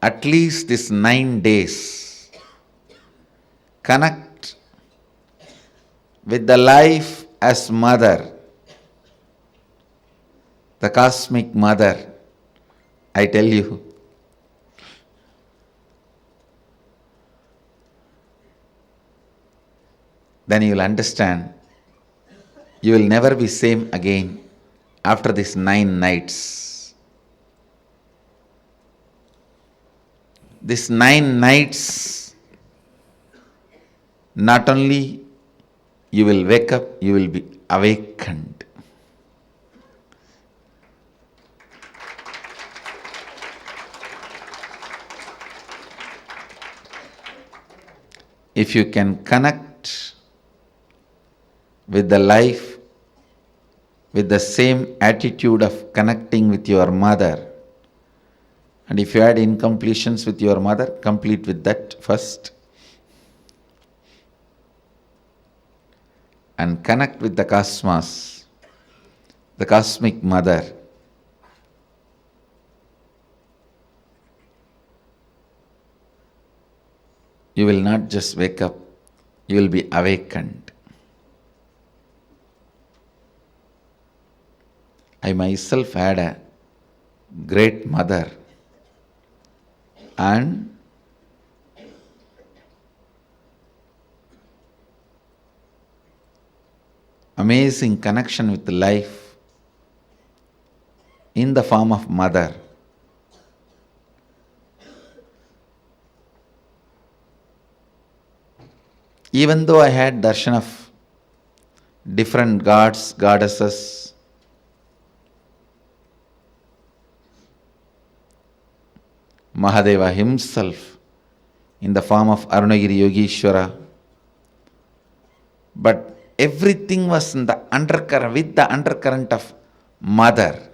at least these 9 days, connect with the life as mother, the Cosmic Mother, I tell you. Then you will understand, you will never be same again after these 9 nights. These 9 nights, not only you will wake up, you will be awakened. If you can connect with the life, with the same attitude of connecting with your mother, and if you had incompletions with your mother, complete with that first. And connect with the cosmos, the Cosmic Mother. You will not just wake up, you will be awakened. I myself had a great mother, and amazing connection with life in the form of mother. Even though I had darshan of different gods, goddesses, Mahadeva himself in the form of Arunagiri Yogeshwara, but everything was in the undercurrent, with the undercurrent of mother.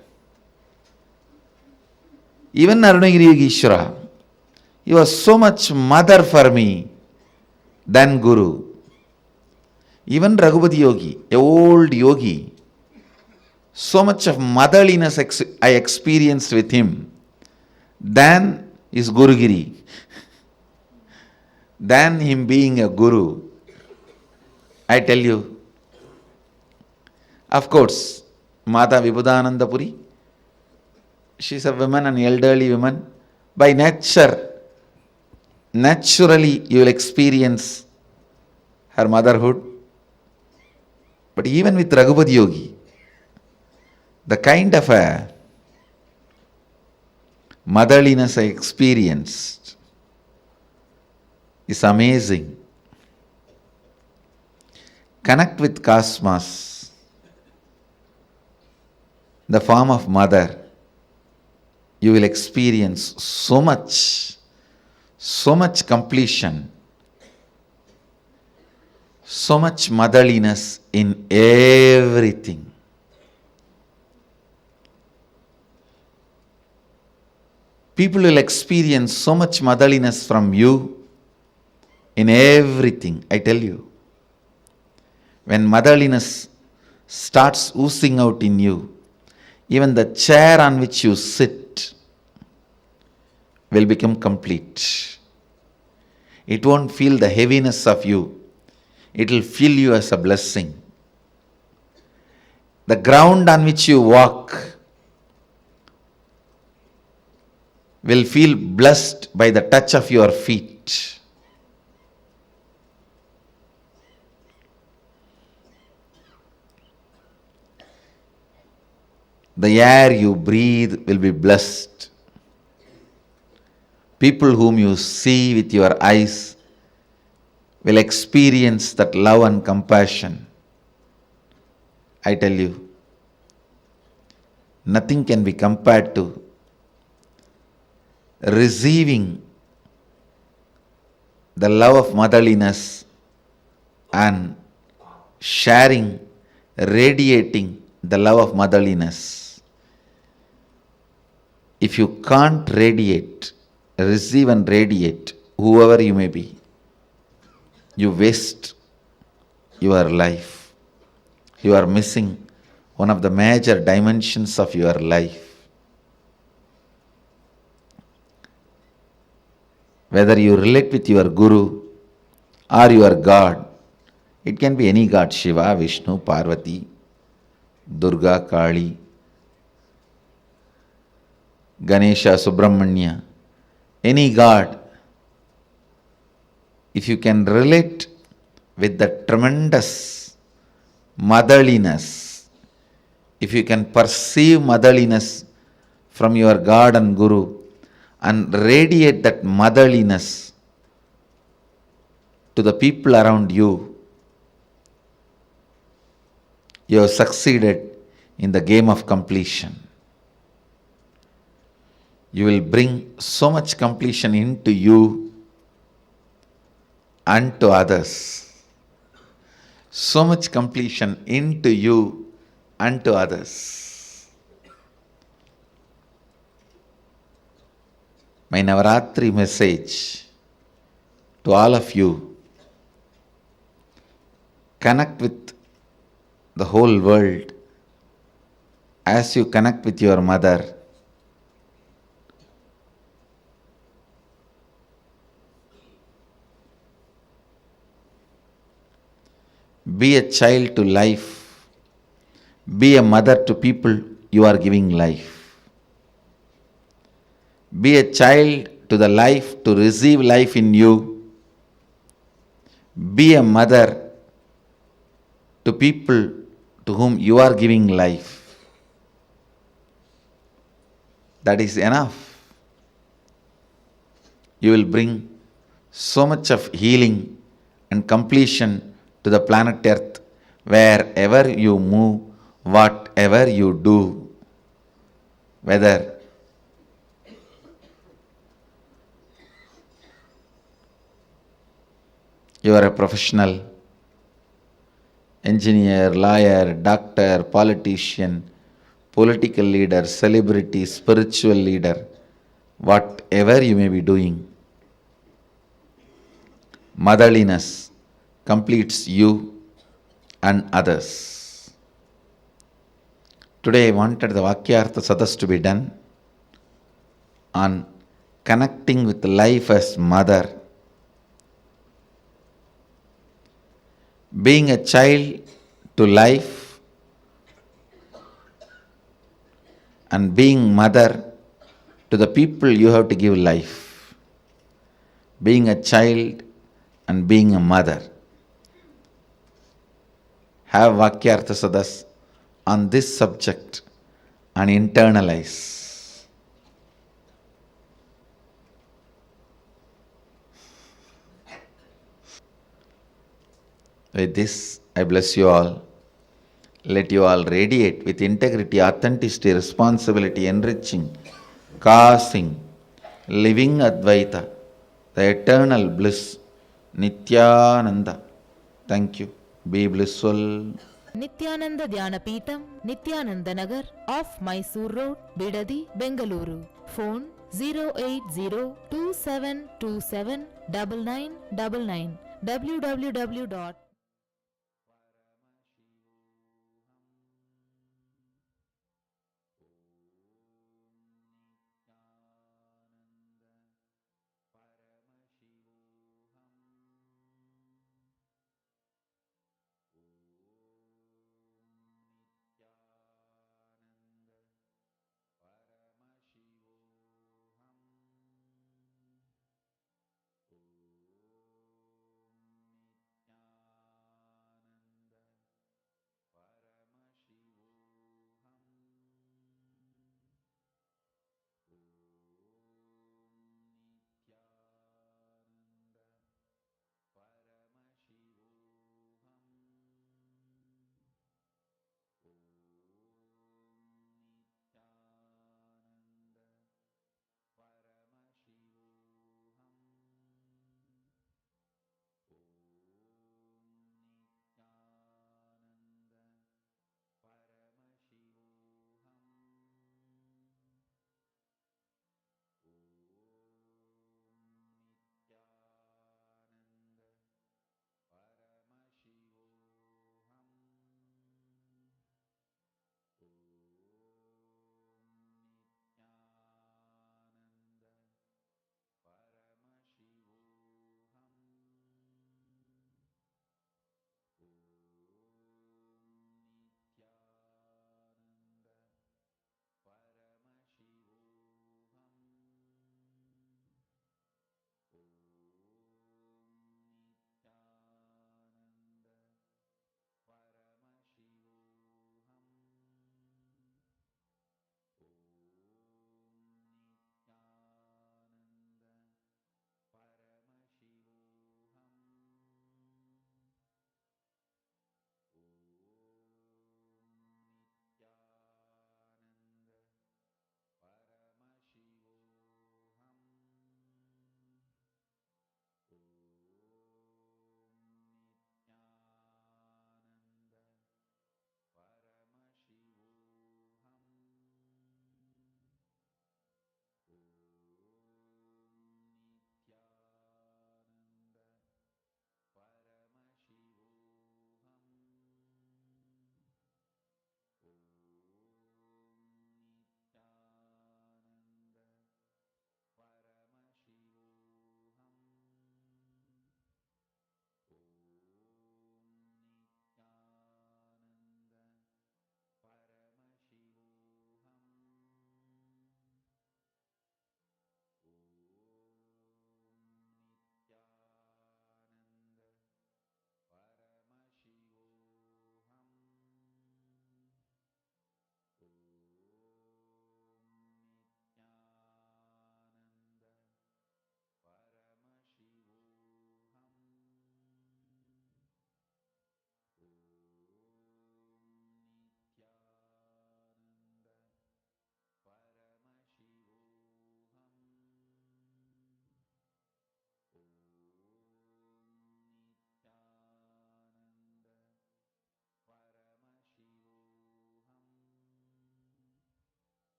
Even Arunagiri Yogeshwara, he was so much mother for me than Guru. Even Raghupati Yogi, a old yogi, so much of motherliness I experienced with him than his Gurugiri, than him being a Guru. I tell you, of course, Mata Vibhudananda Puri, she is a woman, an elderly woman. By nature, naturally you will experience her motherhood. But even with Raghupati Yogi, the kind of a motherliness I experienced is amazing. Connect with cosmos, the form of mother. You will experience so much completion, so much motherliness in everything. People will experience so much motherliness from you in everything, I tell you. When motherliness starts oozing out in you, even the chair on which you sit will become complete. It won't feel the heaviness of you. It will feel you as a blessing. The ground on which you walk will feel blessed by the touch of your feet. The air you breathe will be blessed. People whom you see with your eyes will experience that love and compassion. I tell you, nothing can be compared to receiving the love of motherliness and sharing, radiating the love of motherliness. If you can't radiate, receive and radiate, whoever you may be, you waste your life. You are missing one of the major dimensions of your life. Whether you relate with your Guru or your God, it can be any God, Shiva, Vishnu, Parvati, Durga, Kali, Ganesha, Subramanya, any God. If you can relate with the tremendous motherliness, if you can perceive motherliness from your God and Guru and radiate that motherliness to the people around you, you have succeeded in the game of completion. You will bring so much completion into you and to others. So much completion into you and to others. My Navaratri message to all of you: connect with the whole world as you connect with your mother. Be a child to life. Be a mother to people you are giving life. Be a child to the life to receive life in you. Be a mother to people to whom you are giving life. That is enough. You will bring so much of healing and completion to the planet Earth wherever you move, whatever you do, whether you are a professional, engineer, lawyer, doctor, politician, political leader, celebrity, spiritual leader, whatever you may be doing, motherliness completes you and others. Today I wanted the Vakyartha Sadas to be done on connecting with life as mother. Being a child to life and being mother to the people you have to give life. Being a child and being a mother. Have Vakyartha Sadas on this subject and internalize. With this, I bless you all. Let you all radiate with integrity, authenticity, responsibility, enriching, causing, living Advaita, the eternal bliss, Nithyananda. Thank you. Be blissful. Nithyananda Dhyanapitham, Nithyananda Nagar, off Mysore Road, Bidadi, Bengaluru. Phone 08027279999. www.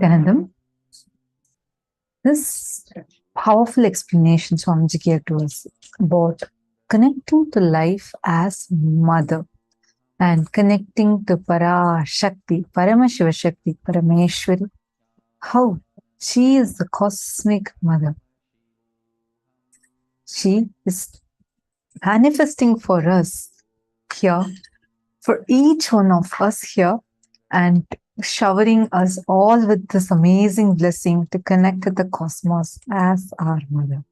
Nityanandam, this powerful explanation Swamiji gave to us about connecting to life as mother and connecting to Parashakti, Paramashivoham, Parameshwari, how she is the cosmic mother. She is manifesting for us here, for each one of us here, and showering us all with this amazing blessing to connect with the cosmos as our mother.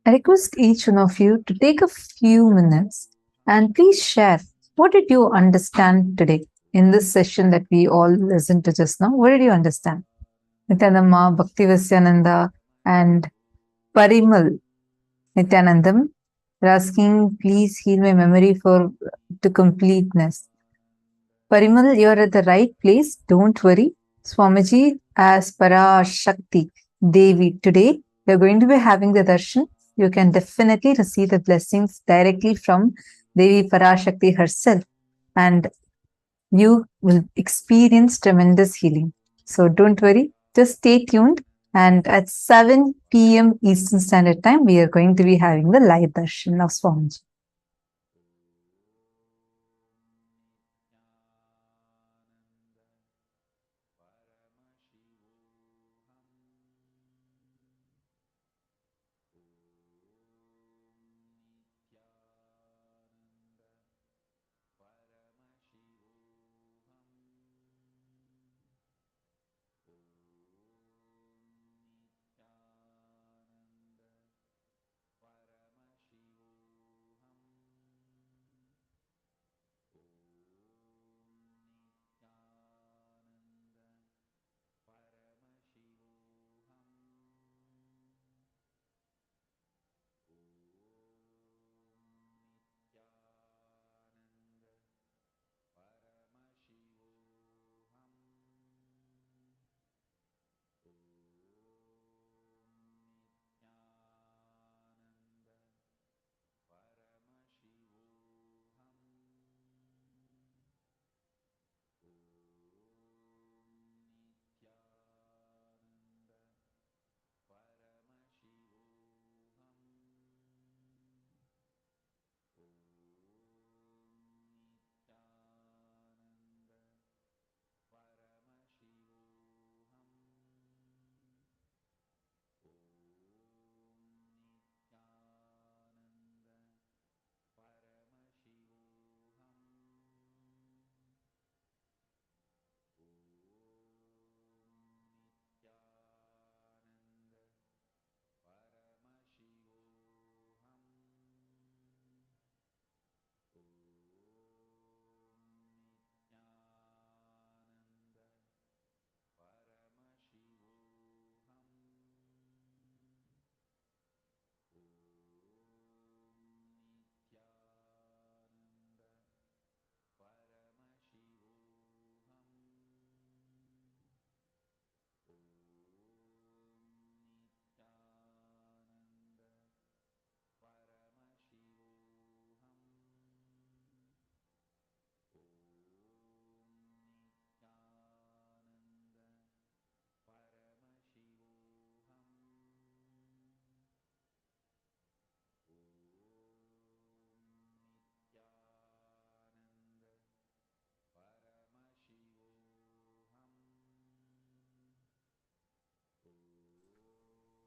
I request each one of you to take a few minutes and please share what did you understand today in this session that we all listened to just now. What did you understand? Nityanamma, Bhaktivasyananda, and Parimal Nityanandam are asking, please heal my memory to completeness. Parimal, you are at the right place. Don't worry. Swamiji, as Parashakti Devi, today we are going to be having the darshan. You can definitely receive the blessings directly from Devi Parashakti herself, and you will experience tremendous healing. So don't worry. Just stay tuned. And at 7 p.m. Eastern Standard Time, we are going to be having the live darshan of Swamiji.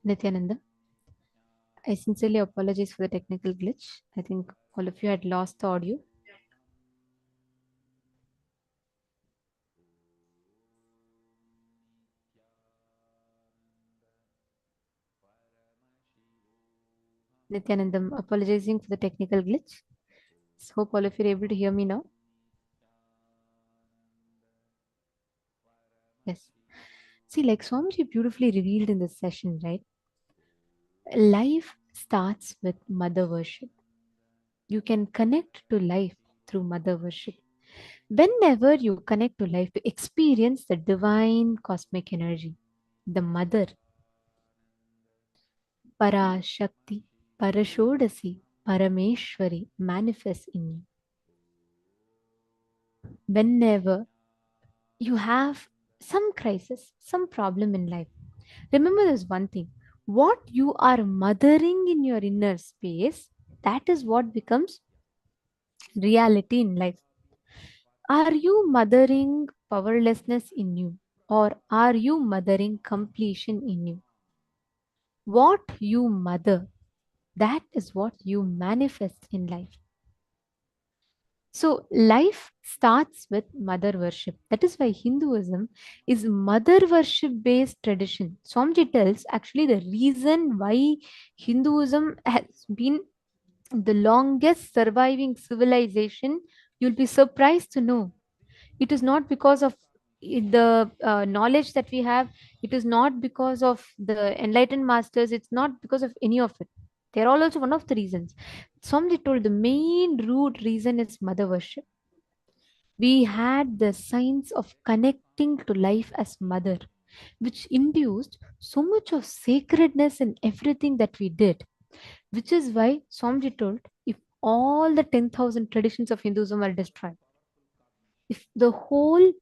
Nityananda, I sincerely apologize for the technical glitch. I think all of you had lost the audio. Nityanandam, apologizing for the technical glitch. So hope all of you are able to hear me now. Yes. See, like Swamiji beautifully revealed in this session, right? Life starts with mother worship. You can connect to life through mother worship. Whenever you connect to life, you experience the divine cosmic energy, the mother, Parashakti, Parashodasi, Parameshwari manifests in you. Whenever you have some crisis, some problem in life, remember this one thing: what you are mothering in your inner space, that is what becomes reality in life. Are you mothering powerlessness in you, or are you mothering completion in you? What you mother, that is what you manifest in life. So, life starts with mother worship. That is why Hinduism is mother worship based tradition. Swamiji tells actually the reason why Hinduism has been the longest surviving civilization. You'll be surprised to know it is not because of the knowledge that we have, it is not because of the enlightened masters, it's not because of any of it. They're all also one of the reasons. Somebody told the main root reason is mother worship. We had the signs of connecting to life as mother, which induced so much of sacredness in everything that we did, which is why Swamiji told, if all the 10,000 traditions of Hinduism are destroyed, if the whole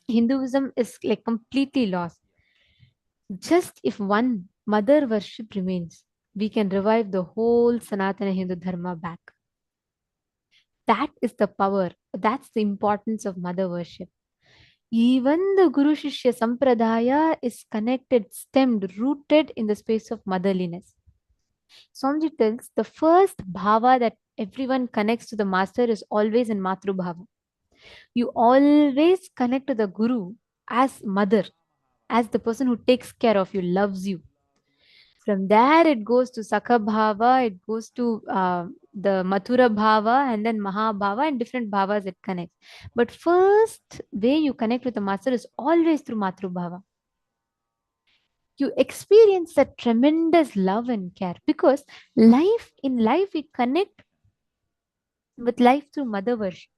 Hinduism is like completely lost, just if one mother worship remains, we can revive the whole Sanatana Hindu Dharma back. That is the power. That's the importance of mother worship. Even the Guru Shishya Sampradaya is connected, stemmed, rooted in the space of motherliness. Swamiji tells the first bhava that everyone connects to the master is always in Matru Bhava. You always connect to the Guru as mother, as the person who takes care of you, loves you. From there, it goes to Sakha Bhava, it goes to the Mathura Bhava, and then Mahabhava, and different bhavas it connects. But first way you connect with the master is always through Matru Bhava. You experience that tremendous love and care, because in life we connect with life through mother worship.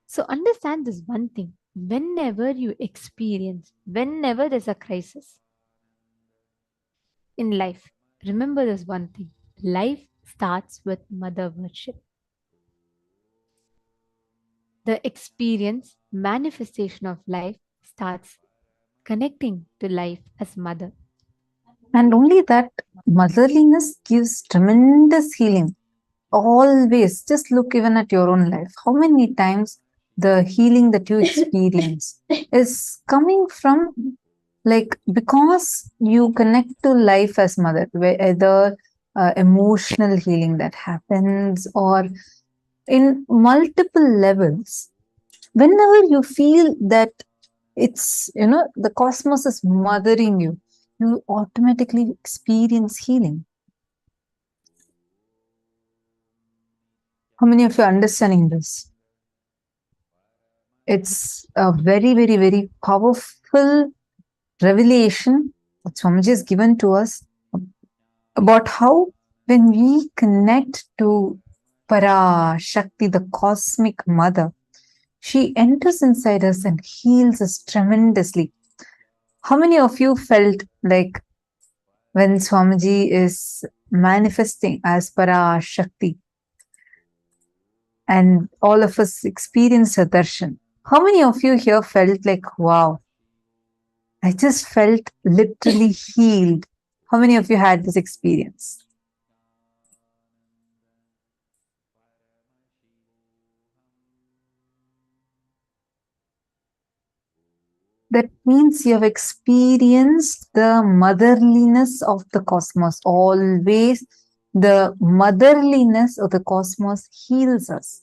So understand this one thing: whenever you experience, whenever there's a crisis in life, remember this one thing: life starts with mother worship. The experience, manifestation of life starts connecting to life as mother. And only that motherliness gives tremendous healing. Always, just look even at your own life. How many times the healing that you experience is coming from, like, because you connect to life as mother, whether emotional healing that happens or in multiple levels. Whenever you feel that it's, the cosmos is mothering you, you automatically experience healing. How many of you are understanding this? It's a very, very, very powerful revelation that Swamiji has given to us about how when we connect to Parashakti, the Cosmic Mother, she enters inside us and heals us tremendously. How many of you felt like when Swamiji is manifesting as Parashakti and all of us experience her darshan? How many of you here felt like, wow, I just felt literally healed? How many of you had this experience? That means you have experienced the motherliness of the cosmos. Always the motherliness of the cosmos heals us.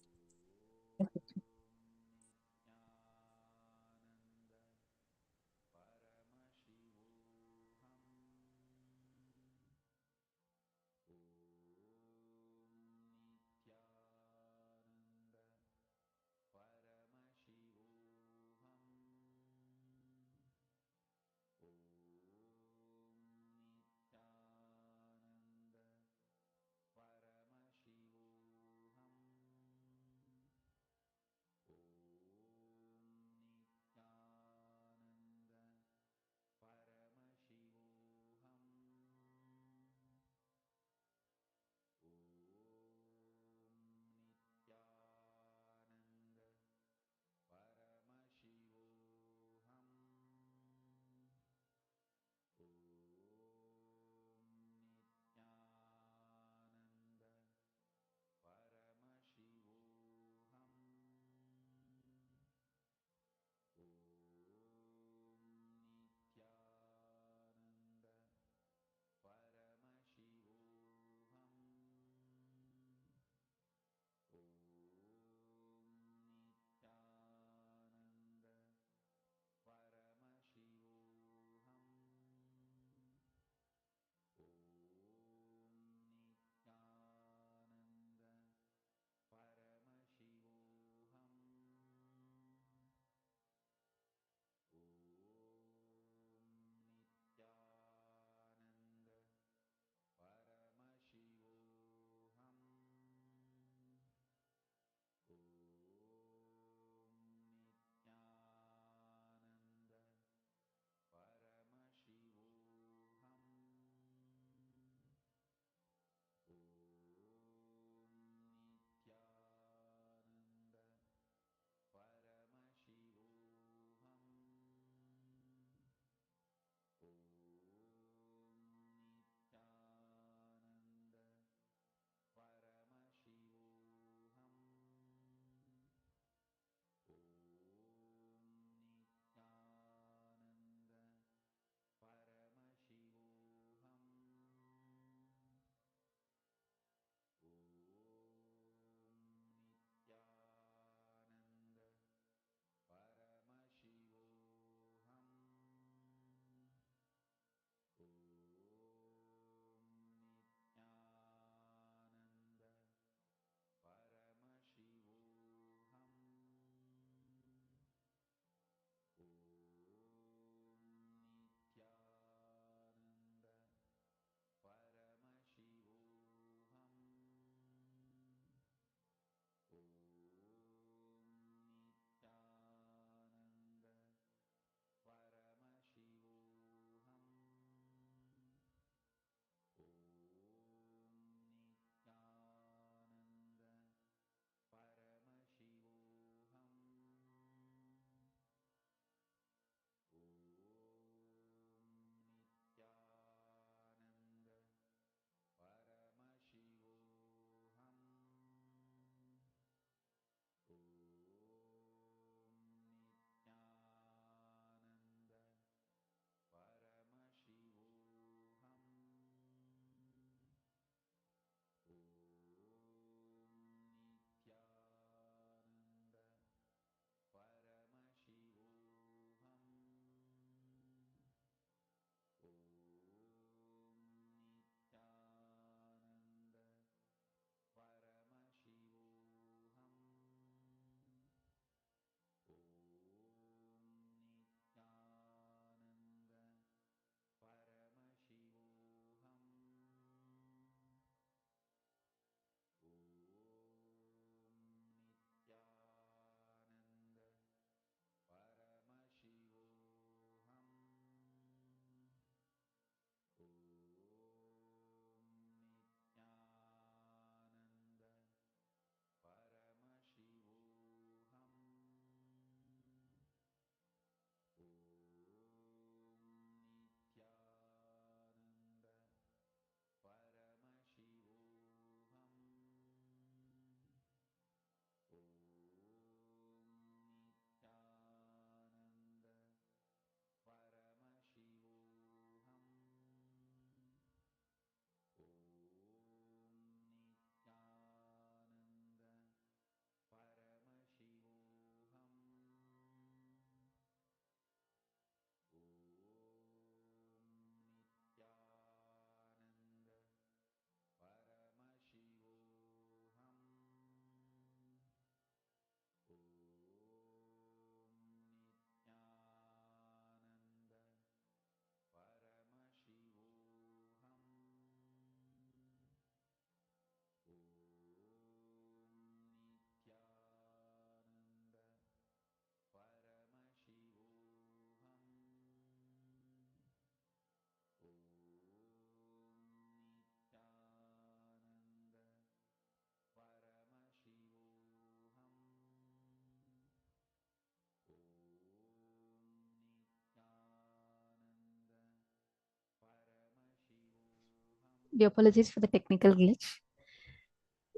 We apologize for the technical glitch.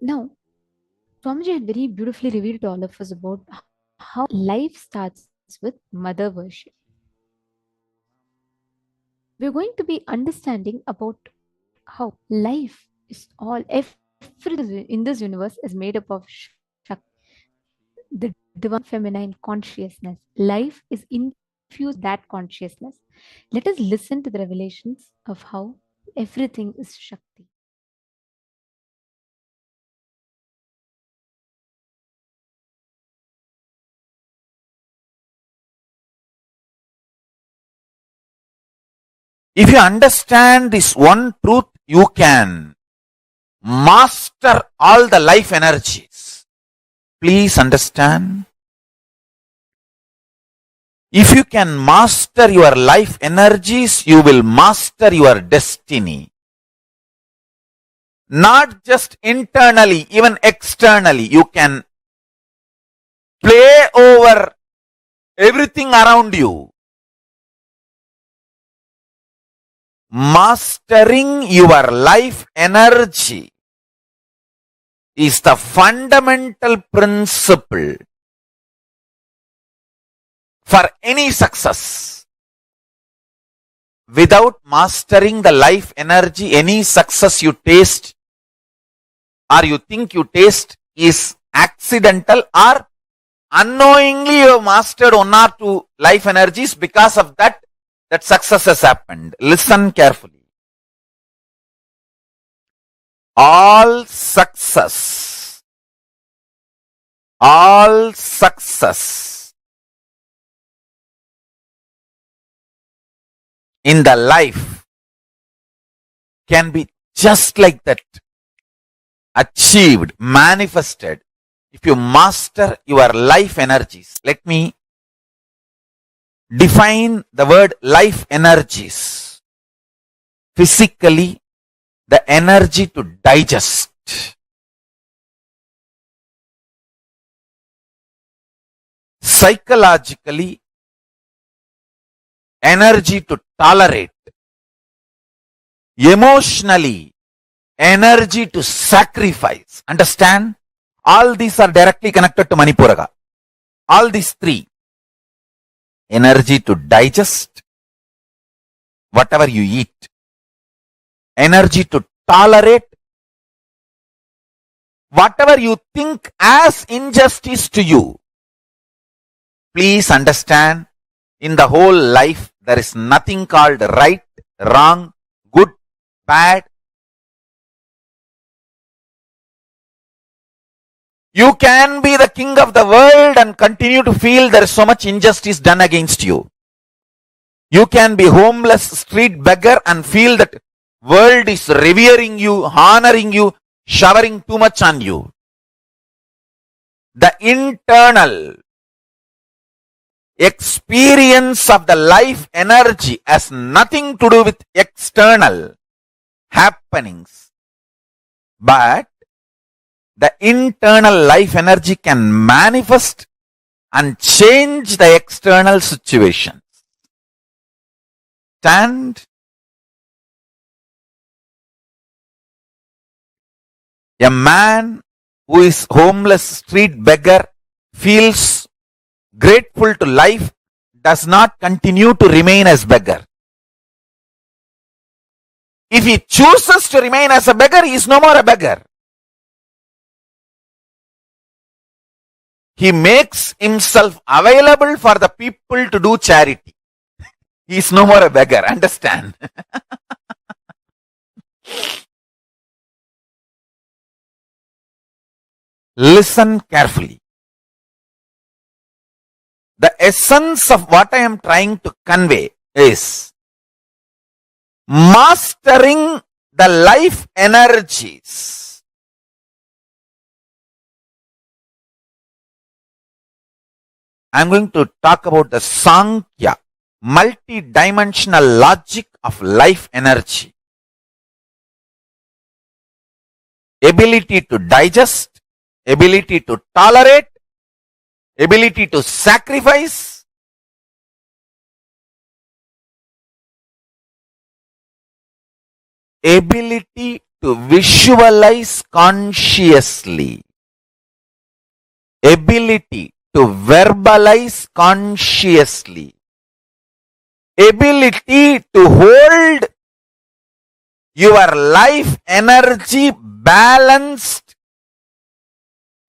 Now, Swamiji had very beautifully revealed to all of us about how life starts with mother worship. We're going to be understanding about how life is all, everything in this universe is made up of Shakti, the divine feminine consciousness. Life is infused with that consciousness. Let us listen to the revelations of how everything is Shakti. If you understand this one truth, you can master all the life energies. Please understand. If you can master your life energies, you will master your destiny. Not just internally, even externally. You can play over everything around you. Mastering your life energy is the fundamental principle for any success. Without mastering the life energy, any success you taste or you think you taste is accidental, or unknowingly you have mastered one or two life energies. Because of that success has happened. Listen carefully. All success in the life can be just like that, achieved, manifested, if you master your life energies. Let me define the word life energies. Physically, the energy to digest. Psychologically, energy to tolerate. Emotionally, energy to sacrifice. Understand? All these are directly connected to Manipuraga. All these three. Energy to digest whatever you eat. Energy to tolerate whatever you think as injustice to you. Please understand, in the whole life, there is nothing called right, wrong, good, bad. You can be the king of the world and continue to feel there is so much injustice done against you. You can be homeless street beggar and feel that world is revering you, honoring you, showering too much on you. The internal experience of the life energy has nothing to do with external happenings, but the internal life energy can manifest and change the external situations. Stand. A man who is homeless street beggar feels grateful to life, does not continue to remain as beggar. If he chooses to remain as a beggar, he is no more a beggar. He makes himself available for the people to do charity. He is no more a beggar. Understand? Listen carefully. The essence of what I am trying to convey is mastering the life energies. I am going to talk about the Sankhya, multi-dimensional logic of life energy. Ability to digest, ability to tolerate, ability to sacrifice, ability to visualize consciously, ability to verbalize consciously, ability to hold your life energy balanced,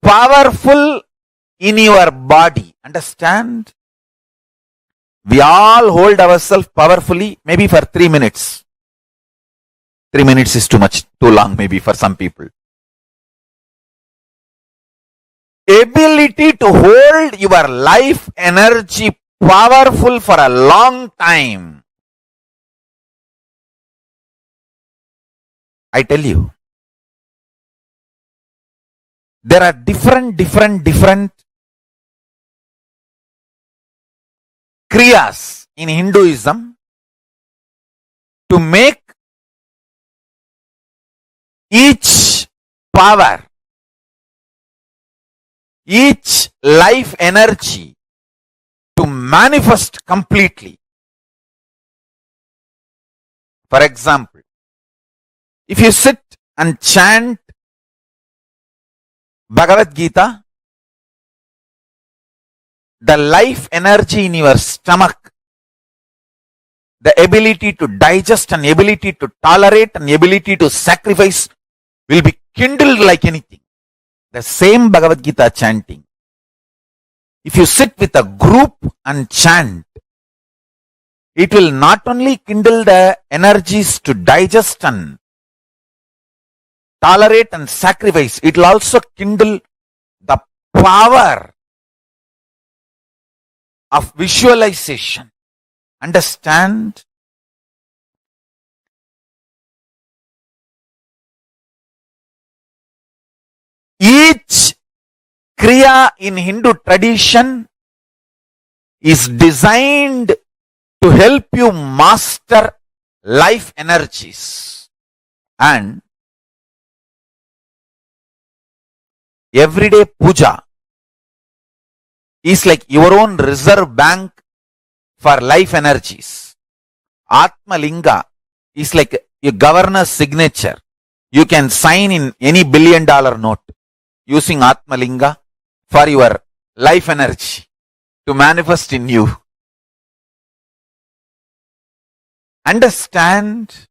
powerful in your body. Understand? We all hold ourselves powerfully, maybe for 3 minutes. 3 minutes is too much, too long maybe for some people. Ability to hold your life energy powerful for a long time. I tell you, there are different kriyas in Hinduism to make each power, each life energy to manifest completely. For example, if you sit and chant Bhagavad Gita, the life energy in your stomach, the ability to digest and ability to tolerate and ability to sacrifice will be kindled like anything. The same Bhagavad Gita chanting. If you sit with a group and chant, it will not only kindle the energies to digest and tolerate and sacrifice, it will also kindle the power of visualization. Understand? Each kriya in Hindu tradition is designed to help you master life energies. And everyday puja is like your own reserve bank for life energies. Atma Linga is like a governor's signature. You can sign in any $1 billion note using Atma Linga for your life energy to manifest in you. Understand?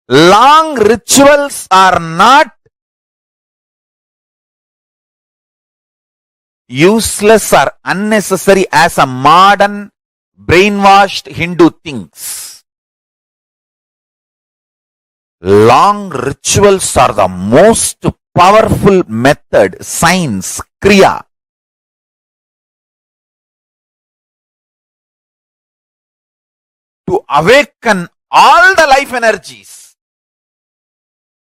Long rituals are not useless or unnecessary as a modern brainwashed Hindu thinks. Long rituals are the most powerful method, science, kriya, to awaken all the life energies.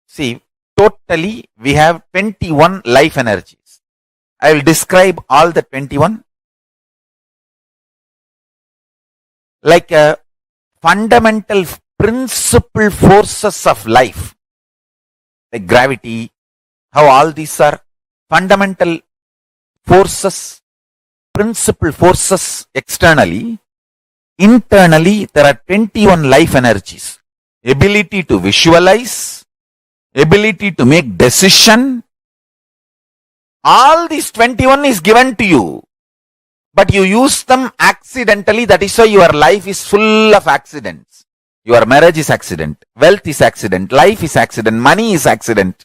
See, totally we have 21 life energies. I will describe all the 21 like a fundamental principal forces of life, like gravity, how all these are fundamental forces, principal forces externally. Internally, there are 21 life energies. Ability to visualize, ability to make decision. All these 21 is given to you, but you use them accidentally. That is why your life is full of accidents. Your marriage is accident, wealth is accident, life is accident, money is accident.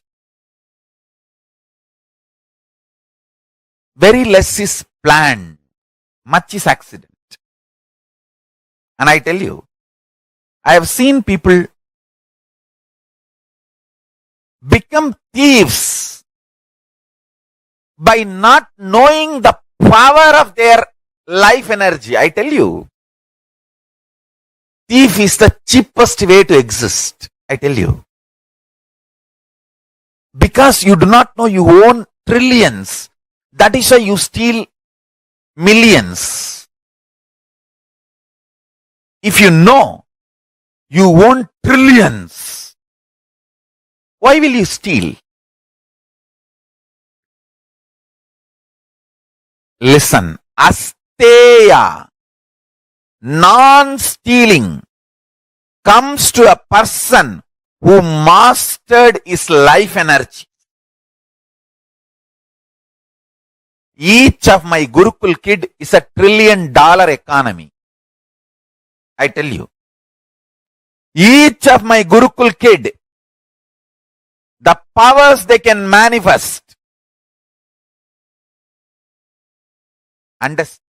Very less is planned, much is accident. And I tell you, I have seen people become thieves by not knowing the power of their life energy. I tell you, thief is the cheapest way to exist. I tell you. Because you do not know you own trillions. That is why you steal millions. If you know you own trillions, why will you steal? Listen, asteya. non-stealing comes to a person who mastered his life energy. Each of my Gurukul kid is a $1 trillion economy. I tell you. Each of my Gurukul kid, the powers they can manifest. Understand?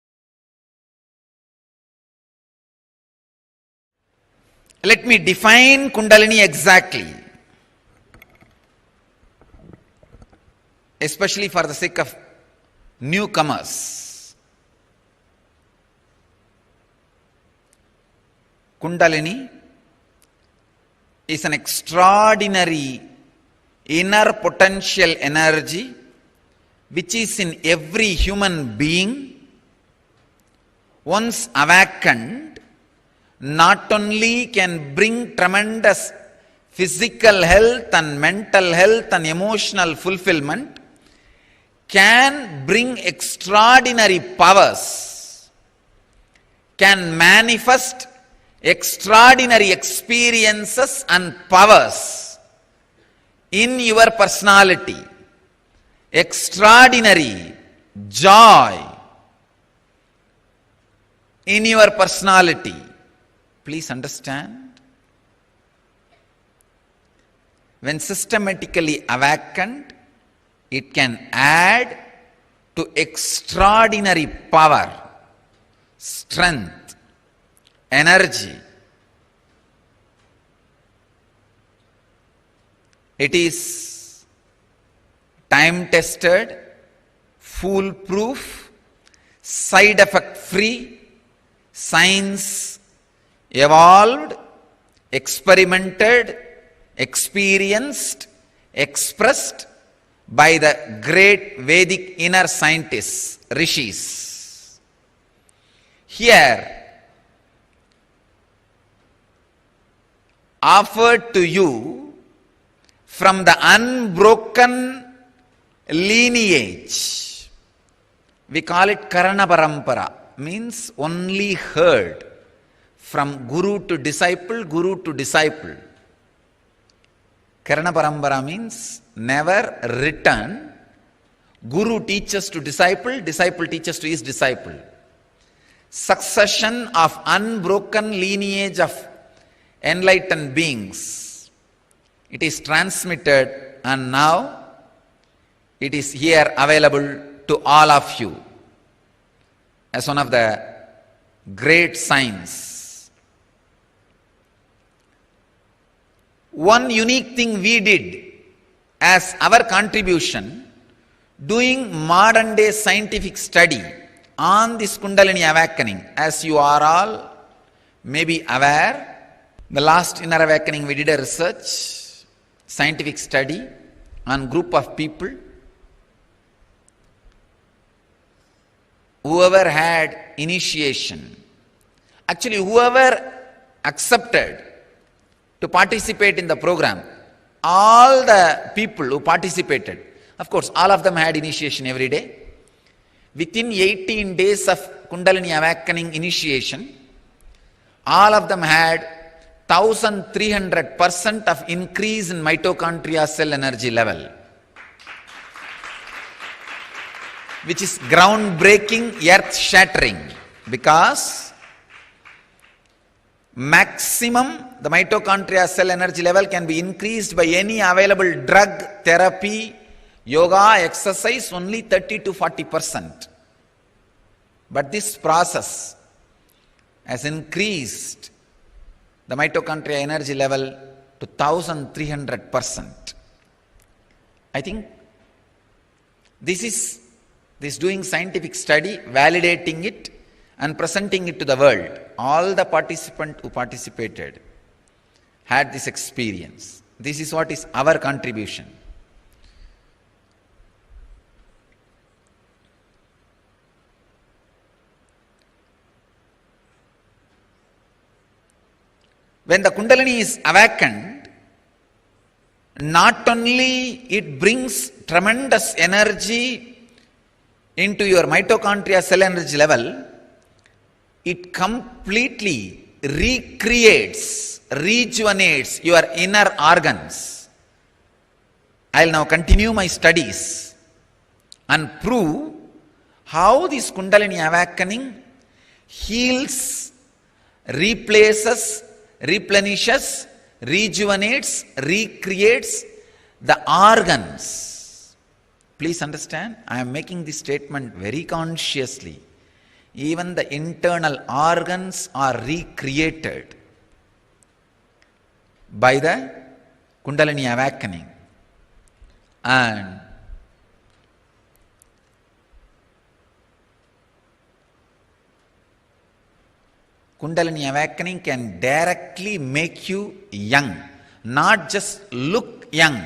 Let me define Kundalini exactly, especially for the sake of newcomers. Kundalini is an extraordinary inner potential energy which is in every human being. Once awakened, not only can bring tremendous physical health and mental health and emotional fulfillment, can bring extraordinary powers, can manifest extraordinary experiences and powers in your personality, extraordinary joy in your personality. Please understand. When systematically awakened, it can add to extraordinary power, strength, energy. It is time-tested, foolproof, side-effect-free, science evolved, experimented, experienced, expressed by the great Vedic inner scientists, rishis. Here, offered to you from the unbroken lineage, we call it Karana Parampara, means only heard from guru to disciple, guru to disciple. Karana Parampara means never written. Guru teaches to disciple, disciple teaches to his disciple. Succession of unbroken lineage of enlightened beings. It is transmitted and now it is here available to all of you as one of the great signs. One unique thing we did as our contribution, doing modern day scientific study on this Kundalini awakening. As you are all maybe aware, the last inner awakening we did a research, scientific study on group of people. Whoever had initiation, actually whoever accepted to participate in the program, all the people who participated, of course all of them had initiation every day. Within 18 days of Kundalini awakening initiation, all of them had 1300% of increase in mitochondria cell energy level, which is groundbreaking, earth-shattering, because maximum the mitochondria cell energy level can be increased by any available drug, therapy, yoga, exercise, only 30 to 40%. But this process has increased the mitochondria energy level to 1300%. I think this doing scientific study, validating it and presenting it to the world. All the participants who participated had this experience. This is what is our contribution. When the Kundalini is awakened, not only it brings tremendous energy into your mitochondria cell energy level, it completely recreates, rejuvenates your inner organs. I'll now continue my studies and prove how this Kundalini awakening heals, replaces, replenishes, rejuvenates, recreates the organs. Please understand, I am making this statement very consciously. Even the internal organs are recreated by the Kundalini awakening. And Kundalini awakening can directly make you young, not just look young.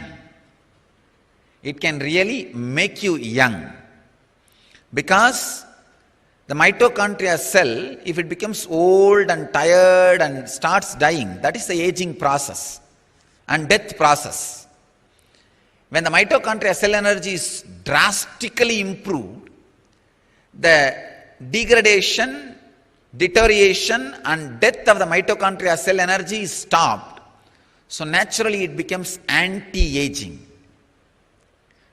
It can really make you young. Because the mitochondria cell, if it becomes old and tired and starts dying, that is the aging process and death process. When the mitochondria cell energy is drastically improved, the degradation, deterioration and death of the mitochondria cell energy is stopped. So naturally it becomes anti-aging.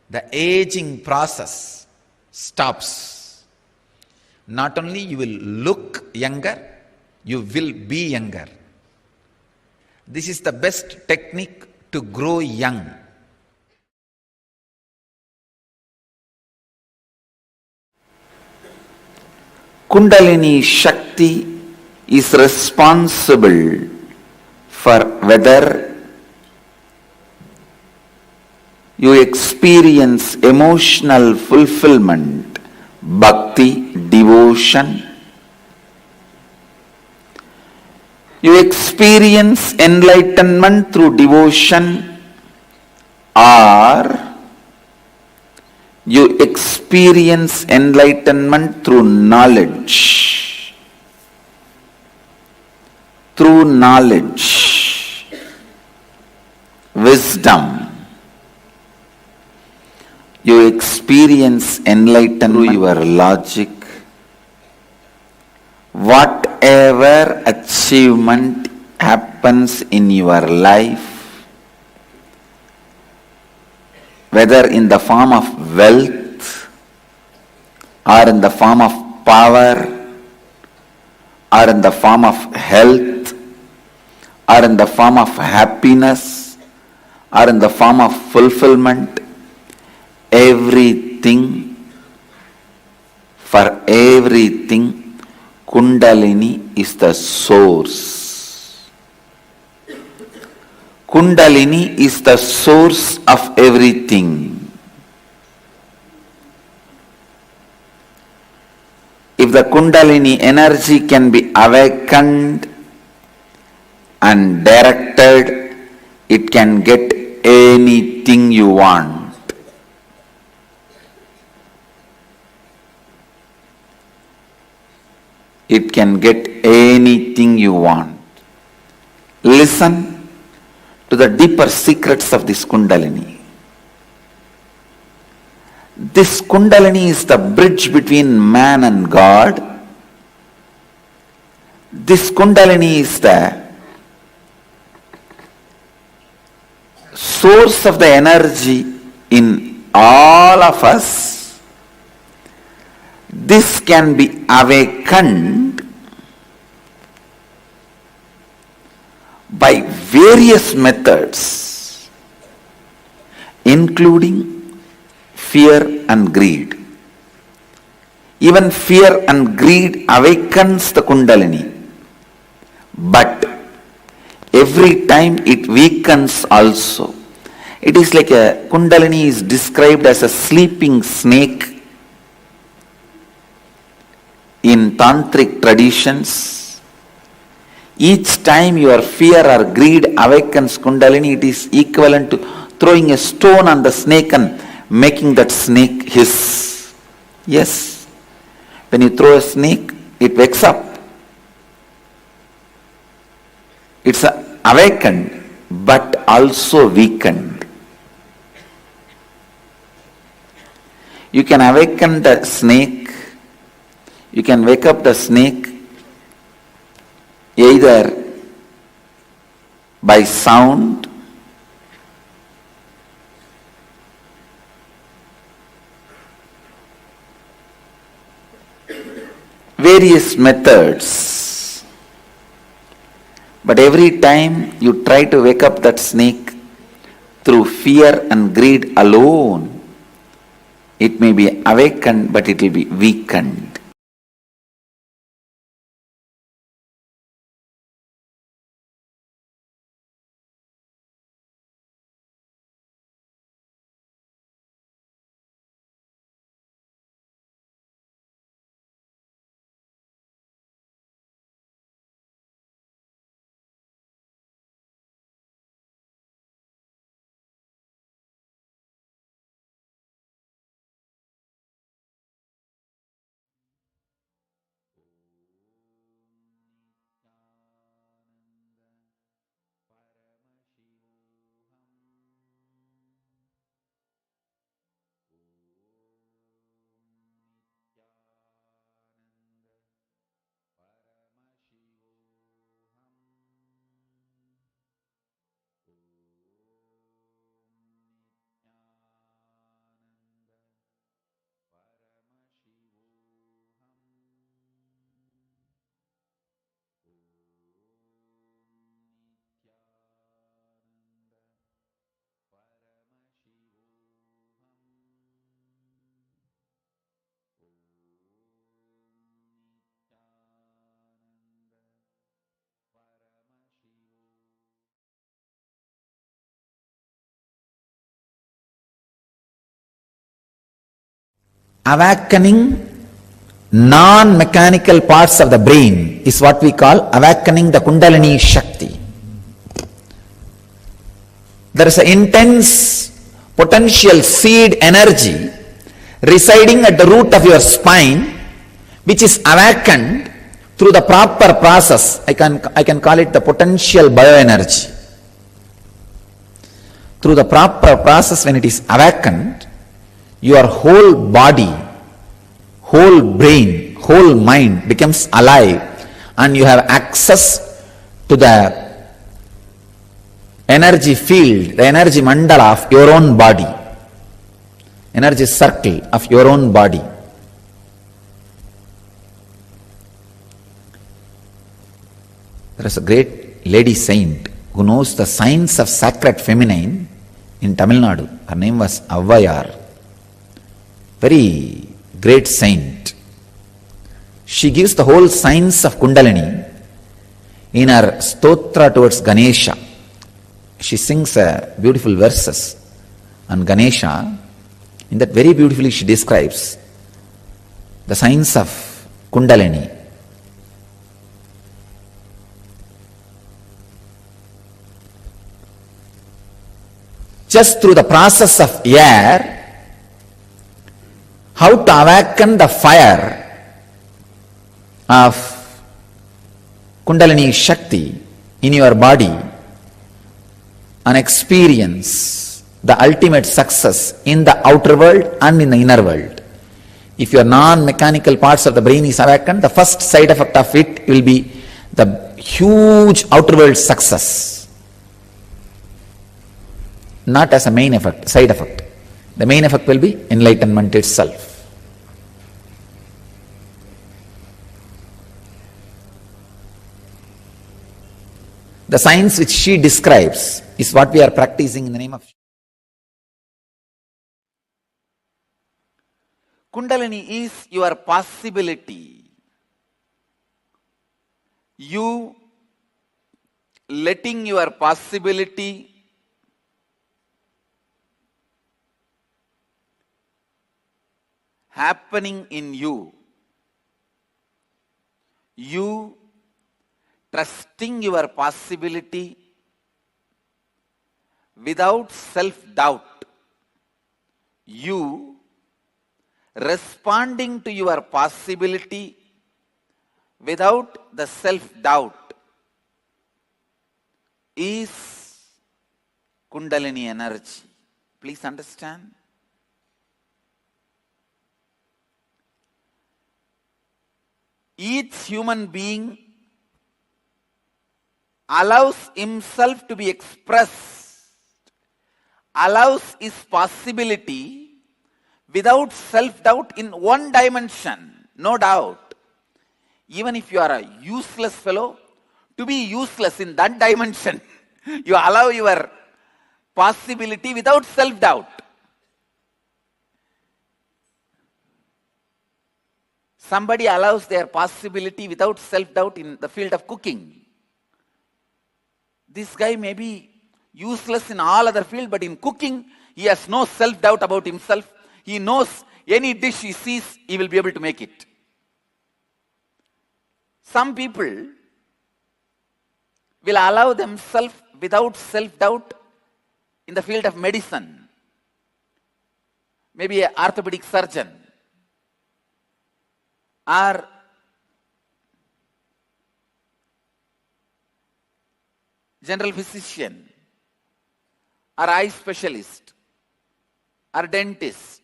The aging process stops. Not only you will look younger, you will be younger. This is the best technique to grow young. Kundalini Shakti is responsible for whether you experience emotional fulfillment, bhakti, devotion. You experience enlightenment through devotion, or you experience enlightenment through knowledge. Through knowledge, wisdom. You experience enlightenment through your logic. Whatever achievement happens in your life, whether in the form of wealth, or in the form of power, or in the form of health, or in the form of happiness, or in the form of fulfillment, everything, for everything, Kundalini is the source. Kundalini is the source of everything. If the Kundalini energy can be awakened and directed, it can get anything you want. It can get anything you want. Listen to the deeper secrets of this Kundalini. This Kundalini is the bridge between man and God. This Kundalini is the source of the energy in all of us. This can be awakened by various methods, including fear and greed. Even fear and greed awakens the Kundalini, but every time it weakens also. It is like a Kundalini is described as a sleeping snake in tantric traditions. Each time your fear or greed awakens Kundalini, it is equivalent to throwing a stone on the snake and making that snake hiss. Yes, when you throw a snake, it wakes up. It's awakened, but also weakened. You can awaken the snake, you can wake up the snake, either by sound, various methods. But every time you try to wake up that snake through fear and greed alone, it may be awakened, but it will be weakened. Awakening non-mechanical parts of the brain is what we call awakening the Kundalini Shakti. There is an intense potential seed energy residing at the root of your spine, which is awakened through the proper process. I can call it the potential bioenergy. Through the proper process, when it is awakened, your whole body, whole brain, whole mind becomes alive, and you have access to the energy field, the energy mandala of your own body, energy circle of your own body. There is a great lady saint who knows the science of sacred feminine in Tamil Nadu. Her name was Avvayar. Very great saint. She gives the whole science of Kundalini in her stotra towards Ganesha. She sings beautiful verses on Ganesha. In that very beautifully she describes the science of Kundalini. Just through the process of air, how to awaken the fire of Kundalini Shakti in your body and experience the ultimate success in the outer world and in the inner world. If your non-mechanical parts of the brain is awakened, the first side effect of it will be the huge outer world success. Not as a main effect, side effect. The main effect will be enlightenment itself. The science which she describes is what we are practicing in the name of Kundalini is your possibility. You letting your possibility happening in you. You trusting your possibility without self-doubt. You responding to your possibility without the self-doubt is Kundalini energy. Please understand. Each human being allows himself to be expressed, allows his possibility without self-doubt in one dimension, no doubt. Even if you are a useless fellow, to be useless in that dimension, you allow your possibility without self-doubt. Somebody allows their possibility without self-doubt in the field of cooking. This guy may be useless in all other fields, but in cooking, he has no self-doubt about himself. He knows any dish he sees, he will be able to make it. Some people will allow themselves without self-doubt in the field of medicine. Maybe an orthopedic surgeon, or general physician, or eye specialist, or dentist.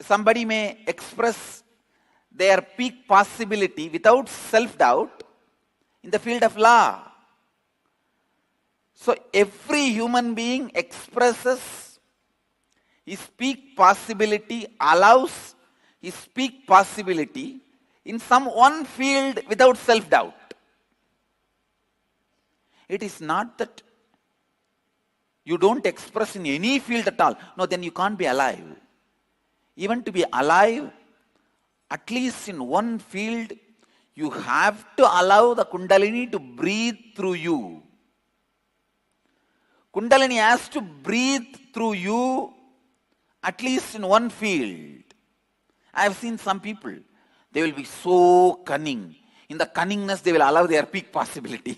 Somebody may express their peak possibility without self-doubt in the field of law. So every human being expresses his peak possibility, allows his peak possibility in some one field without self-doubt. It is not that you don't express in any field at all. No, then you can't be alive. Even to be alive, at least in one field, you have to allow the Kundalini to breathe through you. Kundalini has to breathe through you at least in one field. I have seen some people, they will be so cunning. In the cunningness, they will allow their peak possibility.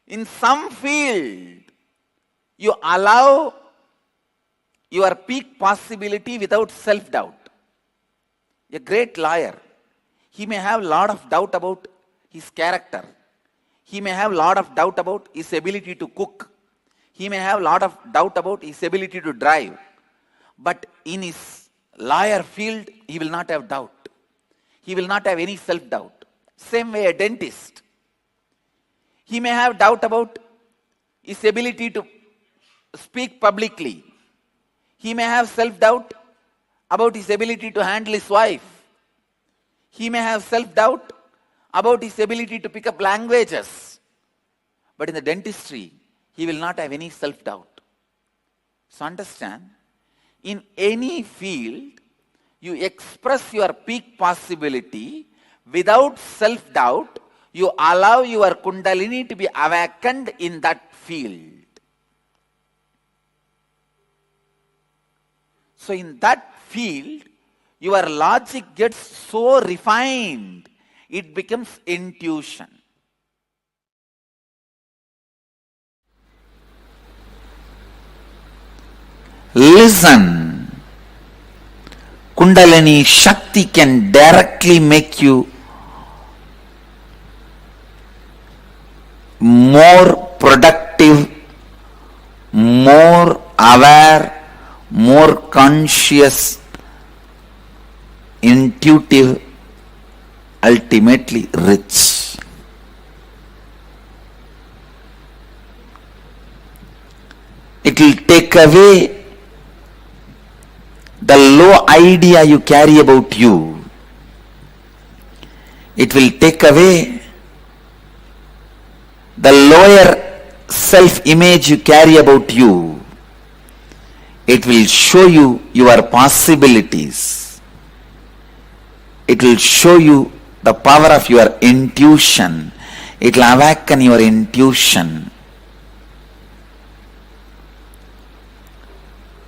In some field, you allow your peak possibility without self-doubt. A great lawyer, he may have a lot of doubt about his character. He may have a lot of doubt about his ability to cook. He may have a lot of doubt about his ability to drive. But in his lawyer field, he will not have doubt. He will not have any self-doubt. Same way a dentist. He may have doubt about his ability to speak publicly. He may have self-doubt about his ability to handle his wife. He may have self-doubt about his ability to pick up languages. But in the dentistry, he will not have any self-doubt. So understand, in any field, you express your peak possibility without self-doubt. You allow your Kundalini to be awakened in that field. So in that field, your logic gets so refined, it becomes intuition. Listen. Kundalini Shakti can directly make you more productive, more aware, more conscious, intuitive, ultimately rich. It will take away the low idea you carry about you. It will take away the lower self-image you carry about you. It will show you your possibilities. It will show you the power of your intuition. It will awaken your intuition.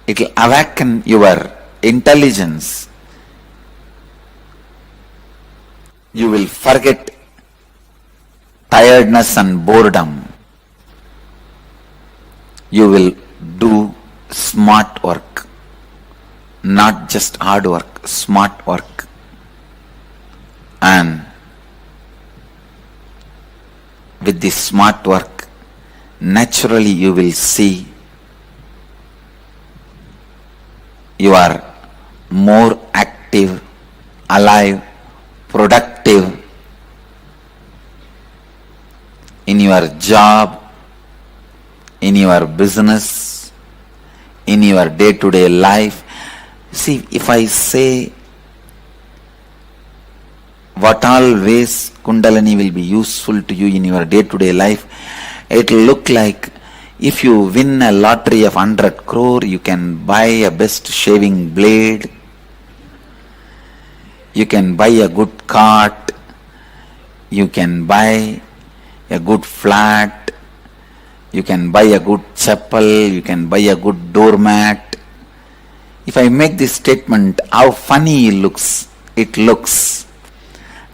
It will awaken your intelligence. You will forget tiredness and boredom. You will do smart work, not just hard work, smart work. And with this smart work, naturally you will see you are more active, alive, productive in your job, in your business, in your day-to-day life. See, if I say what all ways Kundalini will be useful to you in your day-to-day life, it will look like if you win a lottery of 100 crore, you can buy a best shaving blade, you can buy a good cart, you can buy a good flat, you can buy a good chapel, you can buy a good doormat. If I make this statement, how funny it looks.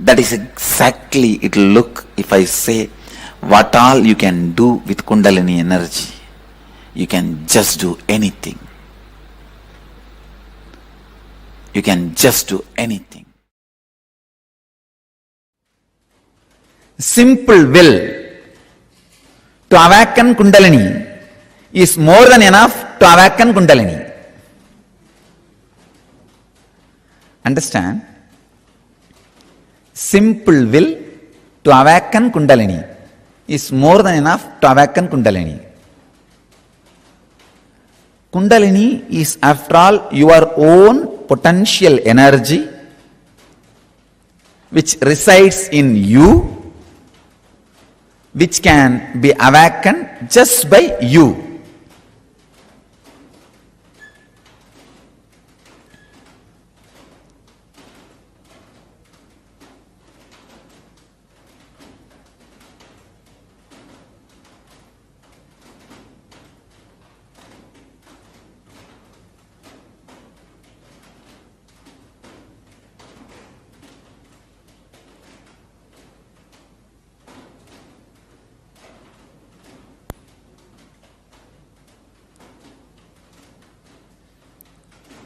That is exactly it will look if I say what all you can do with Kundalini energy. You can just do anything. You can just do anything. Simple will to awaken Kundalini is more than enough to awaken Kundalini. Understand? Simple will to awaken Kundalini is more than enough to awaken Kundalini. Kundalini is, after all, your own potential energy which resides in you, which can be awakened just by you.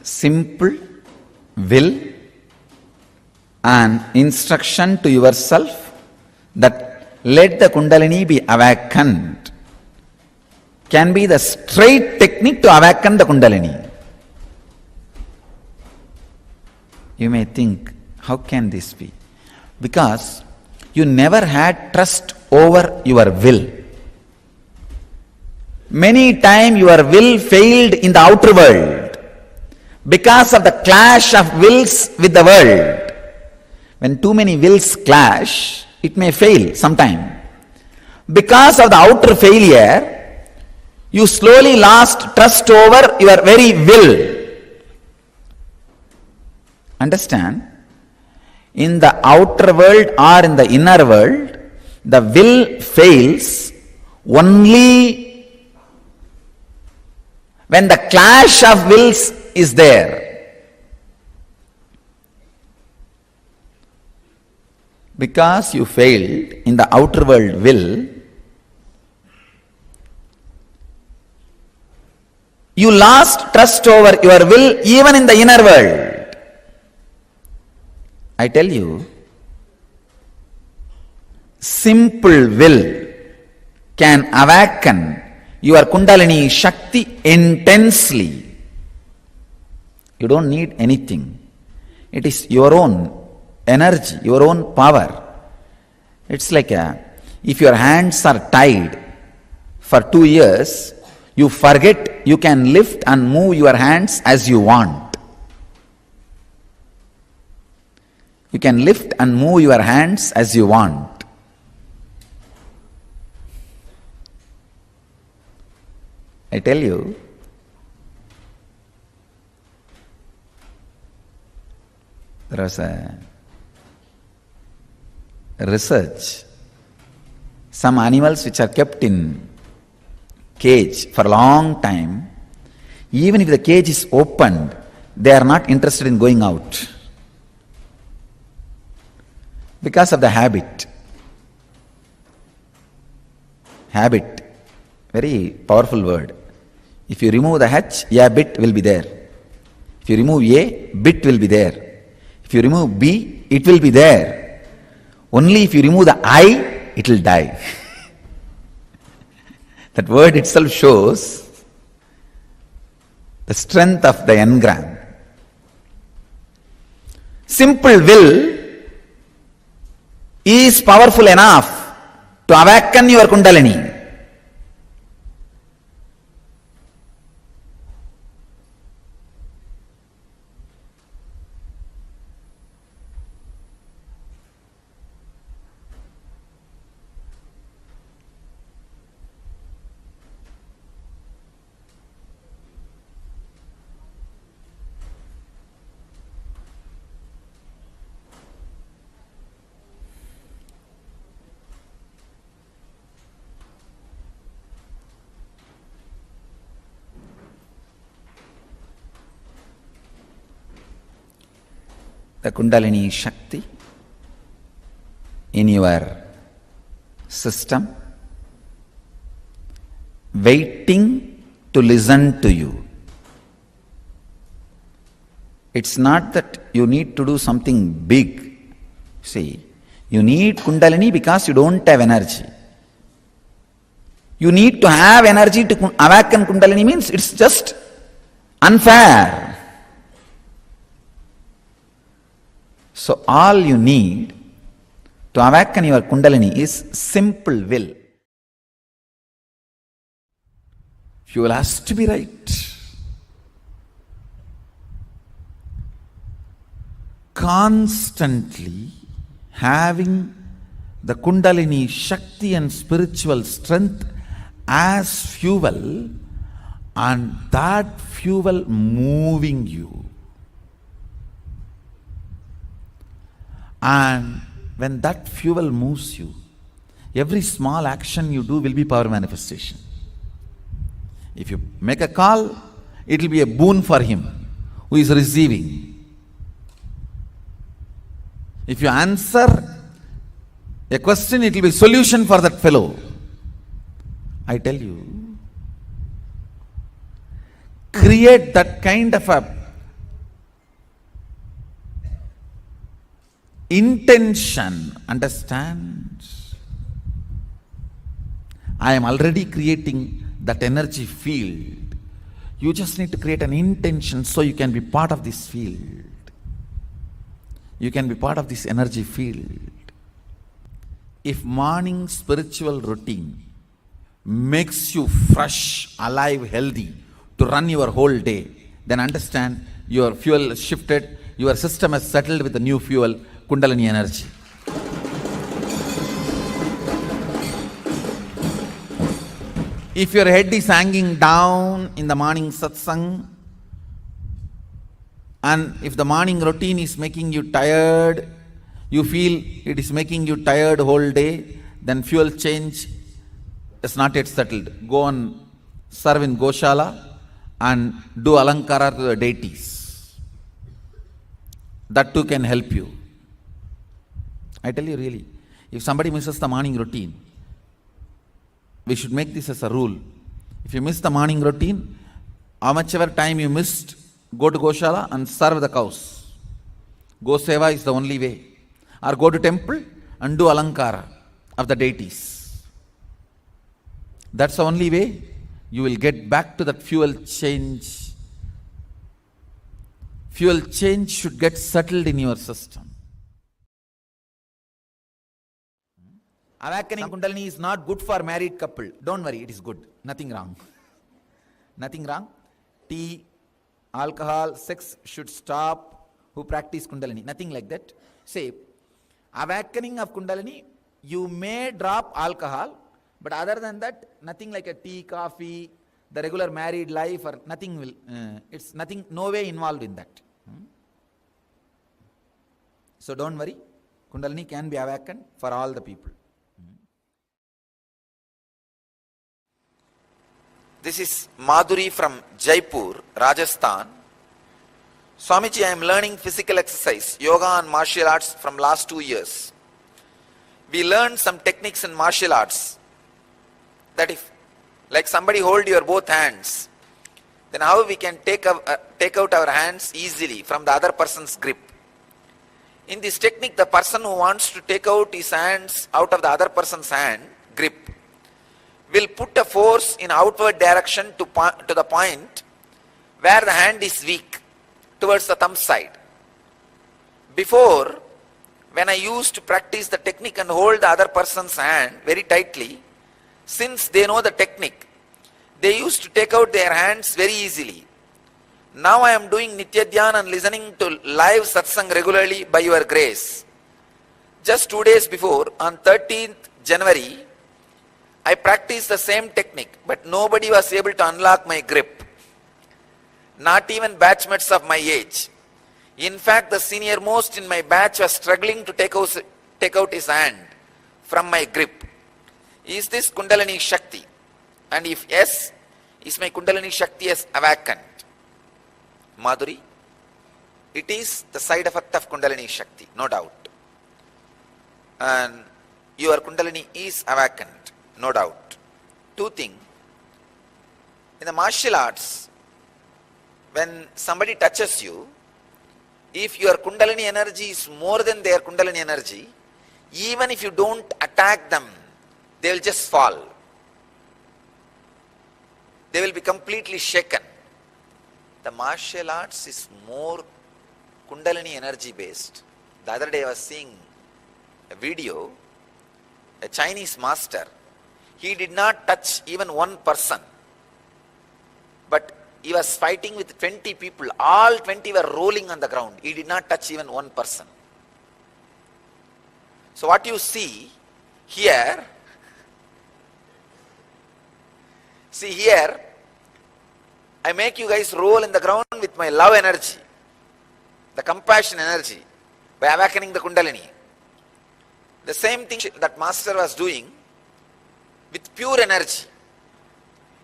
Simple will and instruction to yourself that let the Kundalini be awakened can be the straight technique to awaken the Kundalini. You may think, how can this be? Because you never had trust over your will. Many times your will failed in the outer world because of the clash of wills with the world. When too many wills clash, it may fail sometime. Because of the outer failure, you slowly lost trust over your very will. Understand? In the outer world or in the inner world, the will fails only when the clash of wills is there. Because you failed in the outer world will, you lost trust over your will even in the inner world. I tell you, simple will can awaken your Kundalini Shakti intensely. You don't need anything. It is your own energy, your own power. It's like if your hands are tied for 2 years, you forget you can lift and move your hands as you want. You can lift and move your hands as you want. I tell you, there was a research. Some animals which are kept in cage for a long time, even if the cage is opened, they are not interested in going out because of the habit. Habit, very powerful word. If you remove the H, a bit will be there. If you remove A, bit will be there. If you remove B, it will be there. Only if you remove the I, it will die. That word itself shows the strength of the engram. simple will is powerful enough to awaken your Kundalini. The Kundalini Shakti in your system, waiting to listen to you. It's not that you need to do something big. See, you need Kundalini because you don't have energy. You need to have energy to awaken Kundalini means it's just unfair. So all you need to awaken your Kundalini is simple will. Fuel has to be right. Constantly having the Kundalini Shakti and spiritual strength as fuel, and that fuel moving you. And when that fuel moves you, every small action you do will be power manifestation. If you make a call, it will be a boon for him who is receiving. If you answer a question, it will be a solution for that fellow. I tell you, create that kind of a intention, understand? I am already creating that energy field. You just need to create an intention so you can be part of this field. You can be part of this energy field. If morning spiritual routine makes you fresh, alive, healthy to run your whole day, then understand your fuel shifted, your system has settled with the new fuel, Kundalini energy. If your head is hanging down in the morning satsang, and if the morning routine is making you tired, you feel it is making you tired whole day, then fuel change is not yet settled. Go and serve in Goshala and do alankara to the deities. That too can help you. I tell you really, if somebody misses the morning routine, we should make this as a rule. If you miss the morning routine, how much ever time you missed, go to Goshala and serve the cows. Go Seva is the only way. Or go to temple and do alankara of the deities. That's the only way you will get back to that fuel change. Fuel change should get settled in your system. Awakening Kundalini is not good for married couple. Don't worry, it is good. Nothing wrong. Nothing wrong. Tea, alcohol, sex should stop who practice Kundalini. Nothing like that. Say, awakening of Kundalini, you may drop alcohol, but other than that, nothing like a tea, coffee, the regular married life, or nothing will, it's nothing, no way involved in that. So don't worry, Kundalini can be awakened for all the people. This is Madhuri from Jaipur, Rajasthan. Swamiji, I am learning physical exercise, yoga and martial arts from last 2 years. We learned some techniques in martial arts. That if, like somebody hold your both hands, then how we can take out our hands easily from the other person's grip. In this technique, the person who wants to take out his hands out of the other person's hand grip will put a force in outward direction to the point where the hand is weak, towards the thumb side. Before, when I used to practice the technique and hold the other person's hand very tightly, since they know the technique, they used to take out their hands very easily. Now I am doing Nitya Dhyana and listening to live satsang regularly by your grace. Just 2 days before, on 13th January, I practiced the same technique, but nobody was able to unlock my grip. Not even batchmates of my age. In fact, the senior most in my batch was struggling to take out his hand from my grip. Is this Kundalini Shakti? And if yes, is my Kundalini Shakti has awakened? Madhuri, it is the side effect of Kundalini Shakti, no doubt. And your Kundalini is awakened, no doubt. Two things. In the martial arts, when somebody touches you, if your Kundalini energy is more than their Kundalini energy, even if you don't attack them, they will just fall. They will be completely shaken. The martial arts is more Kundalini energy based. The other day I was seeing a video, a Chinese master, he did not touch even one person, but he was fighting with 20 people. All 20 were rolling on the ground. He did not touch even one person. So what you see here, I make you guys roll in the ground with my love energy, the compassion energy, by awakening the Kundalini. The same thing that master was doing with pure energy.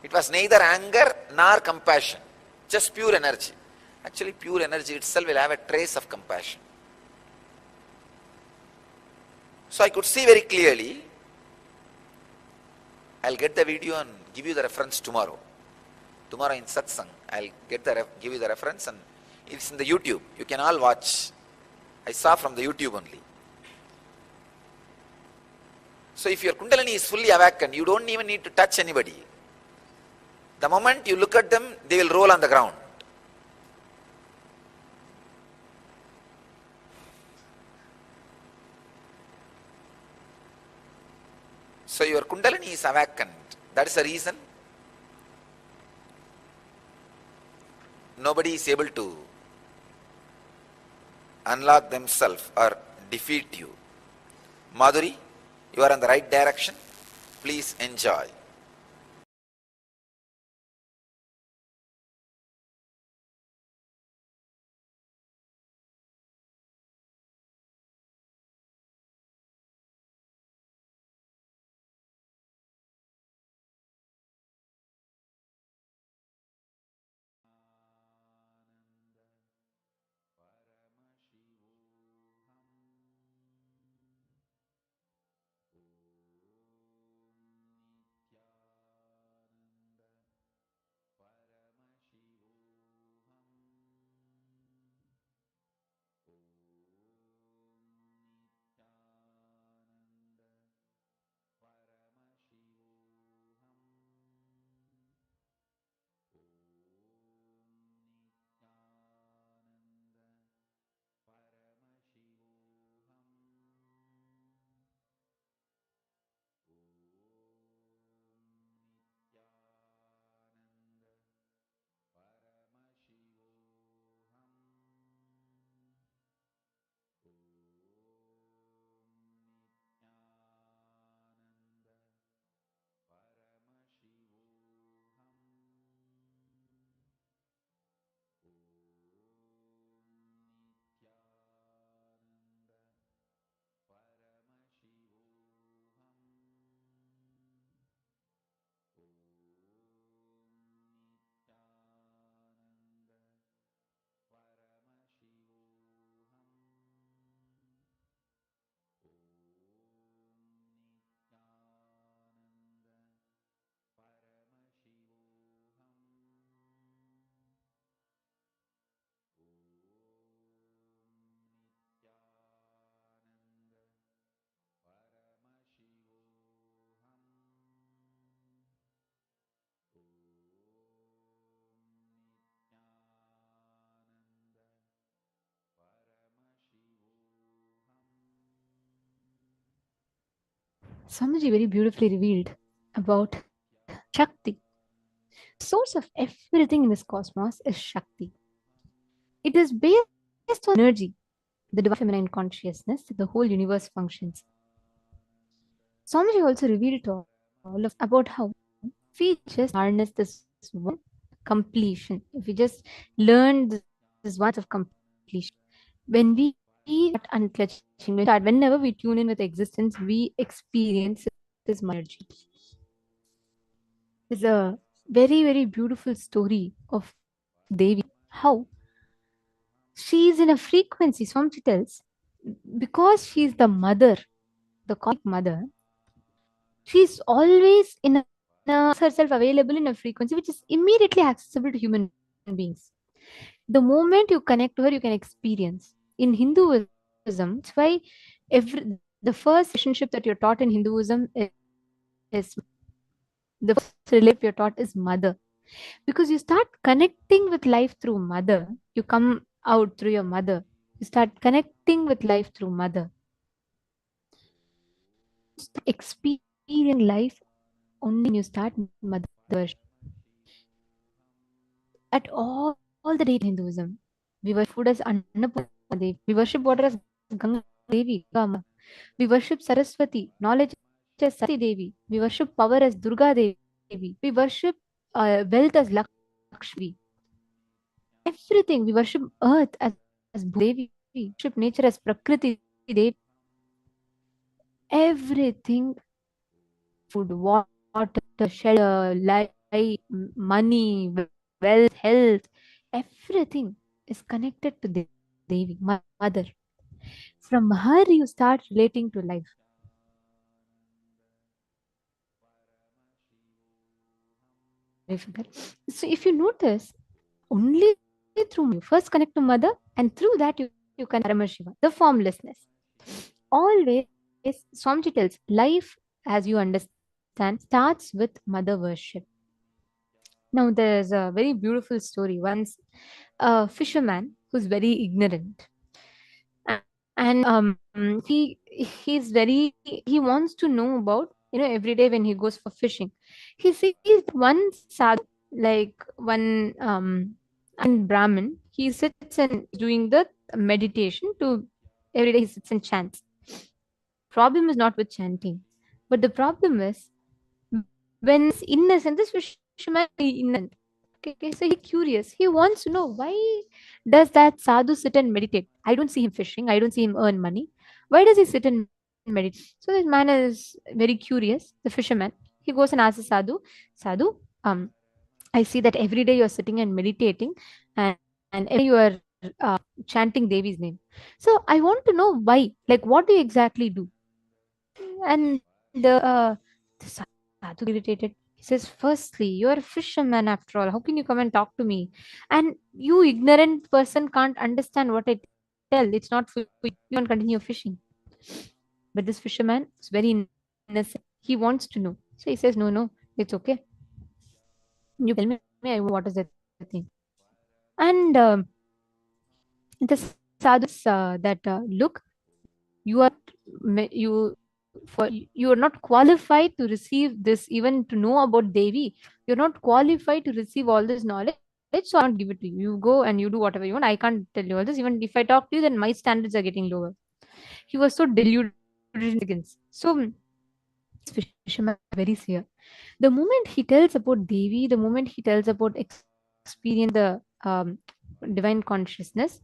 It was neither anger nor compassion, just pure energy. Actually, pure energy itself will have a trace of compassion. So I could see very clearly. I'll get the video and give you the reference tomorrow. Tomorrow in satsang, I'll give you the reference, and it's in the YouTube. You can all watch. I saw from the YouTube only. So if your Kundalini is fully awakened, you don't even need to touch anybody. The moment you look at them, they will roll on the ground. So your Kundalini is awakened. That is the reason nobody is able to unlock themselves or defeat you. Madhuri, you are in the right direction. Please enjoy. Swamiji very beautifully revealed about Shakti. The source of everything in this cosmos is Shakti. It is based on energy, the divine feminine consciousness that the whole universe functions. Swamiji also revealed to all of about how we just harness this one completion. If we just learn this one of completion, when we start unclutching, whenever we tune in with existence, we experience this energy. There's a very, very beautiful story of Devi, how she is in a frequency. Swamiji tells, because she's the mother, the cosmic mother, she's always in a herself available in a frequency which is immediately accessible to human beings. The moment you connect to her, you can experience. In Hinduism, it's why the first relationship that you're taught in Hinduism is the first relationship you're taught is mother. Because you start connecting with life through mother, you come out through your mother. You start connecting with life through mother. Experience life only when you start mother worship. At all the days in Hinduism, we worship food as Annapurna Devi. We worship water as Ganga Devi. We worship Saraswati, knowledge as Saraswati Devi. We worship power as Durga Devi. We worship wealth as Lakshmi. Everything. We worship earth as Devi. We worship nature as Prakriti Devi. Everything, food, water, shelter, life, money, wealth, health, everything is connected to Devi, mother. From her, you start relating to life. So if you notice, only through you first connect to mother, and through that you can Paramashiva, the formlessness. Always, Swamiji tells, life as you understand starts with mother worship. Now there's a very beautiful story. Once a fisherman who's very ignorant, and he's very, he wants to know about, every day when he goes for fishing, he sees one sadhu, like one and Brahmin. He sits and doing the meditation to, every day he sits and chants. Problem is not with chanting, but the problem is when it's innocent, this fisherman is innocent. Okay, so he's curious. He wants to know, why does that sadhu sit and meditate? I don't see him fishing. I don't see him earn money. Why does he sit and meditate? So this man is very curious. The fisherman. He goes and asks the sadhu, Sadhu, I see that every day you are sitting and meditating, and every day you are chanting Devi's name. So I want to know why. Like, what do you exactly do? And the sadhu irritated. He says, firstly, you're a fisherman after all. How can you come and talk to me? And you ignorant person can't understand what I tell. It's not for you. You can't continue fishing. But this fisherman is very innocent. He wants to know. So he says, no, it's okay. You tell me, I what is that thing? And the sadhu that look, you are you for you are not qualified to receive this, even to know about Devi. You're not qualified to receive all this knowledge, so I won't give it to you. You go and you do whatever you want. I can't tell you all this. Even if I talk to you, then my standards are getting lower. He was so deluded in seconds. So this fisherman very severe. The moment he tells about Devi, the moment he tells about experience the divine consciousness,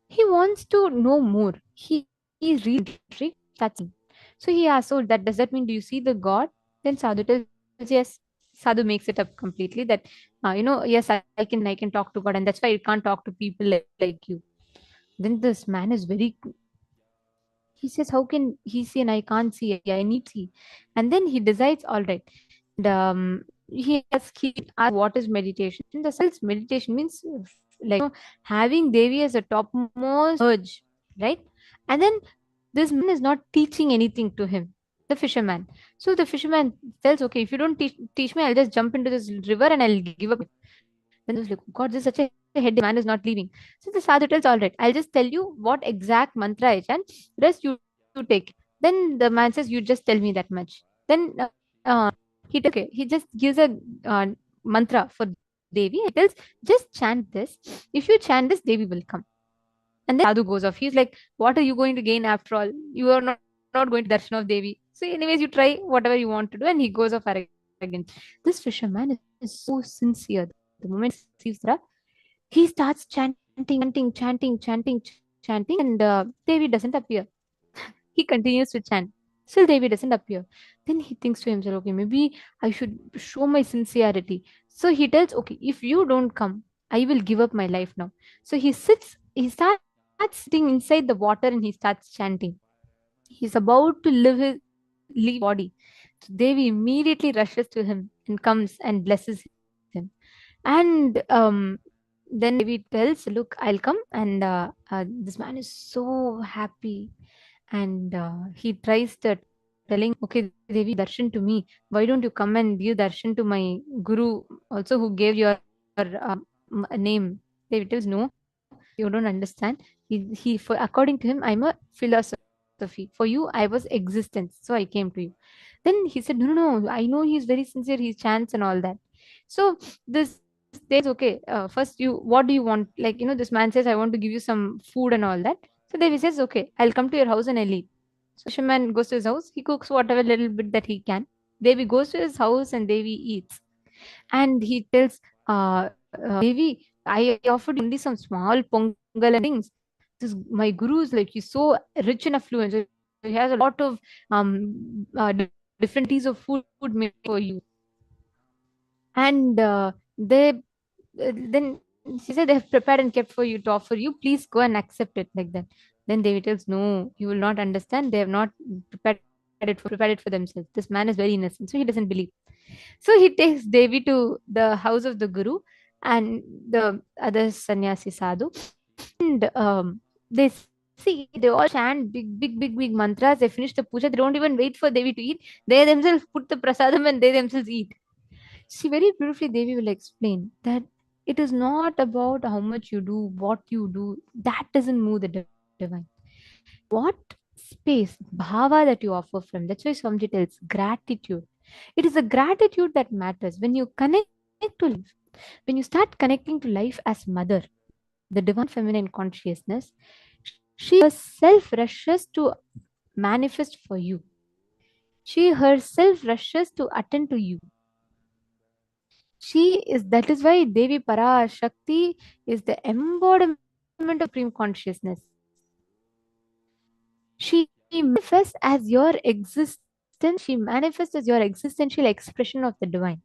he wants to know more. He's really intrigued. That's him. So he asks, so that does that mean, do you see the God? Then Sadhu tells, yes. Sadhu makes it up completely that, yes, I can talk to God, and that's why I can't talk to people like you. Then this man is very, he says, how can he see and I can't see? I need to see. And then he decides, all right. And, he asks what is meditation. The self meditation means like having Devi as a topmost urge, right? And then this man is not teaching anything to him, the fisherman. So the fisherman tells, okay, if you don't teach me, I'll just jump into this river and I'll give up. Then he was like, God, this is such a heady man is not leaving. So the sadhu tells, all right, I'll just tell you what exact mantra I chant. Rest you take. Then the man says, you just tell me that much. Then he just gives a mantra for Devi. He tells, just chant this. If you chant this, Devi will come. And then Sadhu goes off. He's like, what are you going to gain after all? You are not going to darshan of Devi. So anyways, you try whatever you want to do. And he goes off arrogant. This fisherman is so sincere. The moment he receives Ra, he starts chanting, and Devi doesn't appear. He continues to chant. Still, Devi doesn't appear. Then he thinks to himself, okay, maybe I should show my sincerity. So he tells, okay, if you don't come, I will give up my life now. So he starts sitting inside the water and he starts chanting. He's about to leave his body. So Devi immediately rushes to him and comes and blesses him. And then Devi tells, look, I'll come. And this man is so happy. And he tries to telling, okay, Devi, darshan to me. Why don't you come and give darshan to my guru also, who gave your name? Devi tells, no, you don't understand. For according to him, I'm a philosophy. For you, I was existence. So I came to you. Then he said, no, I know he's very sincere. He chants and all that. So this Devi says, okay, first what do you want? Like, this man says, I want to give you some food and all that. So Devi says, okay, I'll come to your house and I'll eat. So fisherman goes to his house. He cooks whatever little bit that he can. Devi goes to his house and Devi eats. And he tells, Devi, I offered you only some small pongal and things. This my guru is like, he's so rich in affluence. So he has a lot of different varieties of food made for you. And then she said, they have prepared and kept for you to offer you. Please go and accept it, like that. Then Devi tells, no, you will not understand. They have not prepared it for themselves. This man is very innocent, so he doesn't believe. So he takes Devi to the house of the guru and the other sannyasi sadhu, and they see, they all chant big mantras. They finish the puja. They don't even wait for Devi to eat. They themselves put the prasadam and they themselves eat. See, very beautifully, Devi will explain that it is not about how much you do, what you do. That doesn't move the divine. What space, bhava that you offer from. That's why Swamiji tells gratitude. It is the gratitude that matters. When you connect to life, when you start connecting to life as mother, the divine feminine consciousness, she herself rushes to manifest for you. She herself rushes to attend to you. That is why Devi Parashakti is the embodiment of supreme consciousness. She manifests as your existence, she manifests as your existential expression of the divine.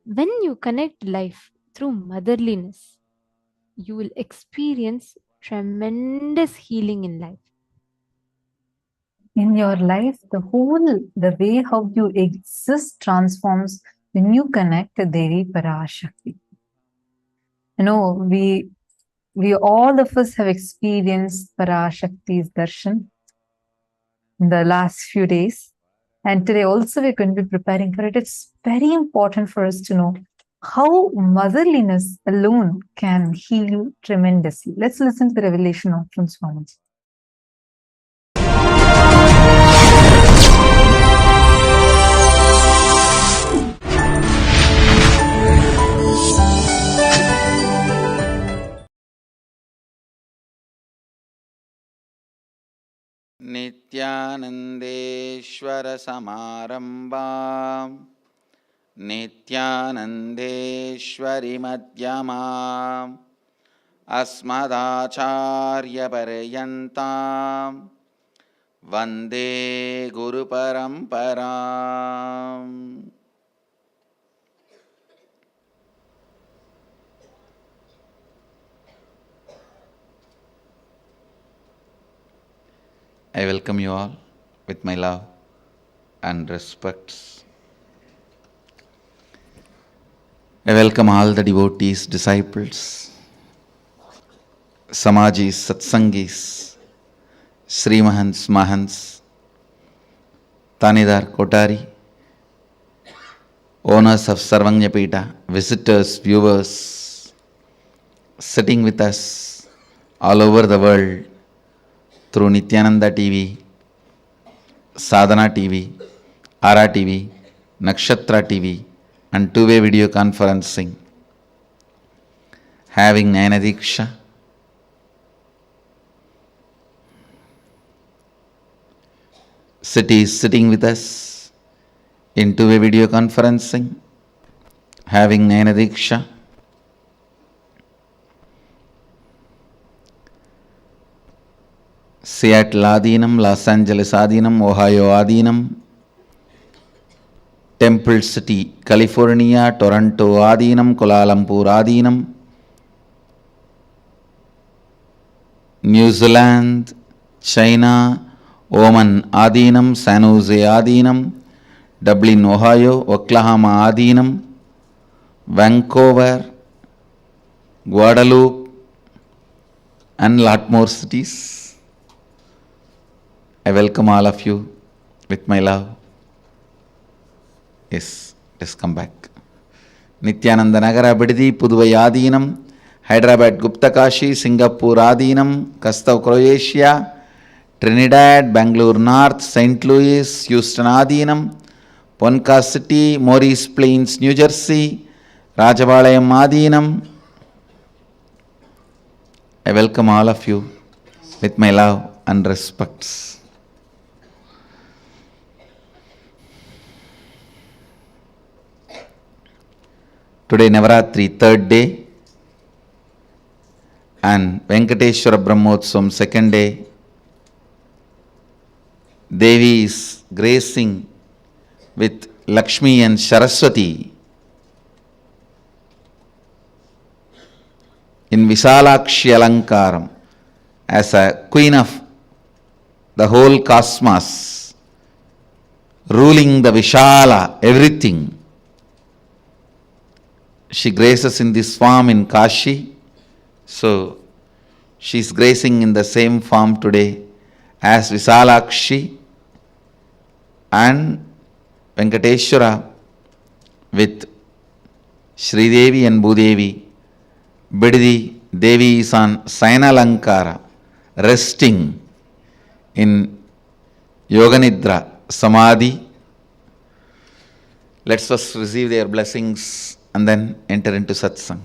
When you connect life through motherliness, you will experience tremendous healing in life. In your life, the way how you exist transforms when you connect to Devi Parashakti. We all of us have experienced Parashakti's darshan in the last few days. And today also we're going to be preparing for it. It's very important for us to know how motherliness alone can heal you tremendously. Let's listen to the revelation from Swamiji. नित्यानन्देश्वर समारम्भां नित्यानन्देश्वरि मध्यमाम् अस्मदाचार्यपर्यन्तां वन्दे गुरुपरम्पराम्. I welcome you all with my love and respects. I welcome all the devotees, disciples, Samajis, Satsangis, Sri Mahants, Mahants, Tanidar, Kotari, owners of Sarvanyapita, visitors, viewers, sitting with us all over the world, through Nithyananda TV, Sadhana TV, Ara TV, Nakshatra TV, and two-way video conferencing, having Nayana Diksha, cities sitting with us in two-way video conferencing, having Nayana Diksha, Seattle Adinam, Los Angeles Adinam, Ohio Adinam, Temple City, California, Toronto Adinam, Kuala Lumpur Adinam, New Zealand, China, Oman Adinam, San Jose Adinam, Dublin, Ohio, Oklahoma Adinam, Vancouver, Guadeloupe, and lot more cities. I welcome all of you with my love. Yes, let's come back. Nithyananda Nagara Bidadi, Puduvai Adinam, Hyderabad Guptakashi, Singapore Adinam, Kastav Croatia, Trinidad, Bangalore North, St. Louis, Houston Adinam, Ponca City, Morris Plains, New Jersey, Rajabalayam Adinam. I welcome all of you with my love and respects. Today Navaratri, third day, and Venkateshwara Brahmotsavam, second day. Devi is gracing with Lakshmi and Saraswati in Visalakshi Alankaram as a queen of the whole cosmos, ruling the Vishala, everything. She graces in this form in Kashi, so she is gracing in the same form today as Visalakshi and Venkateshwara with Sri Devi and Bhudevi. Bidadi Devi is on Sayanalankara, resting in Yoganidra Samadhi. Let's first receive their blessings and then enter into satsang.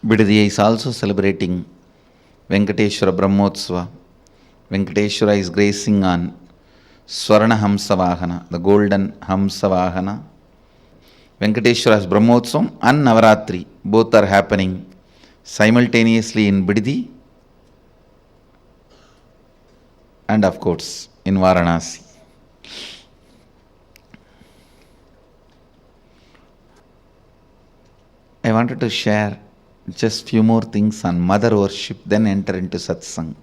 Bidadi is also celebrating Venkateshwara Brahmotsava. Venkateshwara is gracing on Swarna Hamsavahana, the golden Hamsavahana. Venkateshwara's Brahmotsavam and Navaratri, both are happening simultaneously in Bidadi and of course in Varanasi. I wanted to share just few more things on mother worship, then enter into satsang,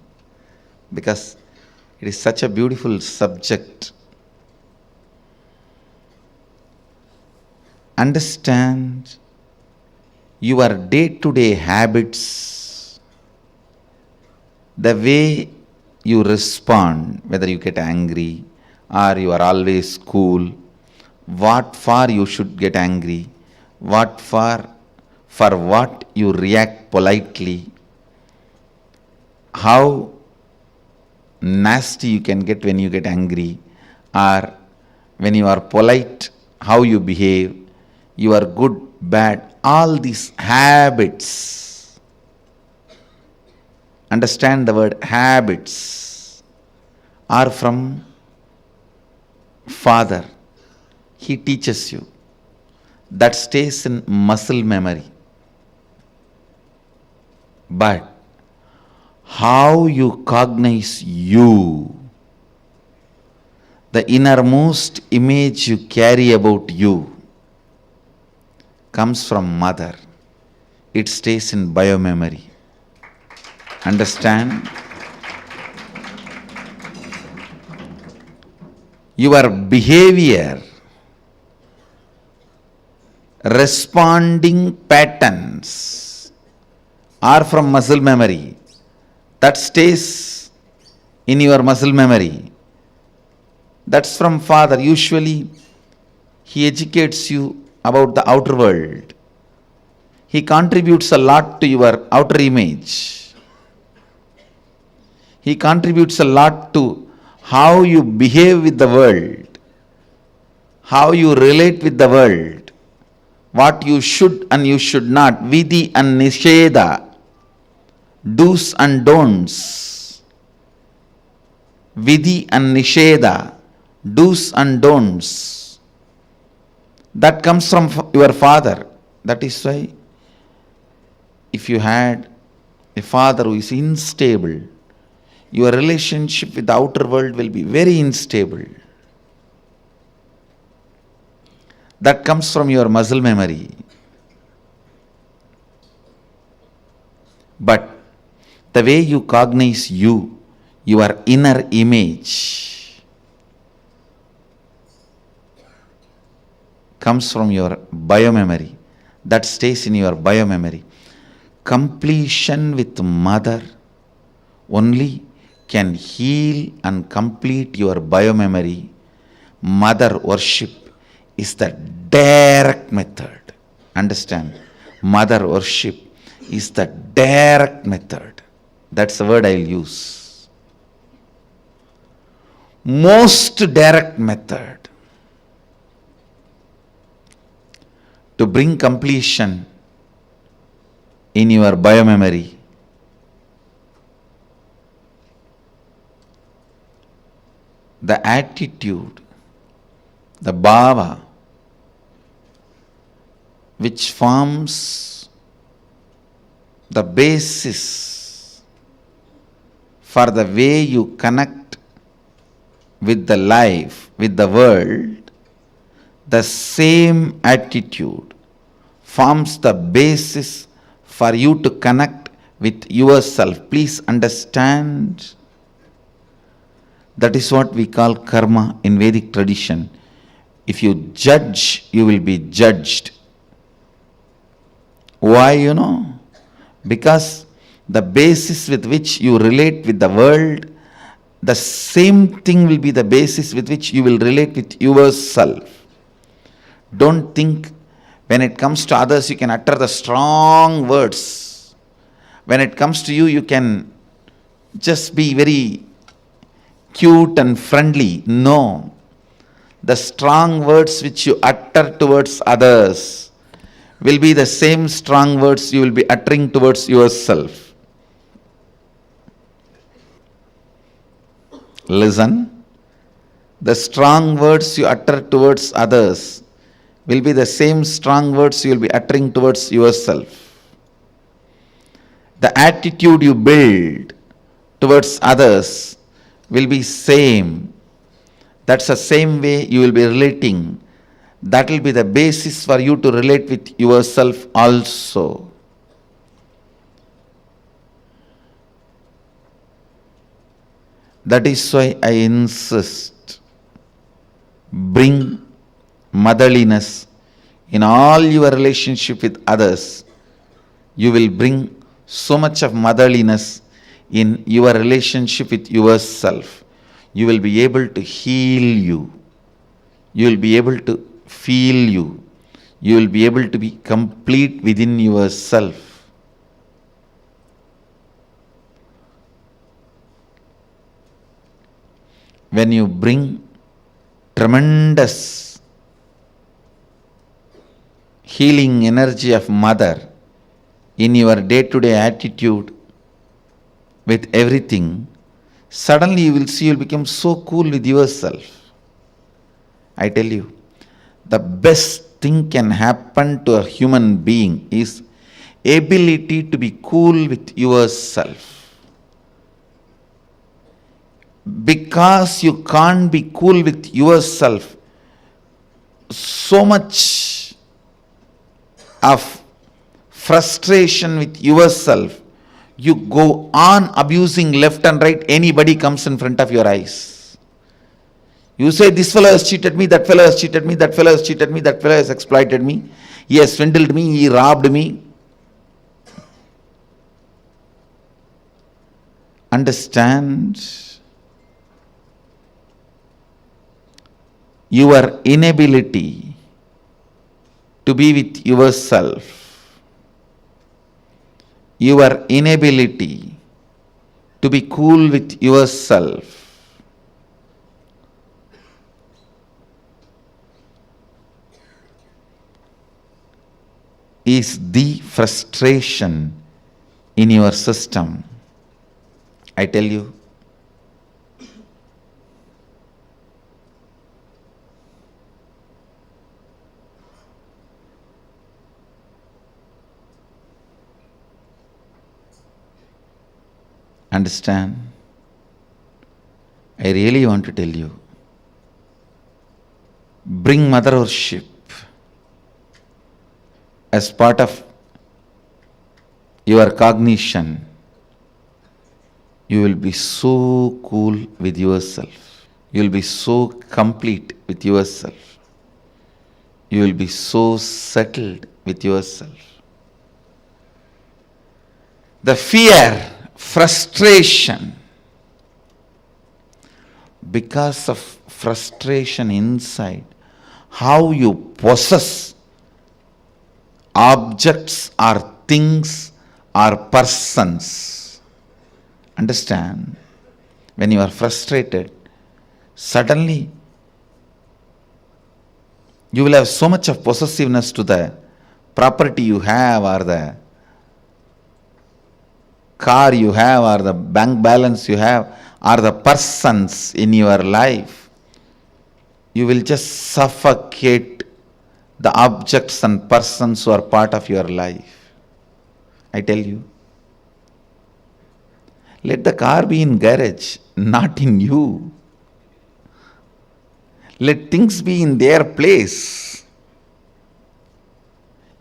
because it is such a beautiful subject. Understand your day-to-day habits, the way you respond, whether you get angry or you are always cool, what for you should get angry, what for what you react politely, how nasty you can get when you get angry, or when you are polite, how you behave, you are good, bad, all these habits. Understand the word habits are from Father. He teaches you. That stays in muscle memory. But how you cognize you, the innermost image you carry about you comes from mother. It stays in biomemory. Understand? Your behavior, responding patterns are from muscle memory. That stays in your muscle memory. That's from father. Usually, he educates you about the outer world. He contributes a lot to your outer image. He contributes a lot to how you behave with the world, how you relate with the world, what you should and you should not, vidhi and nisheda, do's and don'ts. Vidhi and nisheda, do's and don'ts. That comes from your father. That is why if you had a father who is unstable, your relationship with the outer world will be very unstable. That comes from your muscle memory. But the way you cognize you, your inner image, comes from your biomemory. That stays in your biomemory. Completion with mother only can heal and complete your biomemory. Mother worship is the direct method. Understand? Mother worship is the direct method. That's the word I'll use. Most direct method to bring completion in your biomemory. The attitude, the bhava, which forms the basis for the way you connect with the life, with the world, the same attitude forms the basis for you to connect with yourself. Please understand. That is what we call karma in Vedic tradition. If you judge, you will be judged. Why, Because the basis with which you relate with the world, the same thing will be the basis with which you will relate with yourself. Don't think when it comes to others you can utter the strong words. When it comes to you, you can just be very cute and friendly. No. The strong words which you utter towards others will be the same strong words you will be uttering towards yourself. Listen. The strong words you utter towards others will be the same strong words you will be uttering towards yourself. The attitude you build towards others will be same. That's the same way you will be relating. That will be the basis for you to relate with yourself also. That is why I insist, bring motherliness in all your relationship with others. You will bring so much of motherliness in your relationship with yourself. You will be able to heal you. You will be able to feel you. You will be able to be complete within yourself. When you bring tremendous healing energy of mother in your day-to-day attitude with everything, suddenly you will see you will become so cool with yourself. I tell you, the best thing can happen to a human being is ability to be cool with yourself. because you can't be cool with yourself, so much of frustration with yourself, you go on abusing left and right anybody comes in front of your eyes. You say, this fellow has cheated me, that fellow has cheated me, that fellow has cheated me, that fellow has exploited me, he has swindled me, he robbed me. Understand your inability to be with yourself, your inability to be cool with yourself, is the frustration in your system. I tell you, understand? I really want to tell you, bring mother worship as part of your cognition. You will be so cool with yourself. You will be so complete with yourself. You will be so settled with yourself. The fear, frustration, because of frustration inside, how you possess objects or things or persons. Understand? When you are frustrated, suddenly you will have so much of possessiveness to the property you have, or the car you have, or the bank balance you have, or the persons in your life. You will just suffocate the objects and persons who are part of your life. I tell you. Let the car be in garage, not in you. Let things be in their place.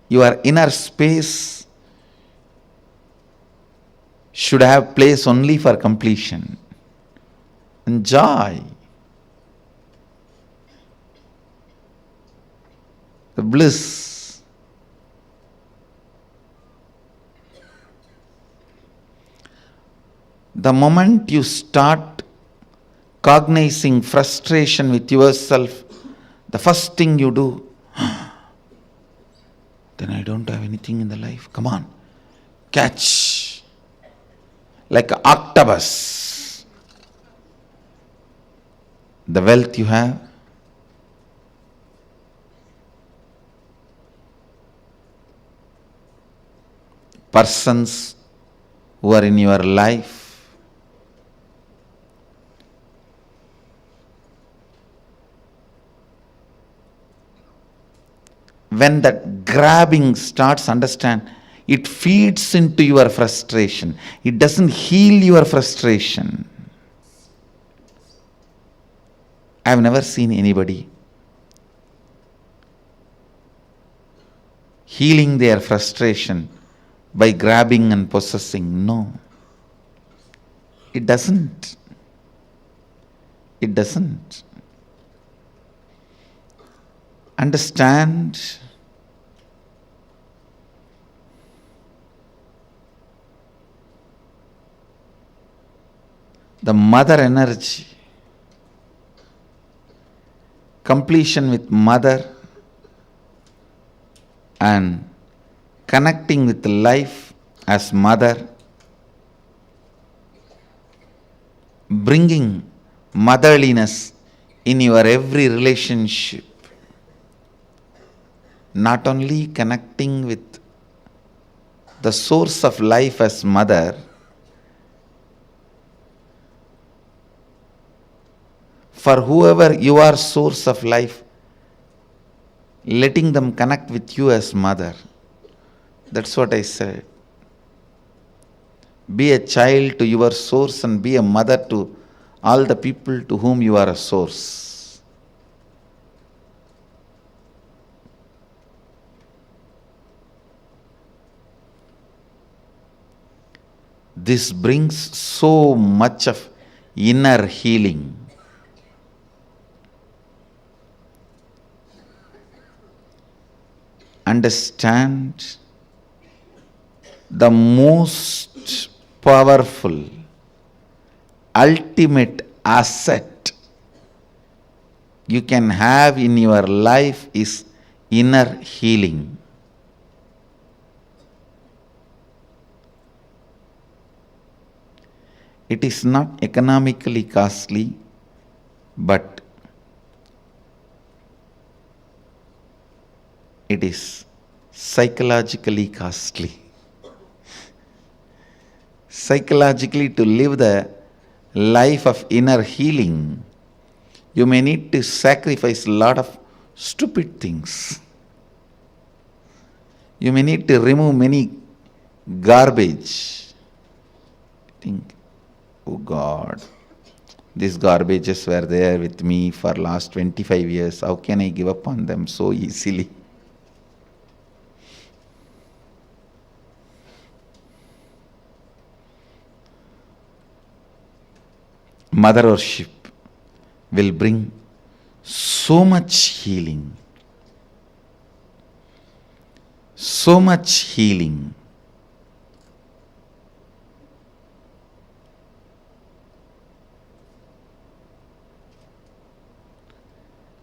Your inner space should have place only for completion and joy. The bliss. The moment you start cognizing frustration with yourself, the first thing you do, then I don't have anything in the life. Come on, catch. Like an octopus. The wealth you have, persons who are in your life, when that grabbing starts, understand, it feeds into your frustration. It doesn't heal your frustration. I have never seen anybody healing their frustration by grabbing and possessing. No. It doesn't. It doesn't. Understand? The mother energy, completion with mother, and connecting with life as mother, bringing motherliness in your every relationship, not only connecting with the source of life as mother, for whoever you are source of life, letting them connect with you as mother. That's what I said. Be a child to your source and be a mother to all the people to whom you are a source. This brings so much of inner healing. Understand, the most powerful, ultimate asset you can have in your life is inner healing. It is not economically costly, but it is psychologically costly. Psychologically, to live the life of inner healing, you may need to sacrifice a lot of stupid things. You may need to remove many garbage. Think, oh God, these garbages were there with me for last 25 years. How can I give up on them so easily? Mother worship will bring so much healing. So much healing.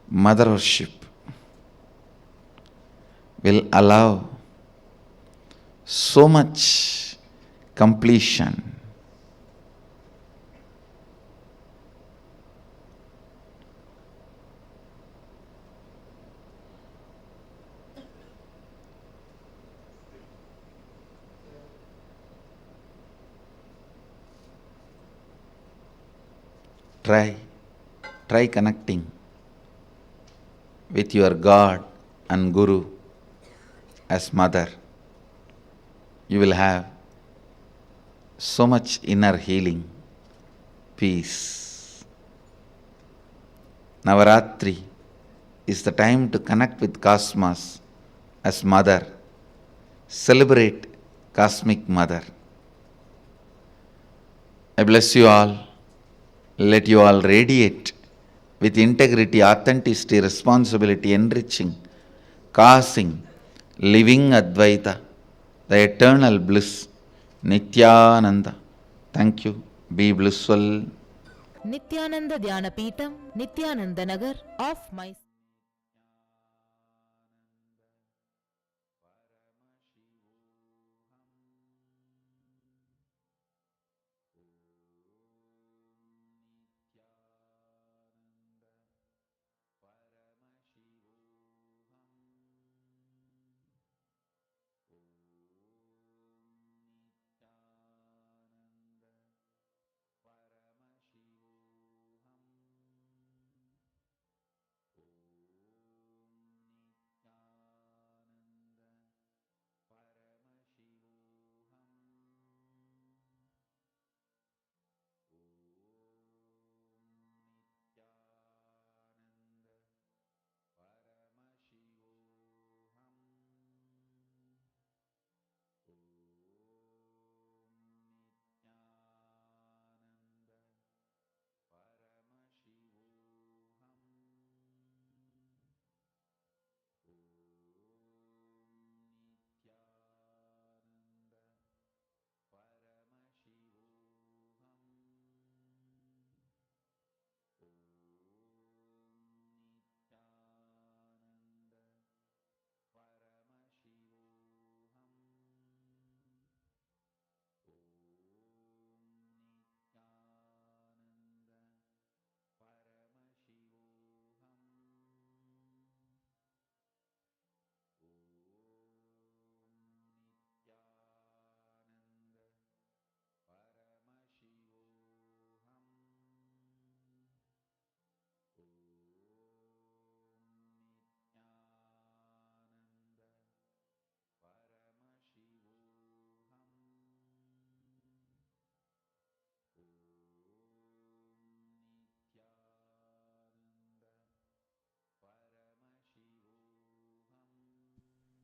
Mother worship will allow so much completion. Try connecting with your God and Guru as mother. You will have so much inner healing, peace. Navaratri is the time to connect with Cosmos as mother. Celebrate Cosmic Mother. I bless you all. Let you all radiate with integrity, authenticity, responsibility, enriching, causing, living Advaita, the eternal bliss, Nityananda. Thank you. Be blissful. Nityananda Dhyanapeetam Nityananda Nagar of my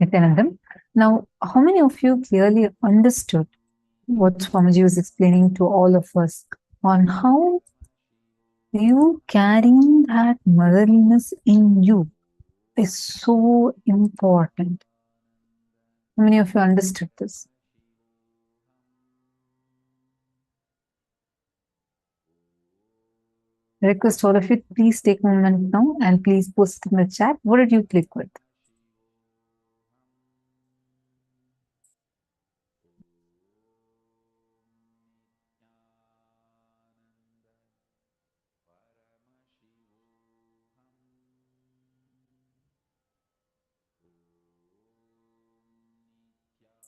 Nityanandam. Now, how many of you clearly understood what Swamiji was explaining to all of us on how you carrying that motherliness in you is so important? How many of you understood this? I request all of you, please take a moment now and please post in the chat. What did you click with?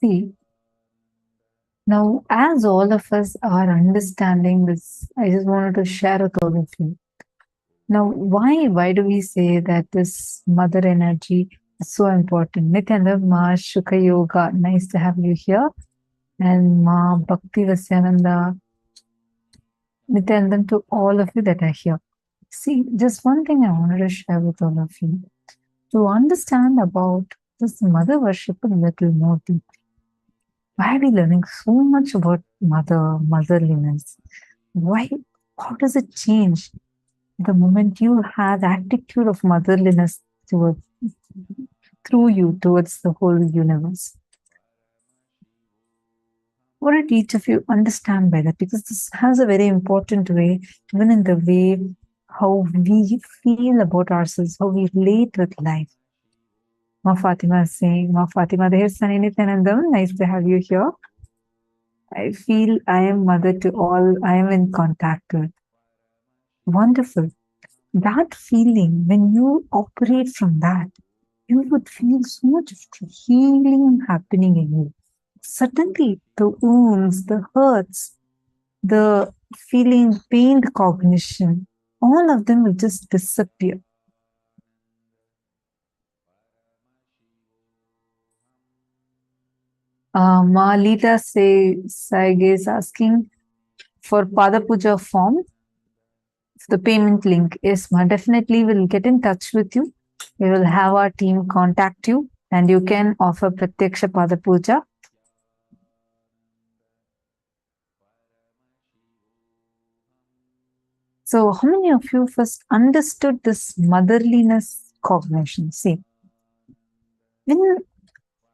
See, now as all of us are understanding this, I just wanted to share with all of you. Now, why do we say that this mother energy is so important? Nityananda, Ma Shukha Yoga, nice to have you here. And Ma Bhakti Vasyananda, Nityananda, to all of you that are here. See, just one thing I wanted to share with all of you. To understand about this mother worship a little more deeply. Why are we learning so much about motherliness? Why? How does it change the moment you have attitude of motherliness towards through you towards the whole universe? What did each of you understand by that? Because this has a very important way, even in the way how we feel about ourselves, how we relate with life. Ma Fatima is saying, Ma Fatima, there's Sunny Nityanandam. Nice to have you here. I feel I am mother to all I am in contact with. Wonderful. That feeling, when you operate from that, you would feel so much of healing happening in you. Suddenly, the wounds, the hurts, the feeling, pained cognition, all of them will just disappear. Malita Saige is asking for Pada Puja form, the payment link. Yes, ma, definitely we'll get in touch with you. We will have our team contact you and you can offer Pratyaksha Pada Puja. So, how many of you first understood this motherliness cognition? See, when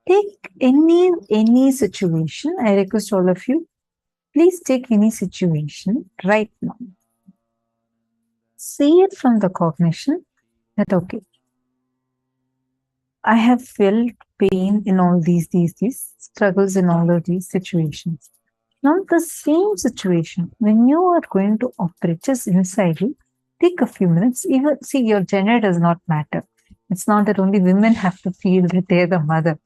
take any situation, I request all of you, please take any situation right now. See it from the cognition that, okay, I have felt pain in all these struggles in all of these situations. Now, the same situation, when you are going to operate just inside you, take a few minutes. Even see, your gender does not matter. It's not that only women have to feel that they're the mother.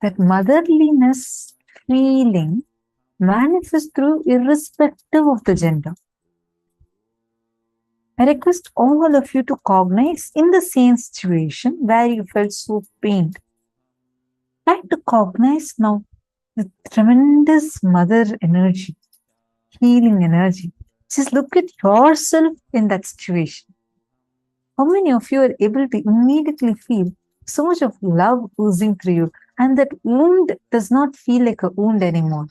That motherliness feeling manifests through irrespective of the gender. I request all of you to cognize in the same situation where you felt so pained. Try to cognize now the tremendous mother energy, healing energy. Just look at yourself in that situation. How many of you are able to immediately feel so much of love oozing through you, and that wound does not feel like a wound anymore?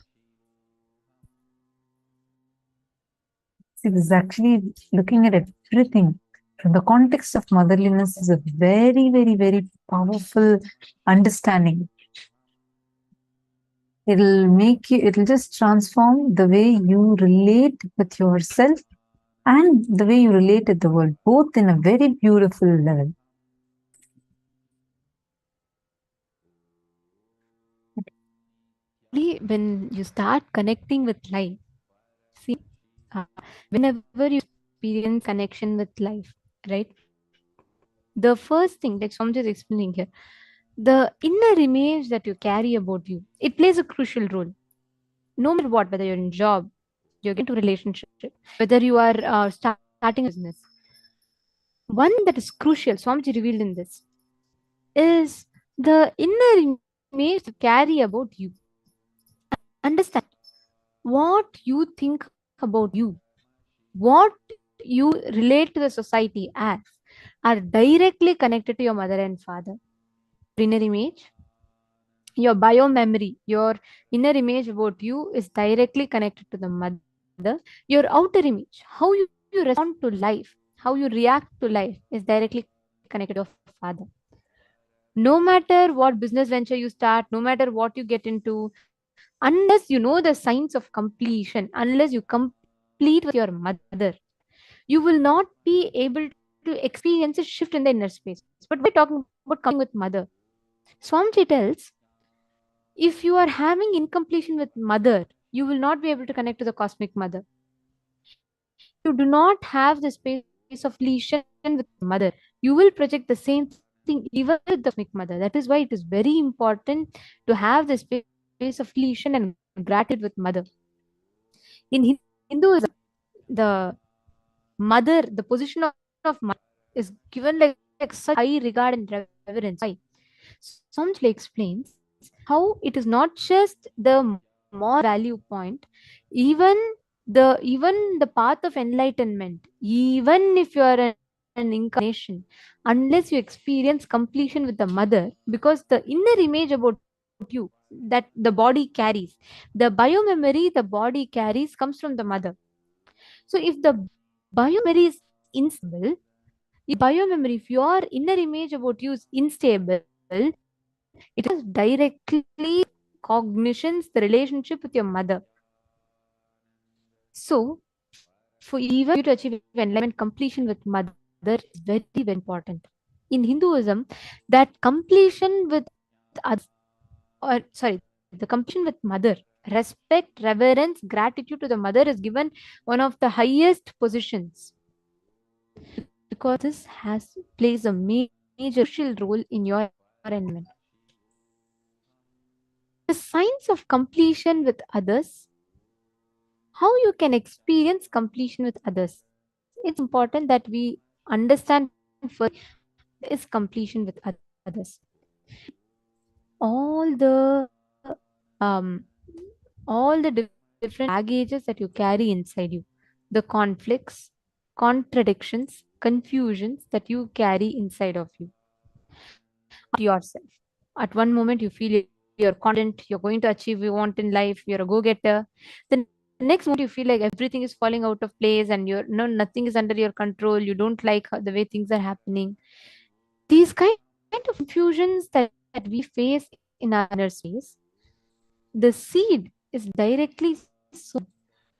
See, this is actually looking at everything from the context of motherliness is a very, very, very powerful understanding. It'll just transform the way you relate with yourself and the way you relate with the world, both in a very beautiful level. When you start connecting with life, see, whenever you experience connection with life, right? The first thing, like Swamiji is explaining here, the inner image that you carry about you, it plays a crucial role. No matter what, whether you're in job, you're getting to relationship, whether you are starting a business. One that is crucial, Swamiji revealed in this, is the inner image you carry about you. Understand what you think about you, what you relate to the society as, are directly connected to your mother and father. Inner image Your bio memory, your inner image about you is directly connected to the mother. Your outer image, how you respond to life, how you react to life, is directly connected to your father. No matter what business venture you start, no matter what you get into, unless you know the signs of completion, unless you complete with your mother, you will not be able to experience a shift in the inner space. But why are we talking about completing with mother? Swamiji tells, if you are having incompletion with mother, you will not be able to connect to the cosmic mother. If you do not have the space of completion with mother, you will project the same thing even with the cosmic mother. That is why it is very important to have the space of completion and gratitude with mother. In Hinduism, the mother, the position of mother is given like such high regard and reverence. Why? Somjli explains how it is not just the moral value point, even the path of enlightenment, even if you are an incarnation, unless you experience completion with the mother, because the inner image about you that the body carries, the biomemory the body carries, comes from the mother. So if the biomemory is instable, your biomemory, if your inner image about you is unstable, it has directly cognitions the relationship with your mother. So, for even you to achieve enlightenment, completion with mother is very, very important. In Hinduism, that completion with others, or sorry, the completion with mother, respect, reverence, gratitude to the mother is given one of the highest positions, because this has plays a major crucial role in your enlightenment. The signs of completion with others, how you can experience completion with others. It's important that we understand first what is completion with others. All the all the different baggages that you carry inside you, the conflicts, contradictions, confusions that you carry inside of you. Yourself. At one moment, you feel you're confident, you're going to achieve what you want in life, you're a go-getter. The next moment, you feel like everything is falling out of place and you're no nothing is under your control. You don't like the way things are happening. These kind of confusions that we face in our inner space, the seed is directly sown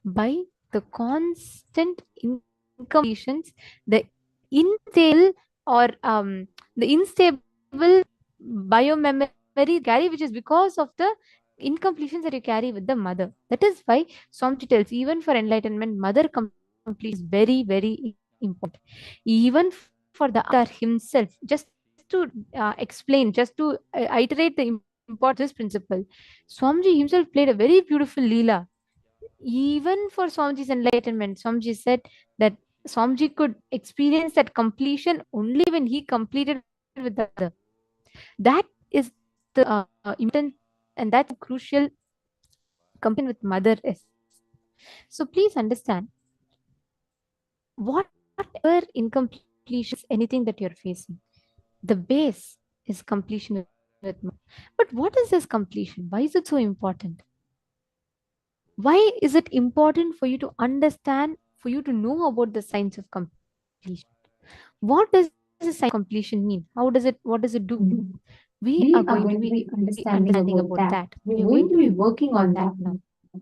by the constant incompletions, the unstable or the unstable biomemory carry, which is because of the incompletions that you carry with the mother. That is why Swamiji tells, even for enlightenment, mother completion is very, very important. Even for the avatar himself, just to explain, just to iterate the importance of this principle, Swamiji himself played a very beautiful Leela. Even for Swamiji's enlightenment, Swamiji said that Swamiji could experience that completion only when he completed with the mother. That is the important, and that's how crucial completion with mother is. So please understand, whatever incompletion is anything that you're facing, the base is completion with mother. But what is this completion? Why is it so important? Why is it important for you to understand, for you to know about the science of completion? What does the science of completion mean? What does it do? We are We are going to going to be be understanding understanding about about that. that. We We're are going going to to be be working working on on that that now. now.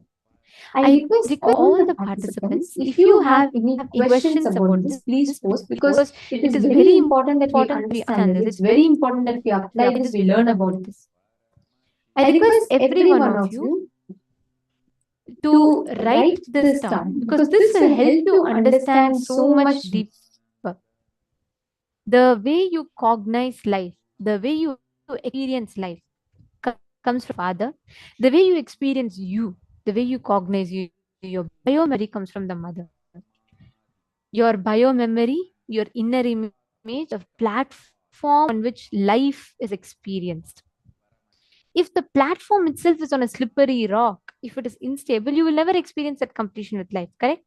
I I request request all all the the participants, participants, if if you you have have any any questions questions about about this, this, please please post, post, because because it it is is very very important that we important that we understand understand this. this. It's It's very very important that important we that we apply apply this, this, we we learn learn about about this. this. I I request request every every one one of of you you to to write write this this down, down, because because this this will will help help you you understand understand so so much much. deeper. The way you cognize life, the way you experience life comes from father. The way you experience you, the way you cognize you, your biomemory comes from the mother. Your biomemory, your inner image, the platform on which life is experienced. If the platform itself is on a slippery rock, if it is unstable, you will never experience that completion with life, correct?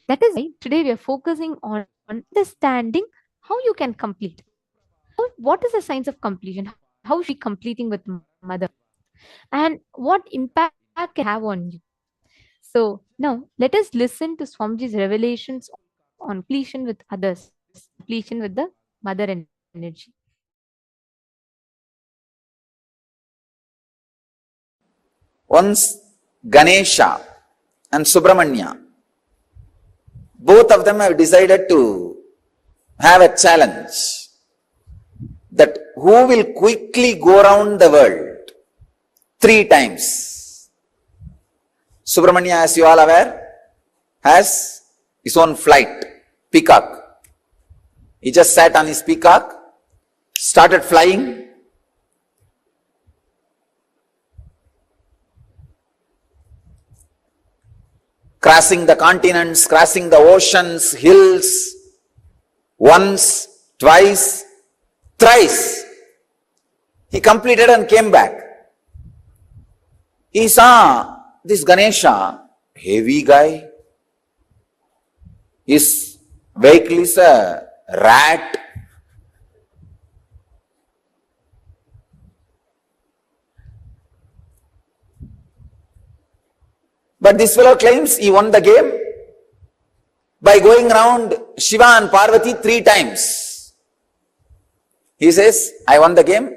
That is why today we are focusing on understanding how you can complete. What is the science of completion? How how she completing with mother, and what impact can have on you. So now let us listen to Swamiji's revelations on completion with others, completion with the mother energy. Once Ganesha and Subramanya, both of them have decided to have a challenge that who will quickly go around the world 3 times. Subramanya, as you all aware, has his own flight, peacock. He just sat on his peacock, started flying, crossing the continents, crossing the oceans, hills, once, twice, thrice. He completed and came back. He saw this Ganesha, heavy guy. His vehicle is a rat. But this fellow claims he won the game by going around Shiva and Parvati 3 times. He says, I won the game.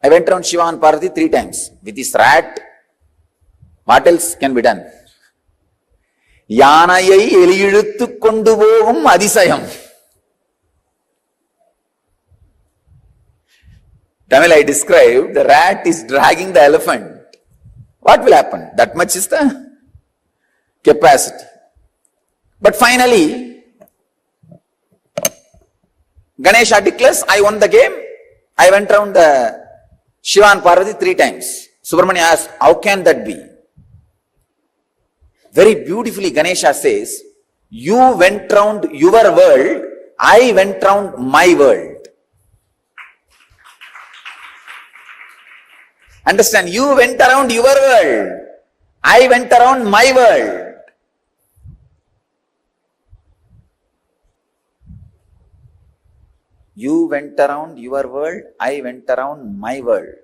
I went around Shiva and Parvati 3 times. With this rat, what else can be done? யானையை எலியிழுத்து கொண்டு போகும் அதிசயம். Tamil I described, the rat is dragging the elephant. What will happen? That much is the capacity. But finally, Ganesha declares, I won the game. I went around the Shiva and Parvati 3 times. Subramanya asks, how can that be? Very beautifully Ganesha says, you went round your world, I went round my world. Understand, you went around your world, I went around my world. You went around your world, I went around my world.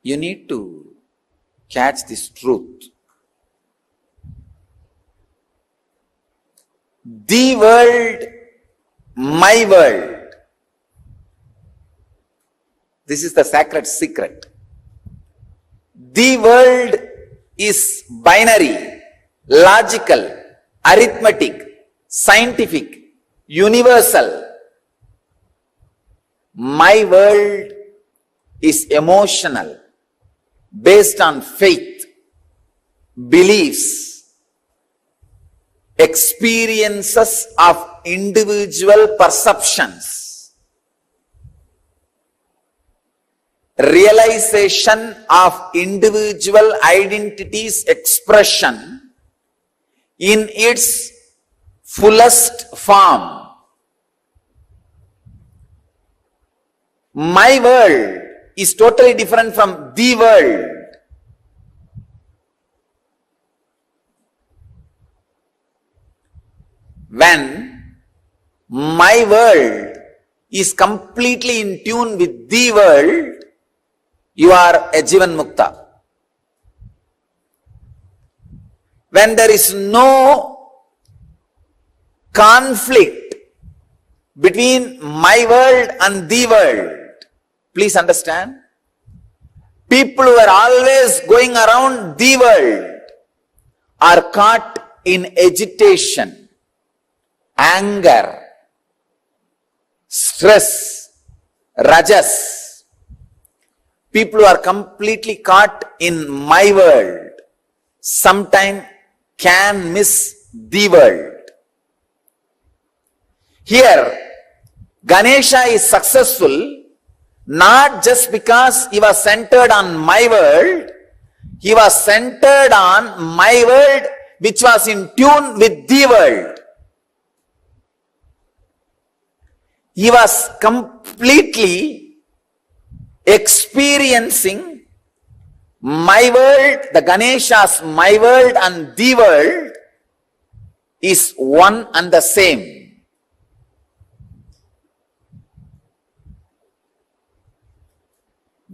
You need to catch this truth. The world, my world. This is the sacred secret. The world is binary, logical, arithmetic, scientific, universal. My world is emotional, based on faith, beliefs, experiences of individual perceptions, realization of individual identity's expression in its fullest form. My world is totally different from the world. When my world is completely in tune with the world, you are a Jivan Mukta. When there is no conflict between my world and the world, please understand, people who are always going around the world are caught in agitation, anger, stress, rajas. People who are completely caught in my world sometimes can miss the world. Here, Ganesha is successful not just because he was centered on my world, he was centered on my world which was in tune with the world. He was completely experiencing my world, the Ganesha's my world and the world is one and the same.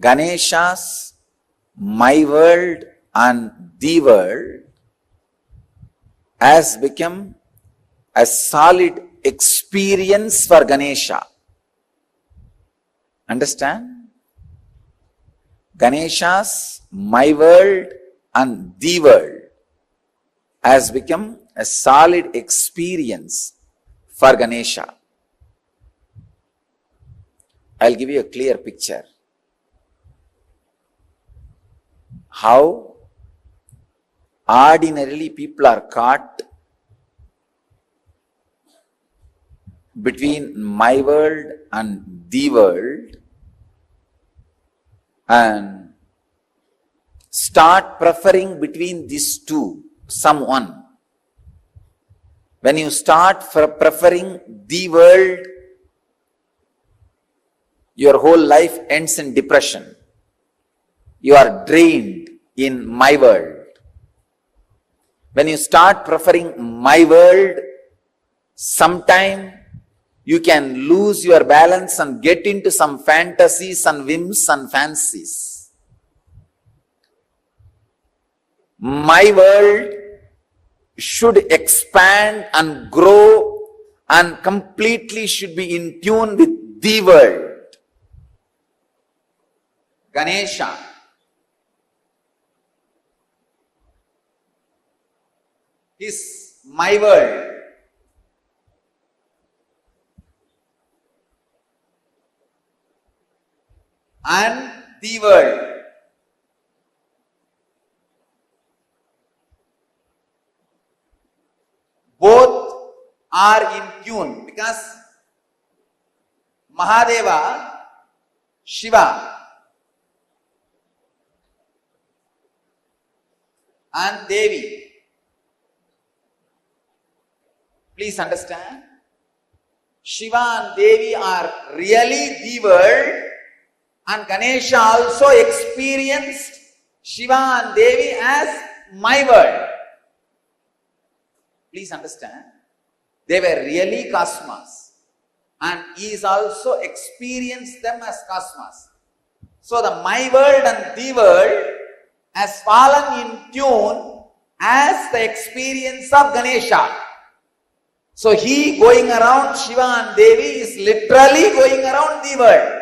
Ganesha's my world and the world has become a solid experience for Ganesha. Understand? Ganesha's my world and the world has become a solid experience for Ganesha. I'll give you a clear picture. How ordinarily people are caught between my world and the world and start preferring between these two, someone. When you start preferring the world, your whole life ends in depression. You are drained in my world. When you start preferring my world, sometime you can lose your balance and get into some fantasies and whims and fancies. My world should expand and grow and completely should be in tune with the world. Ganesha is my world. And the world. Both are in tune because Mahadeva, Shiva and Devi. Please understand, Shiva and Devi are really the world, and Ganesha also experienced Shiva and Devi as my world. Please understand, they were really cosmos, and he is also experienced them as cosmos. So the my world and the world has fallen in tune as the experience of Ganesha. So he going around Shiva and Devi is literally going around the world.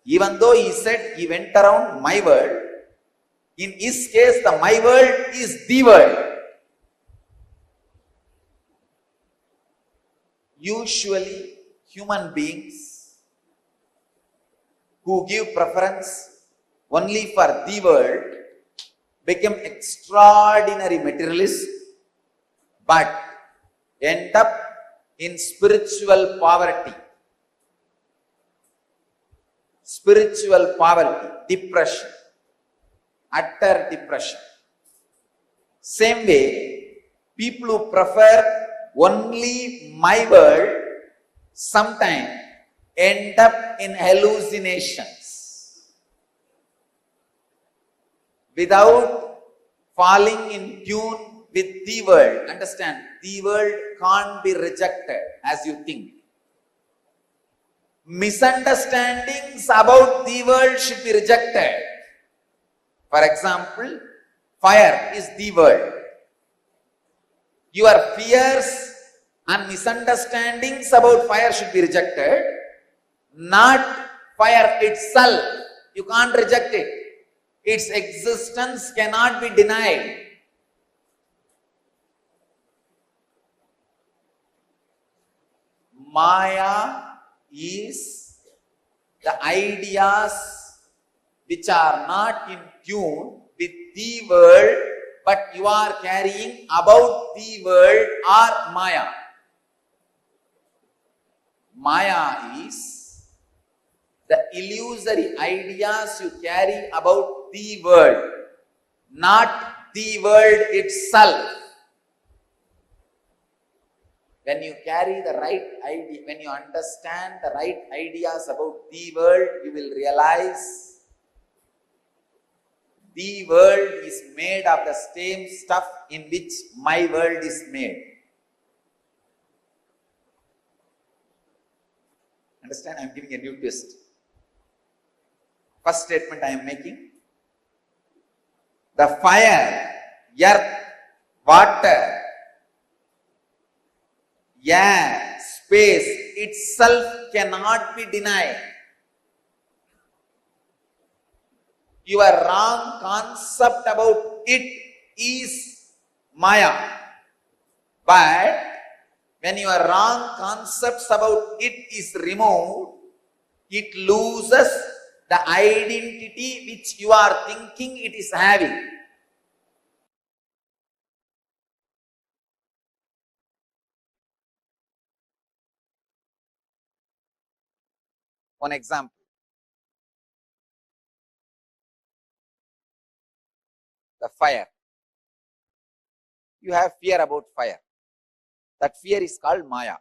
Even though he said he went around my world, in his case the my world is the world. Usually human beings who give preference only for the world become extraordinary materialists, but end up in spiritual poverty. Spiritual poverty, depression, utter depression. Same way, people who prefer only my world sometimes end up in hallucinations without falling in tune with the world. Understand, the world can't be rejected as you think. Misunderstandings about the world should be rejected. For example, fire is the world. Your fears and misunderstandings about fire should be rejected, not fire itself. You can't reject it. Its existence cannot be denied. Maya is the ideas which are not in tune with the world, but you are carrying about the world are Maya. Maya is the illusory ideas you carry about the world, not the world itself. When you carry the right idea, when you understand the right ideas about the world, you will realize the world is made of the same stuff in which my world is made. Understand? I am giving a new twist. First statement I am making. The fire, earth, water, air, space itself cannot be denied. Your wrong concept about it is Maya. But when your wrong concepts about it is removed, it loses the identity which you are thinking it is having. One example. The fire. You have fear about fire. That fear is called Maya.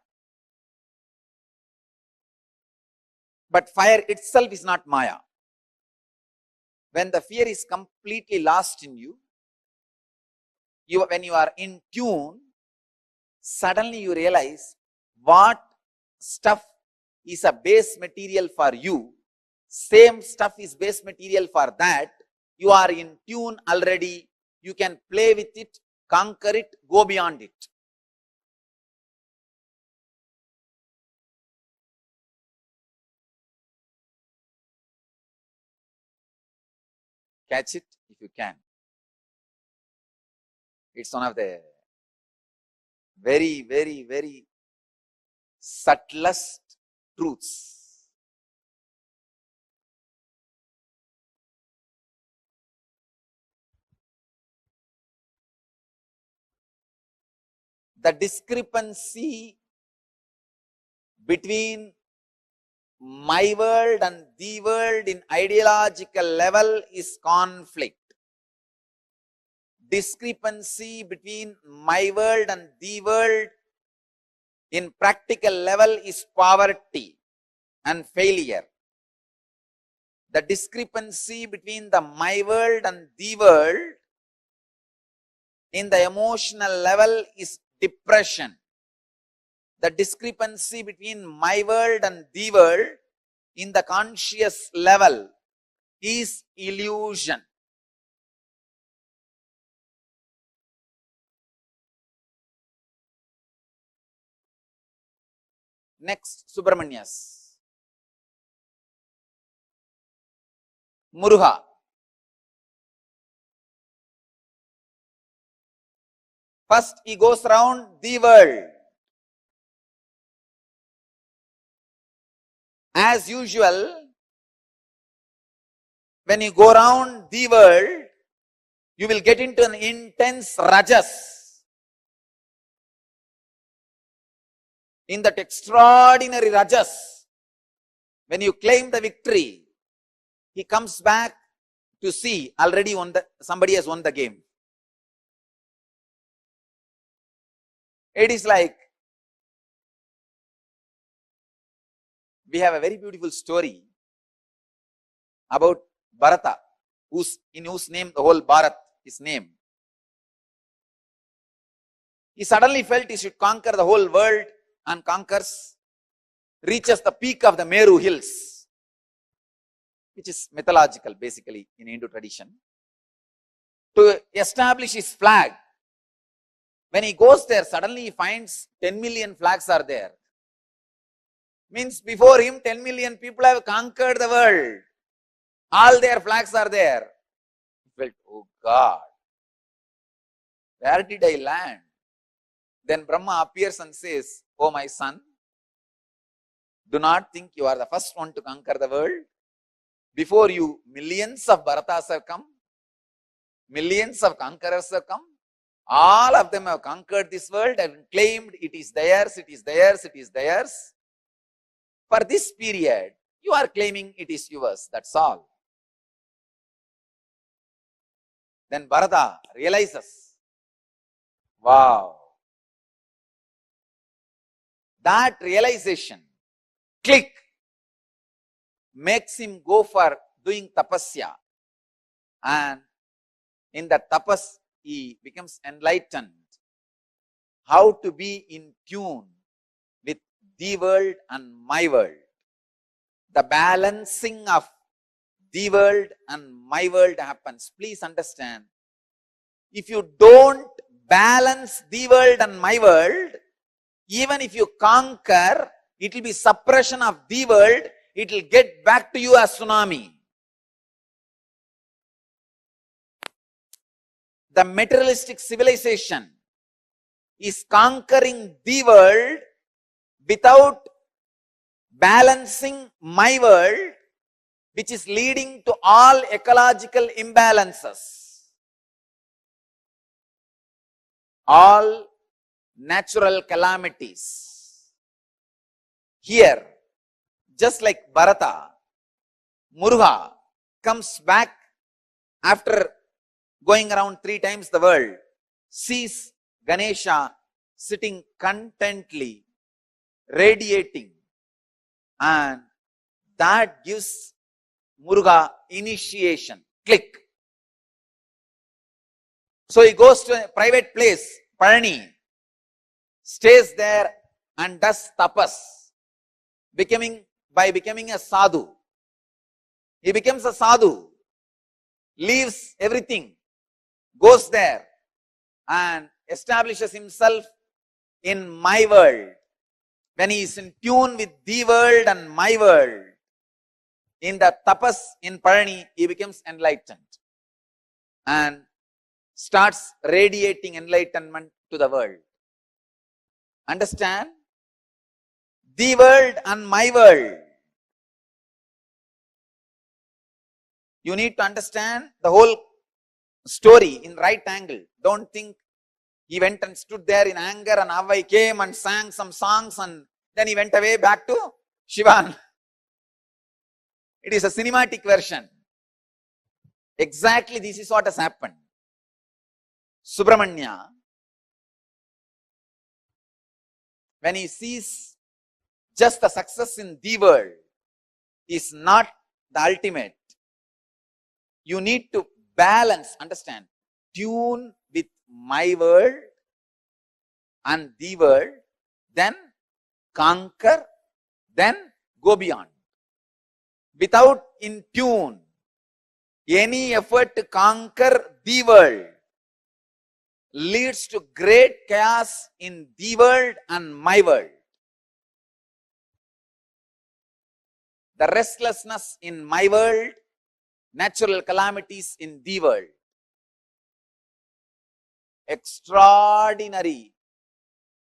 But fire itself is not Maya. When the fear is completely lost in you, when you are in tune, suddenly you realize what stuff is a base material for you, same stuff is base material for that. You are in tune already. You can play with it, conquer it, go beyond it. Catch it if you can. It's one of the very, very, very subtlest truths. The discrepancy between my world and the world in ideological level is conflict. Discrepancy between my world and the world in practical level is poverty and failure. The discrepancy between the my world and the world in the emotional level is depression. The discrepancy between my world and the world in the conscious level is illusion. Next, Subramanyas. Muruga. First, he goes around the world. As usual, when you go around the world, you will get into an intense rajas. In that extraordinary rajas, when you claim the victory, he comes back to see already somebody has won the game. It is like, we have a very beautiful story about Bharata, in whose name the whole Bharat is named. He suddenly felt he should conquer the whole world and conquers, reaches the peak of the Meru hills, which is mythological basically in Hindu tradition, to establish his flag. When he goes there, suddenly he finds 10 million flags are there. Means before him 10 million people have conquered the world. All their flags are there. He felt, oh God, where did I land? Then Brahma appears and says, oh my son, do not think you are the first one to conquer the world. Before you, millions of Bharatas have come. Millions of conquerors have come. All of them have conquered this world and claimed it is theirs, it is theirs, it is theirs. For this period, you are claiming it is yours. That's all. Then Bharata realizes, wow. That realization, click, makes him go for doing tapasya and In the tapas, he becomes enlightened. How to be in tune with the world and my world. The balancing of the world and my world happens. Please understand, if you don't balance the world and my world, even if you conquer, it will be suppression of the world, it will get back to you as tsunami. The materialistic civilization is conquering the world without balancing my world, which is leading to all ecological imbalances, all natural calamities. Here, just like Bharata, Muruga comes back after going around 3 times the world, sees Ganesha sitting contently, radiating, and that gives Muruga initiation. Click. So he goes to a private place, Parani, stays there and does tapas, by becoming a sadhu. He becomes a sadhu, leaves everything, goes there and establishes himself in my world. When he is in tune with the world and my world, in the tapas in Parani, he becomes enlightened and starts radiating enlightenment to the world. Understand? The world and my world. You need to understand the whole story in right angle. Don't think he went and stood there in anger and Avai came and sang some songs and then he went away back to Shivan. It is a cinematic version. Exactly this is what has happened. Subramanya, when he sees just the success in the world is not the ultimate, you need to balance, understand, tune with my world and the world, then conquer, then go beyond. Without in tune, any effort to conquer the world leads to great chaos in the world and my world. The restlessness in my world, natural calamities in the world. Extraordinary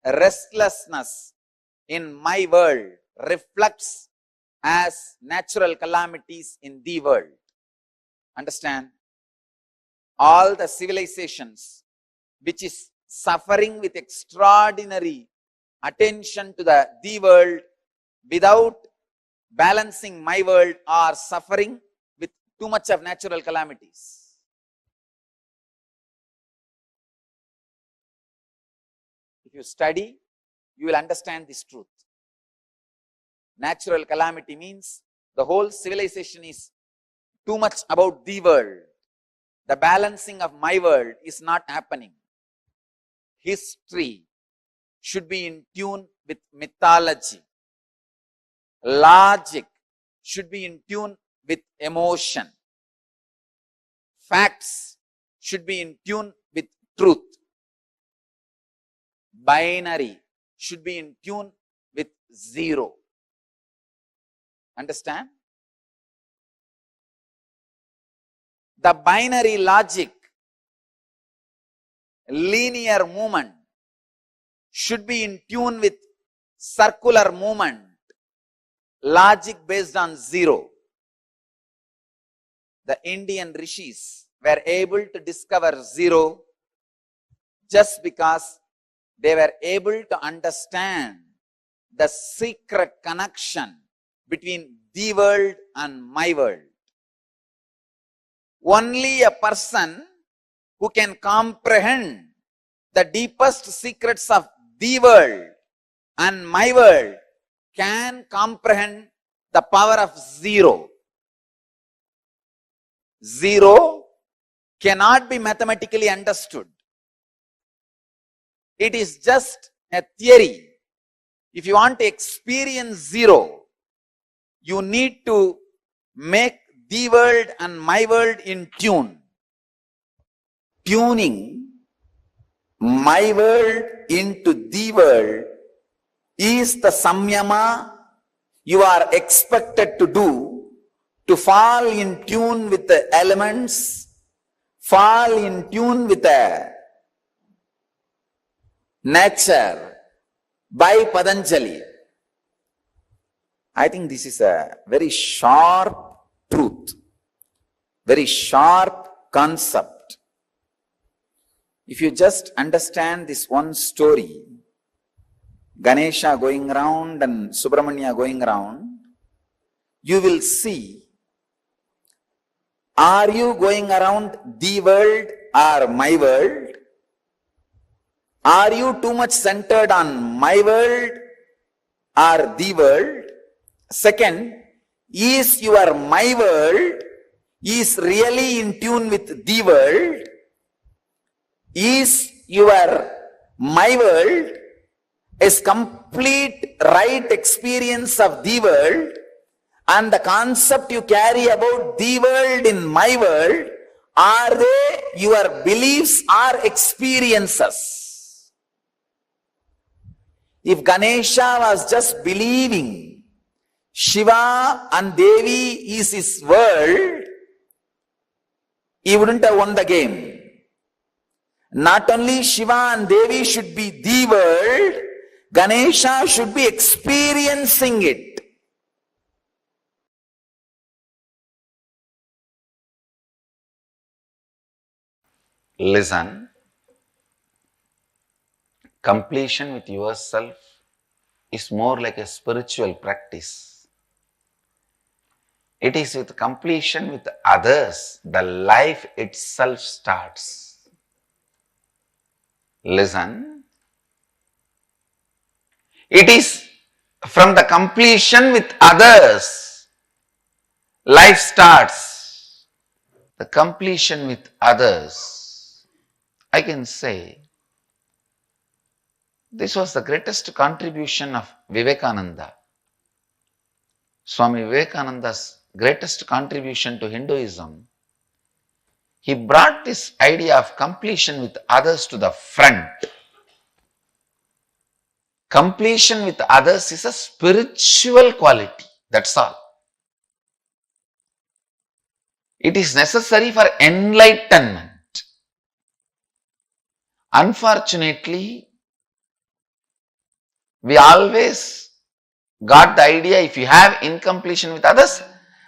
restlessness in my world reflects as natural calamities in the world. Understand? All the civilizations which is suffering with extraordinary attention to the world without balancing my world are suffering with too much of natural calamities. If you study, you will understand this truth. Natural calamity means the whole civilization is too much about the world. The balancing of my world is not happening. History should be in tune with mythology. Logic should be in tune with emotion. Facts should be in tune with truth. Binary should be in tune with zero. Understand? The binary logic, linear movement should be in tune with circular movement, logic based on zero. The Indian rishis were able to discover zero just because they were able to understand the secret connection between the world and my world. Only a person who can comprehend the deepest secrets of the world and my world can comprehend the power of zero. Zero cannot be mathematically understood. It is just a theory. If you want to experience zero, you need to make the world and my world in tune. Tuning my world into the world is the samyama you are expected to do to fall in tune with the elements, fall in tune with the nature by Patanjali. I think this is a very sharp truth, very sharp concept. If you just understand this one story, Ganesha going around and Subramanya going around, you will see, are you going around the world or my world? Are you too much centered on my world or the world? Second, is your my world is really in tune with the world? Is your my world is complete right experience of the world, and the concept you carry about the world in my world, are they your beliefs or experiences? If Ganesha was just believing Shiva and Devi is his world, he wouldn't have won the game. Not only Shiva and Devi should be the world, Ganesha should be experiencing it. Listen, completion with yourself is more like a spiritual practice. It is with completion with others, the life itself starts. Listen, it is from the completion with others, life starts. The completion with others, I can say, this was the greatest contribution of Vivekananda. Swami Vivekananda's greatest contribution to Hinduism. He brought this idea of completion with others to the front. Completion with others is a spiritual quality, that's all. It is necessary for enlightenment. Unfortunately, we always got the idea, if you have incompletion with others,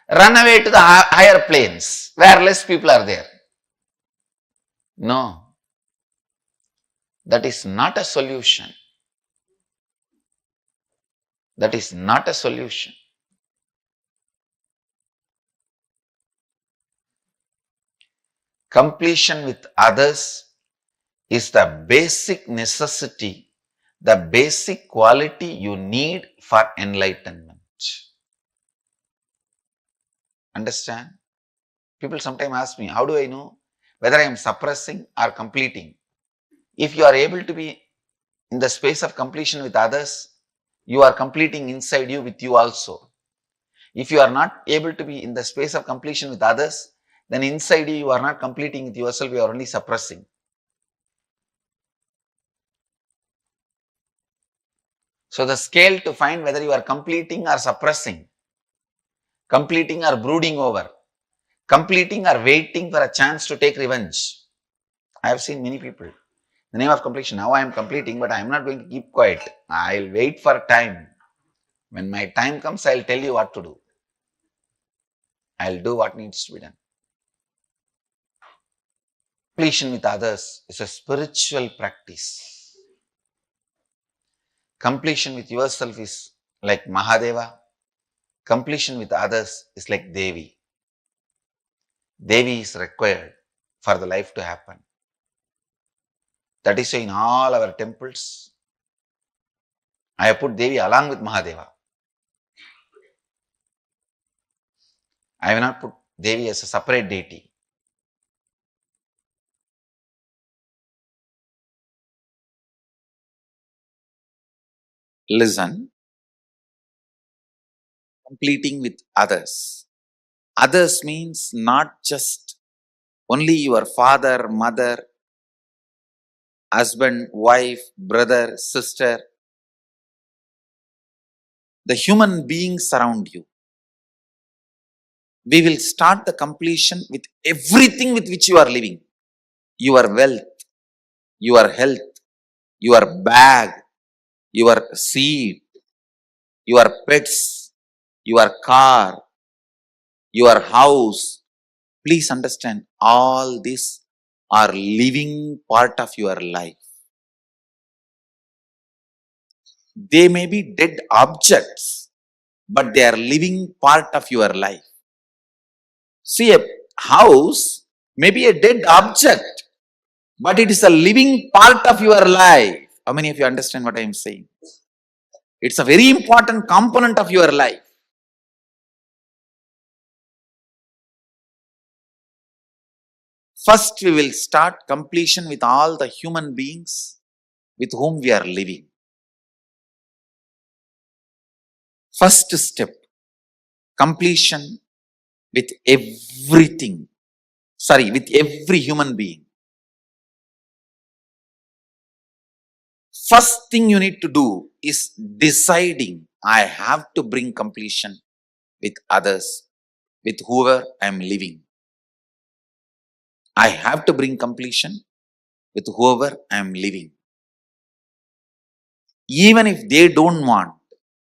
run away to the higher planes where less people are there. No, that is not a solution. That is not a solution. Completion with others is the basic necessity, the basic quality you need for enlightenment. Understand? People sometimes ask me, how do I know whether I am suppressing or completing? If you are able to be in the space of completion with others, you are completing inside you with you also. If you are not able to be in the space of completion with others, then inside you are not completing with yourself, you are only suppressing. So the scale to find whether you are completing or suppressing, completing or brooding over, completing or waiting for a chance to take revenge. I have seen many people. The name of completion, now I am completing, but I am not going to keep quiet. I will wait for time. When my time comes, I will tell you what to do. I will do what needs to be done. Completion with others is a spiritual practice. Completion with yourself is like Mahadeva. Completion with others is like Devi. Devi is required for the life to happen. That is why in all our temples, I have put Devi along with Mahadeva. I have not put Devi as a separate deity. listen, completing with others. Others means not just only your father, mother, husband, wife, brother, sister, the human beings around you. We will start the completion with everything with which you are living. Your wealth, your health, your bag, your seat, your pets, your car, your house. Please understand, all these are living part of your life. They may be dead objects, but they are living part of your life. See, a house may be a dead object, but it is a living part of your life. How many of you understand what I am saying? It's a very important component of your life. First, we will start completion with all the human beings with whom we are living. First step, completion with everything. With every human being. First thing you need to do is deciding, I have to bring completion with others, with whoever I am living. I have to bring completion with whoever I am living. Even if they don't want,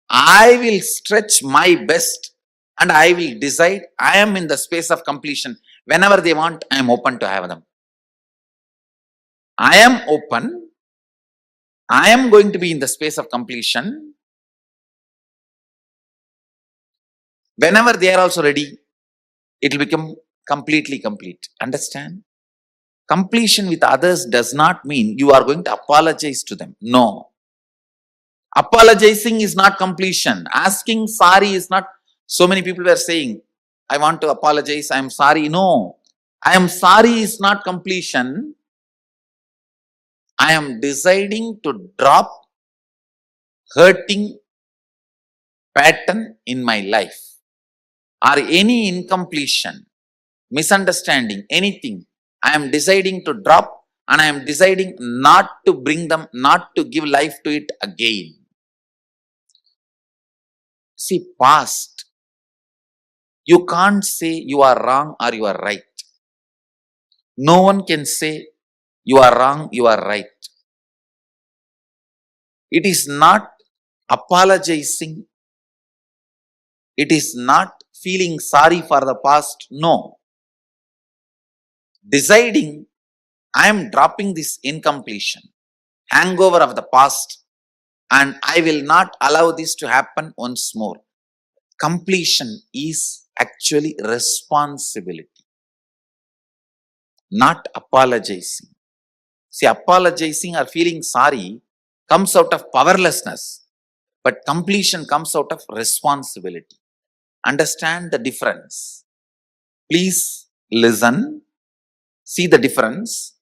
I will stretch my best and I will decide I am in the space of completion. Whenever they want, I am open to have them. I am open. I am going to be in the space of completion. Whenever they are also ready, it will become completely complete. Understand? Completion with others does not mean you are going to apologize to them. No. Apologizing is not completion. Asking sorry is not. So many people were saying, I want to apologize, I am sorry. No. I am sorry is not completion. I am deciding to drop hurting pattern in my life or any incompletion, misunderstanding, anything. I am deciding to drop and I am deciding not to bring them, not to give life to it again. See, past, you can't say you are wrong or you are right. No one can say you are wrong, you are right. It is not apologizing. It is not feeling sorry for the past. No. Deciding, I am dropping this incompletion, hangover of the past, and I will not allow this to happen once more. Completion is actually responsibility, not apologizing. See, apologizing or feeling sorry comes out of powerlessness, but completion comes out of responsibility. Understand the difference. Please listen, see the difference.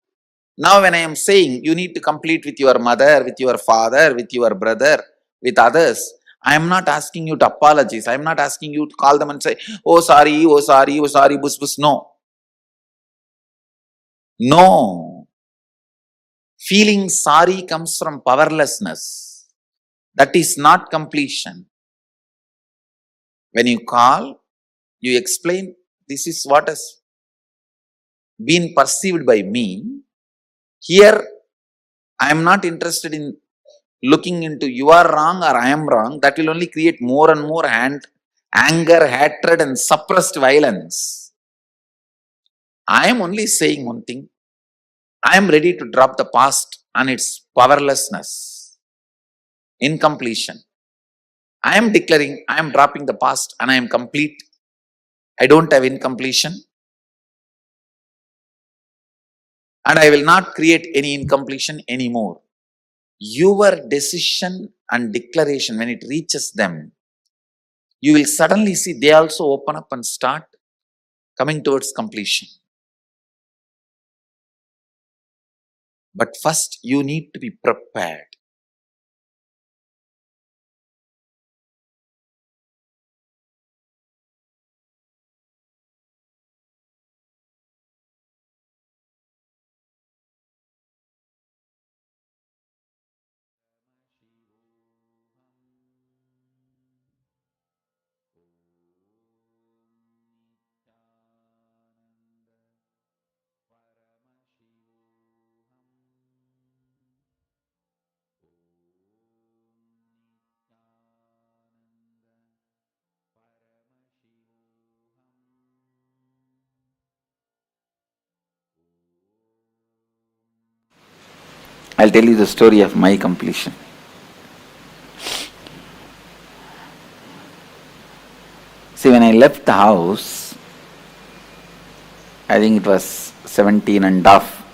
Now when I am saying you need to complete with your mother, with your father, with your brother, with others, I am not asking you to apologize. I am not asking you to call them and say, oh sorry, oh sorry, oh sorry, bus bus. No. No. Feeling sorry comes from powerlessness. That is not completion. When you call, you explain, this is what has been perceived by me. Here, I am not interested in looking into you are wrong or I am wrong. That will only create more and more anger, hatred and suppressed violence. I am only saying one thing. I am ready to drop the past and its powerlessness, incompletion. I am declaring I am dropping the past and I am complete. I don't have incompletion. And I will not create any incompletion anymore. Your decision and declaration, when it reaches them, you will suddenly see they also open up and start coming towards completion. But first, you need to be prepared. I'll tell you the story of my completion. See, when I left the house, I think it was 17 and a half.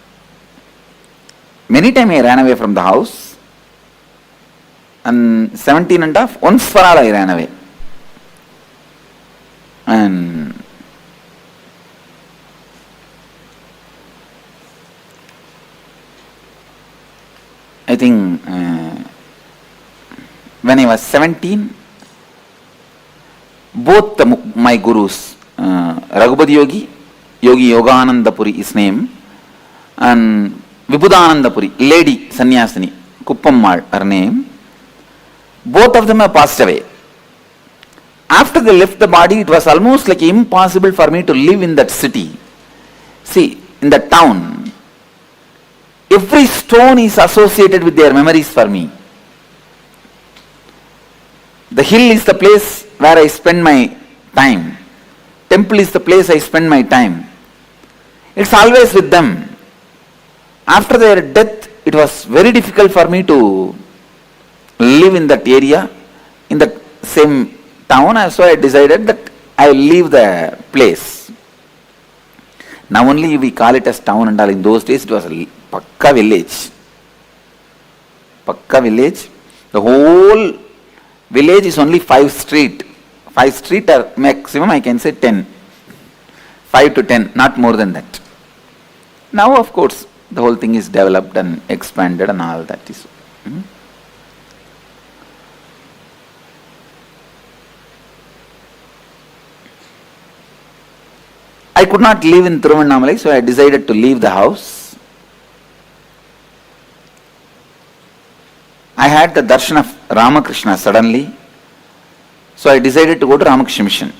Many times I ran away from the house, and 17 and a half, once for all I ran away. And I think when I was 17, both my gurus, Raghupati Yogi, Yogi Yogananda Puri, his name, and Vibhudananda Puri, lady sannyasini, Kuppammal, her name, both of them have passed away. After they left the body, it was almost like impossible for me to live in that city. See, in that town, every stone is associated with their memories for me. The hill is the place where I spend my time. Temple is the place I spend my time. It's always with them. After their death, it was very difficult for me to live in that area, in the same town, so I decided that I will leave the place. Now only we call it as town and all. In those days it was a Pakka village. Pakka village. The whole village is only 5 street. 5 street or maximum I can say 10. 5 to 10, not more than that. Now of course the whole thing is developed and expanded and all that is. I could not live in Tiruvannamalai, so I decided to leave the house. I had the darshan of Ramakrishna suddenly, so I decided to go to Ramakrishna Mission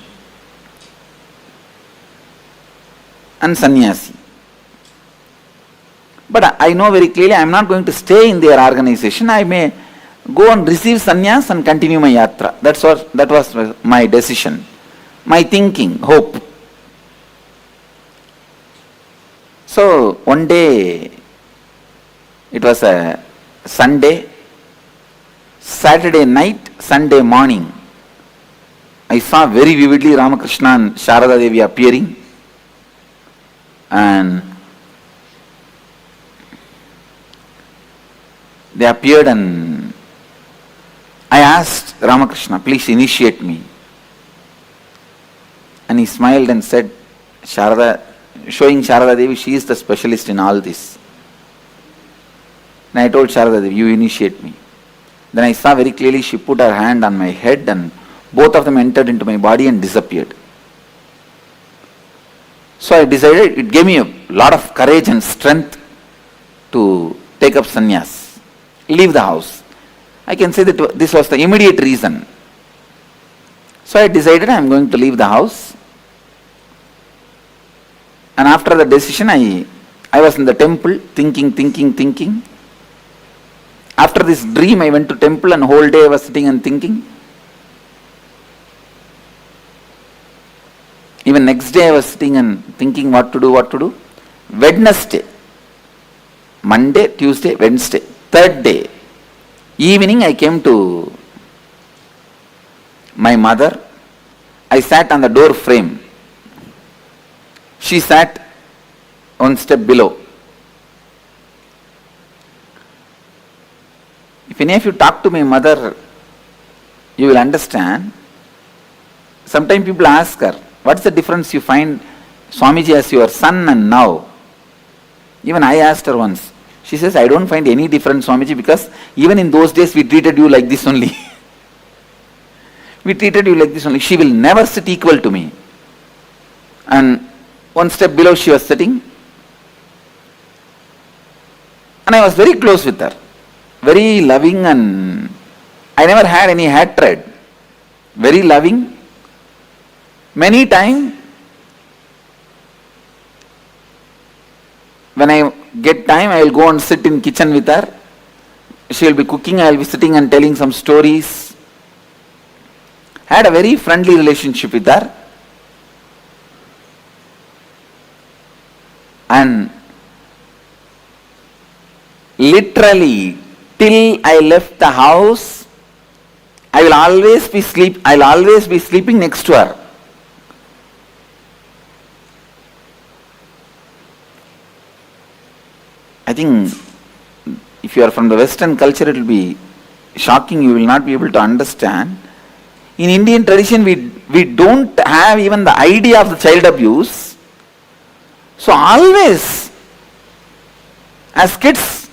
and sannyasi. But I know very clearly I am not going to stay in their organization. I may go and receive sannyas and continue my yatra. That was my decision, my thinking, hope. So one day, it was a Sunday, Saturday night, Sunday morning, I saw very vividly Ramakrishna and Sharada Devi appearing, and they appeared, and I asked Ramakrishna, please initiate me. And he smiled and said, showing Sharada Devi, she is the specialist in all this. And I told Sharada Devi, you initiate me. Then I saw very clearly she put her hand on my head and both of them entered into my body and disappeared. So I decided, it gave me a lot of courage and strength to take up sannyas, leave the house. I can say that this was the immediate reason. So I decided I am going to leave the house. And after the decision, I was in the temple thinking. After this dream, I went to temple and whole day I was sitting and thinking. Even next day I was sitting and thinking what to do. Wednesday, Monday, Tuesday, Wednesday, third day, evening I came to my mother. I sat on the door frame. She sat one step below. If any of you talk to my mother, you will understand. Sometimes people ask her, what's the difference you find Swamiji as your son and now? Even I asked her once. She says, I don't find any difference, Swamiji, because even in those days we treated you like this only. We treated you like this only. She will never sit equal to me. And one step below she was sitting. And I was very close with her. Very loving, and I never had any hatred. Very loving. Many times, when I get time, I will go and sit in kitchen with her. She will be cooking, I will be sitting and telling some stories. Had a very friendly relationship with her. And literally, till I left the house, I'll always be sleeping next to her. I think if you are from the Western culture, it will be shocking, you will not be able to understand. In Indian tradition, we don't have even the idea of the child abuse. So always, as kids,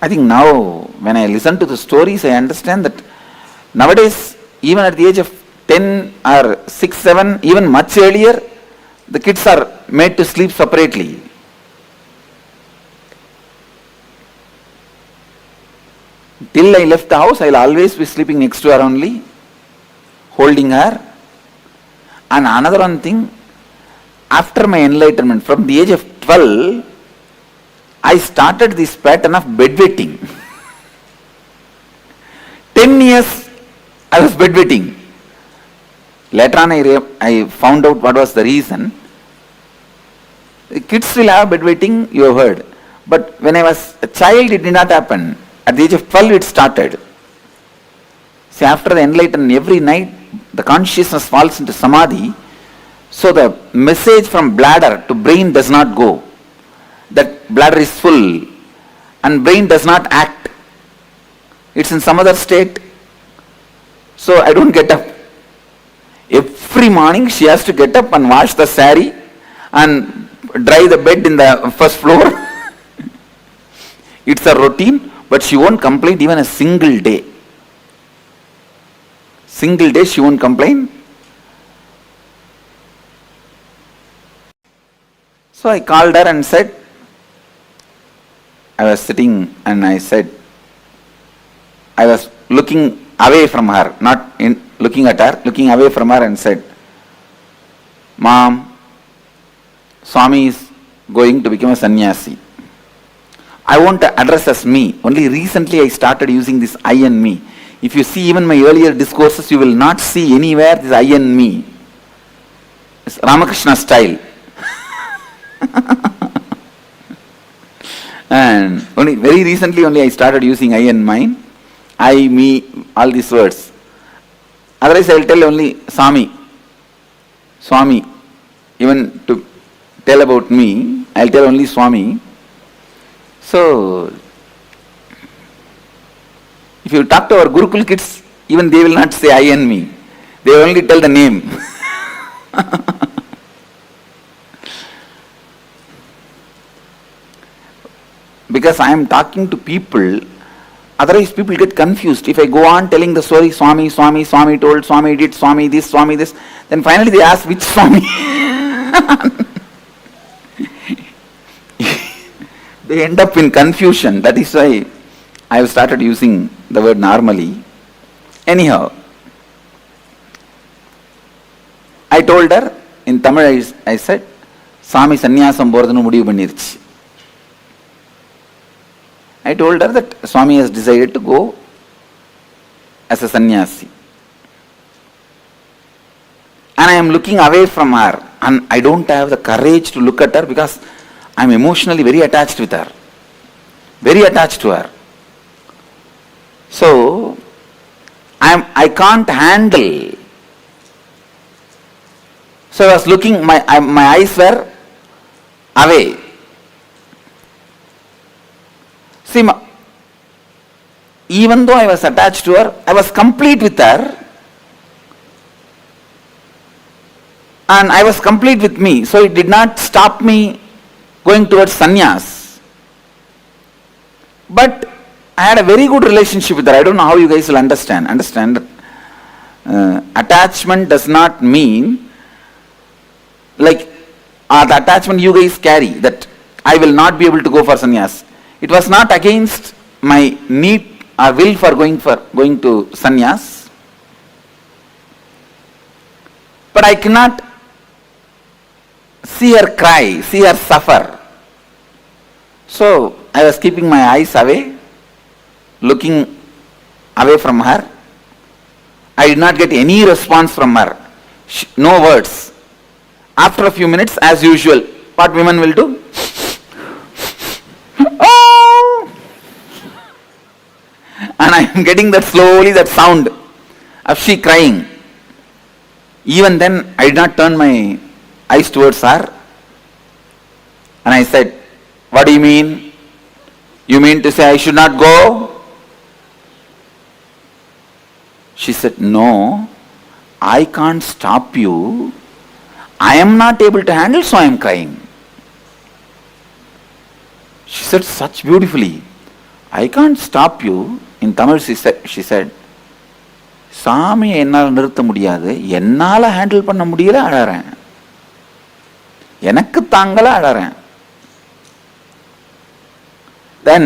I think now when I listen to the stories, I understand that nowadays, even at the age of 10 or 6, 7, even much earlier, the kids are made to sleep separately. Till I left the house, I'll always be sleeping next to her only, holding her. And another one thing, after my enlightenment, from the age of 12, I started this pattern of bedwetting. 10 years I was bedwetting. Later on I found out what was the reason. Kids will have bedwetting, you have heard. But when I was a child, it did not happen. At the age of 12, it started. See, after the enlightenment, every night, the consciousness falls into samadhi. So the message from bladder to brain does not go. That bladder is full and brain does not act. It's in some other state. So I don't get up. Every morning she has to get up and wash the sari and dry the bed in the first floor. It's a routine, but she won't complain even a single day. Single day she won't complain. So I called her and said, I was sitting and I said, I was looking away from her, not looking at her, looking away from her and said, Mom, Swami is going to become a sannyasi. I won't address as me. Only recently I started using this I and me. If you see even my earlier discourses, you will not see anywhere this I and me. It's Ramakrishna style. And only very recently only I started using I and mine. I, me, all these words. Otherwise I will tell only Swami. Even to tell about me, I will tell only Swami. So, if you talk to our Gurukul kids, even they will not say I and me. They will only tell the name. Because I am talking to people, otherwise people get confused. If I go on telling the story, Swami told, Swami did, Swami this, then finally they ask which Swami. They end up in confusion. That is why I have started using the word normally. Anyhow, I told her, in Tamil I said, Swami sannyasam போறதுன்னு முடிவு பண்ணிருச்சு. I told her that Swami has decided to go as a sannyasi. And I am looking away from her. And I don't have the courage to look at her because I am emotionally very attached with her. Very attached to her. So, I can't handle. So I was looking, my eyes were away. See, even though I was attached to her, I was complete with her. And I was complete with me. So it did not stop me going towards sannyas. But I had a very good relationship with her. I don't know how you guys will understand. Understand that attachment does not mean like the attachment you guys carry, that I will not be able to go for sannyas. It was not against my need or will for going to sannyas. But I cannot see her cry, see her suffer. So I was keeping my eyes away, looking away from her. I did not get any response from her. No words. After a few minutes, as usual, what women will do? Oh! And I am getting that slowly, that sound of she crying. Even then, I did not turn my eyes towards her. And I said, what do you mean? You mean to say I should not go? She said, no, I can't stop you. I am not able to handle, so I am crying. She said such beautifully, I can't stop you. In Tamil she said, சாமி என்னால் நிறுத்த முடியாது, என்னால் handle பண்ண முடியல, அழறேன். எனக்கு தாங்கல, அழறேன். Then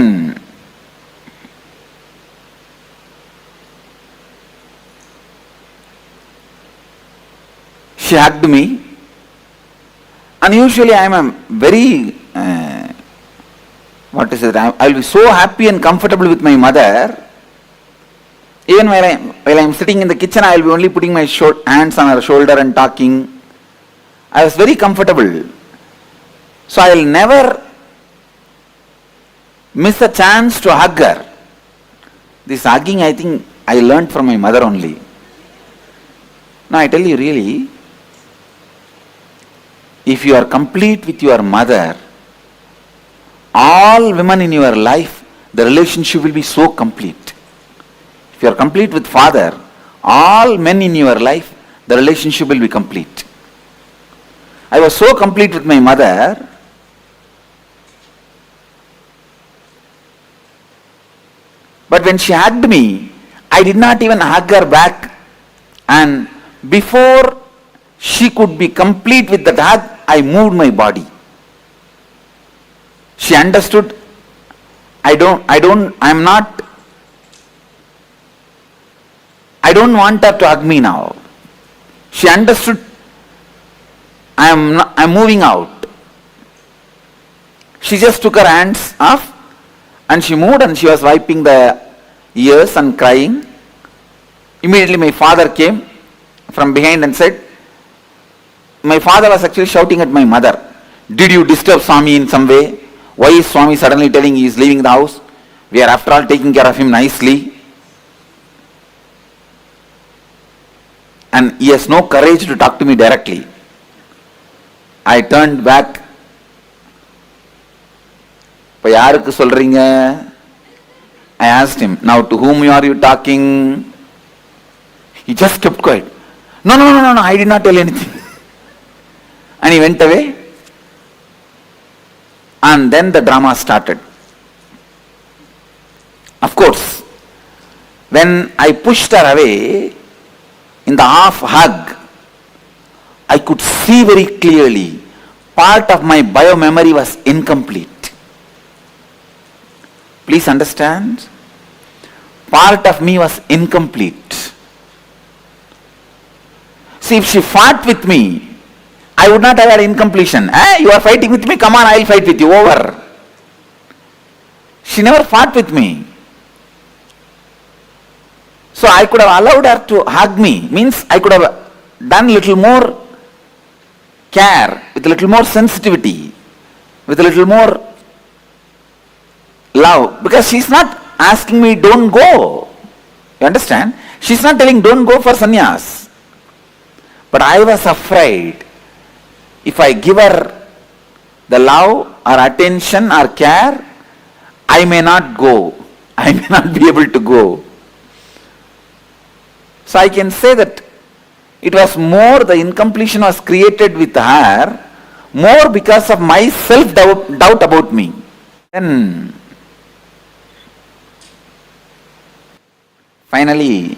she hugged me, and usually I am a very I will be so happy and comfortable with my mother. Even while I am sitting in the kitchen, I will be only putting my hands on her shoulder and talking. I was very comfortable. So I will never miss a chance to hug her. This hugging, I think, I learned from my mother only. Now I tell you really, if you are complete with your mother, all women in your life, the relationship will be so complete. If you are complete with father, all men in your life, the relationship will be complete. I was so complete with my mother, but when she hugged me, I did not even hug her back, and before she could be complete with that hug, I moved my body. She understood, I don't want her to hug me now. She understood, I'm moving out. She just took her hands off and she moved, and she was wiping the ears and crying. Immediately my father came from behind and said, my father was actually shouting at my mother, did you disturb Swami in some way? Why is Swami suddenly telling he is leaving the house? We are after all taking care of him nicely. And he has no courage to talk to me directly. I turned back. இப்போ யாருக்கு சொல்றீங்க? I asked him, now to whom are you talking? He just kept quiet. No, I did not tell anything. And he went away. And then the drama started. Of course, when I pushed her away, in the half hug, I could see very clearly part of my bio-memory was incomplete. Please understand, part of me was incomplete. See, if she fought with me, I would not have had incompletion. You are fighting with me, come on, I will fight with you, over. She never fought with me. So I could have allowed her to hug me, means I could have done little more care, with a little more sensitivity, with a little more love, because she's not asking me don't go. You understand? She's not telling don't go for sannyas. But I was afraid, if I give her the love or attention or care, I may not go. I may not be able to go. So I can say that it was more, the incompletion was created with her, more because of my self-doubt about me. Then finally,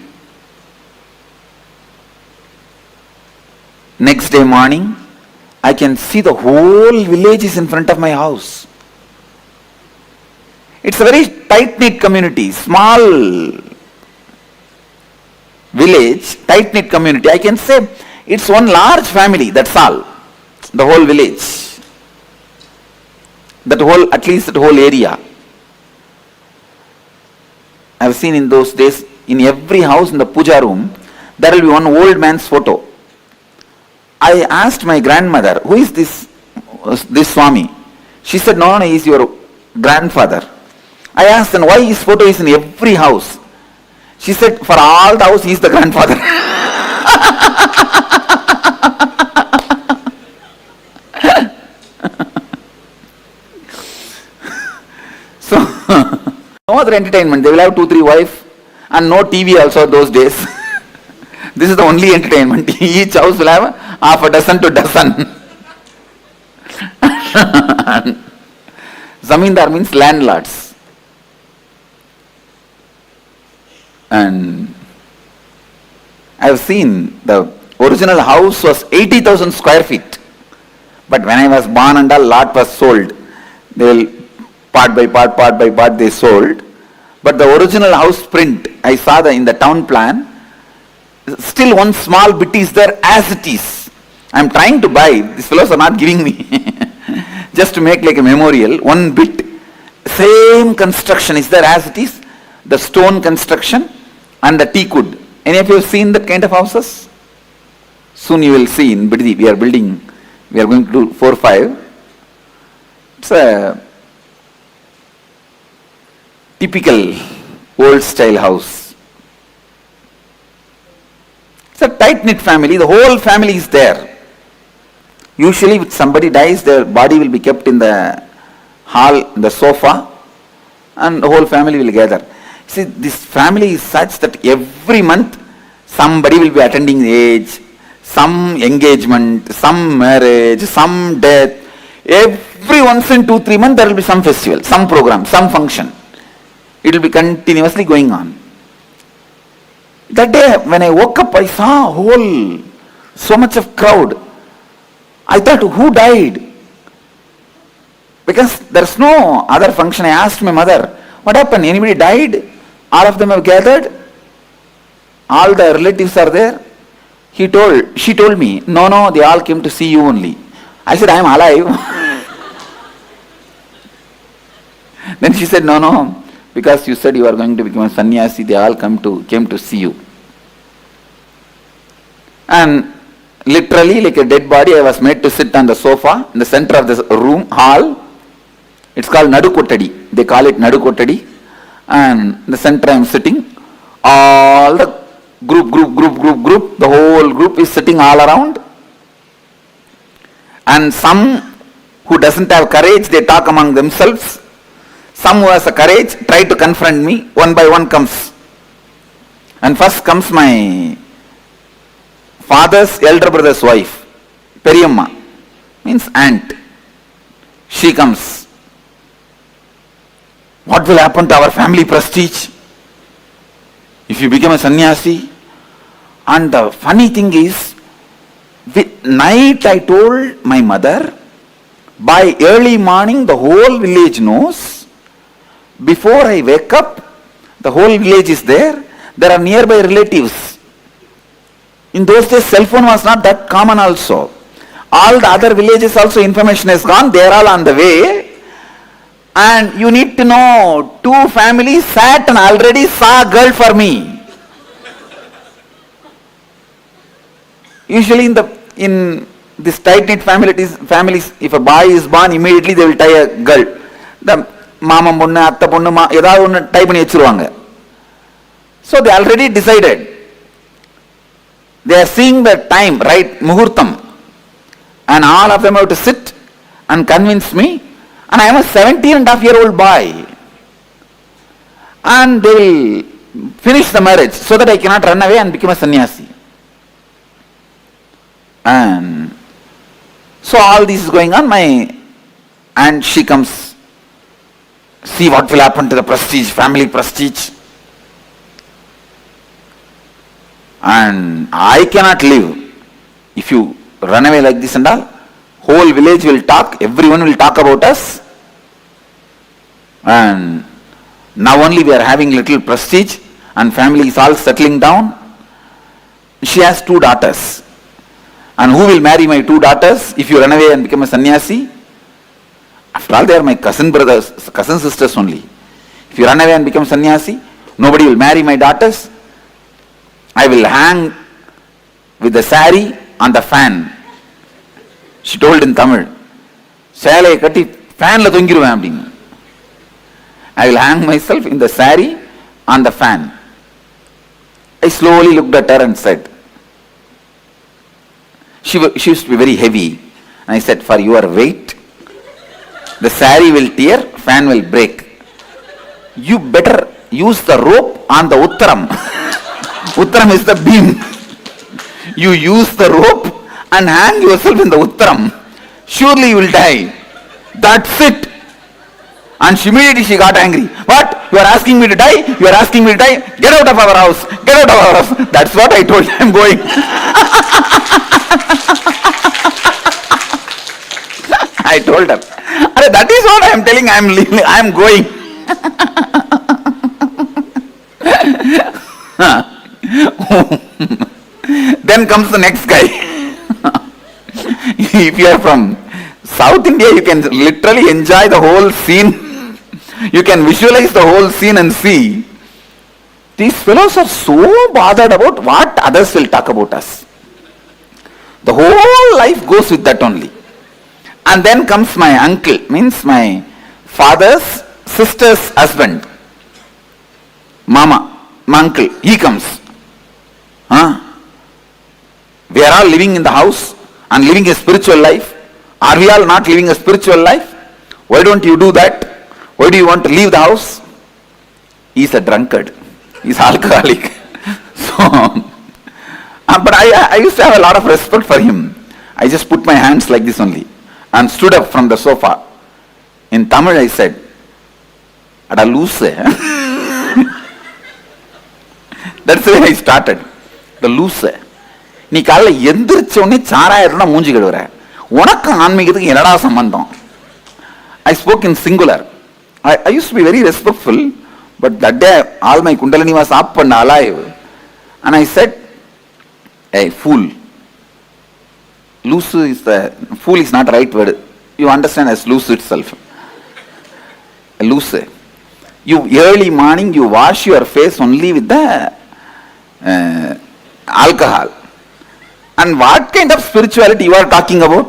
next day morning, I can see the whole village is in front of my house. It's a very tight-knit community, small village, tight-knit community. I can say it's one large family, that's all. The whole village. At least that whole area. I have seen in those days, in every house in the puja room, there will be one old man's photo. I asked my grandmother, who is this Swami? She said, no, he is your grandfather. I asked, then why his photo is in every house? She said, for all the house, he is the grandfather. So, no other entertainment. They will have 2-3 wives and no TV also those days. This is the only entertainment. Each house will have half a dozen to dozen. Zamindar means landlords. And I have seen the original house was 80,000 square feet. But when I was born and a lot was sold. They will part by part they sold. But the original house print, I saw in the town plan, still one small bit is there as it is. I am trying to buy, these fellows are not giving me, just to make like a memorial, one bit, same construction is there as it is, the stone construction and the teak wood. Any of you have seen that kind of houses? Soon you will see in Biddi, we are going to do 4-5. It's a typical old style house. It's a tight-knit family, the whole family is there. Usually if somebody dies, their body will be kept in the hall, the sofa, and the whole family will gather. See, this family is such that every month somebody will be attending age, some engagement, some marriage, some death. Every once in 2-3 months there will be some festival, some program, some function. It will be continuously going on. That day when I woke up, I saw so much of crowd. I thought, who died? Because there's no other function. I asked my mother, what happened? Anybody died? All of them have gathered? All the relatives are there? She told me, no, they all came to see you only. I said, I am alive. Then she said, no, because you said you are going to become a sannyasi, they all came to see you. And literally like a dead body, I was made to sit on the sofa in the center of this room, hall. It's called Nadu Kottadi. They call it Nadu Kottadi. And in the center I am sitting. All the group, the whole group is sitting all around. And some who doesn't have courage, they talk among themselves. Some who has a courage try to confront me. One by one comes. And first comes my father's elder brother's wife, Periyamma, means aunt. She comes. What will happen to our family prestige if you become a sannyasi? And the funny thing is, night I told my mother, by early morning the whole village knows. Before I wake up, the whole village is there. There are nearby relatives. In those days, cell phone was not that common also. All the other villages also information has gone. They are all on the way. And you need to know, 2 families sat and already saw a girl for me. Usually in this tight-knit families, if a boy is born, immediately they will tie a girl. The mama ponnu, atta ponnu, edavadhu one tie panni vechiruvanga. So they already decided. They are seeing the time, right, muhurtam. And all of them have to sit and convince me. And I am a 17.5-year-old boy. And they will finish the marriage so that I cannot run away and become a sannyasi. And so all this is going on. And she comes. See what will happen to the prestige, family prestige. And I cannot live. If you run away like this and all, whole village will talk, everyone will talk about us. And now only we are having little prestige and family is all settling down. She has 2 daughters. And who will marry my 2 daughters if you run away and become a sannyasi? After all, they are my cousin sisters only. If you run away and become sannyasi, nobody will marry my daughters. I will hang with the sari on the fan She told in Tamil, சேலையை கட்டி ஃபேன்ல தொங்கிடுவேன் அப்படின்னு. I will hang myself in the saree on the fan. I slowly looked at her and said, she used to be very heavy. And I said, for your weight, the saree will tear, fan will break. You better use the rope on the Uttaram. Uttaram is the beam. You use the rope and hang yourself in the Uttaram. Surely you will die. That's it. And immediately she got angry. What? You are asking me to die? You are asking me to die? Get out of our house. Get out of our house. That's what I told you. I'm going. I told her. That is what I am telling. I am going. Then comes the next guy. If you are from South India, you can literally enjoy the whole scene. You can visualize the whole scene and see. These fellows are so bothered about what others will talk about us. The whole life goes with that only. And then comes my uncle, means my father's sister's husband. Mama, my uncle, he comes. We are all living in the house and living a spiritual life. Are we all not living a spiritual life? Why don't you do that? Why do you want to leave the house? He is a drunkard. He is alcoholic. So, but I used to have a lot of respect for him. I just put my hands like this only and stood up from the sofa. In Tamil I said, Ada loose. That's the way I started. The loose. நீ காலைல எந்திரிச்ச உடனே சாராயிரம்னா மூஞ்சி கழுவுற, உனக்கு ஆன்மீகத்துக்கு என்னடா சம்பந்தம்? I spoke in singular. I used to be very respectful, but that day all my kundalini was up and alive. And I said, hey, fool. Loose is the, fool is not the right word. You understand as loose itself. Loose. You early morning you wash your face only with the alcohol. And what kind of spirituality you are talking about?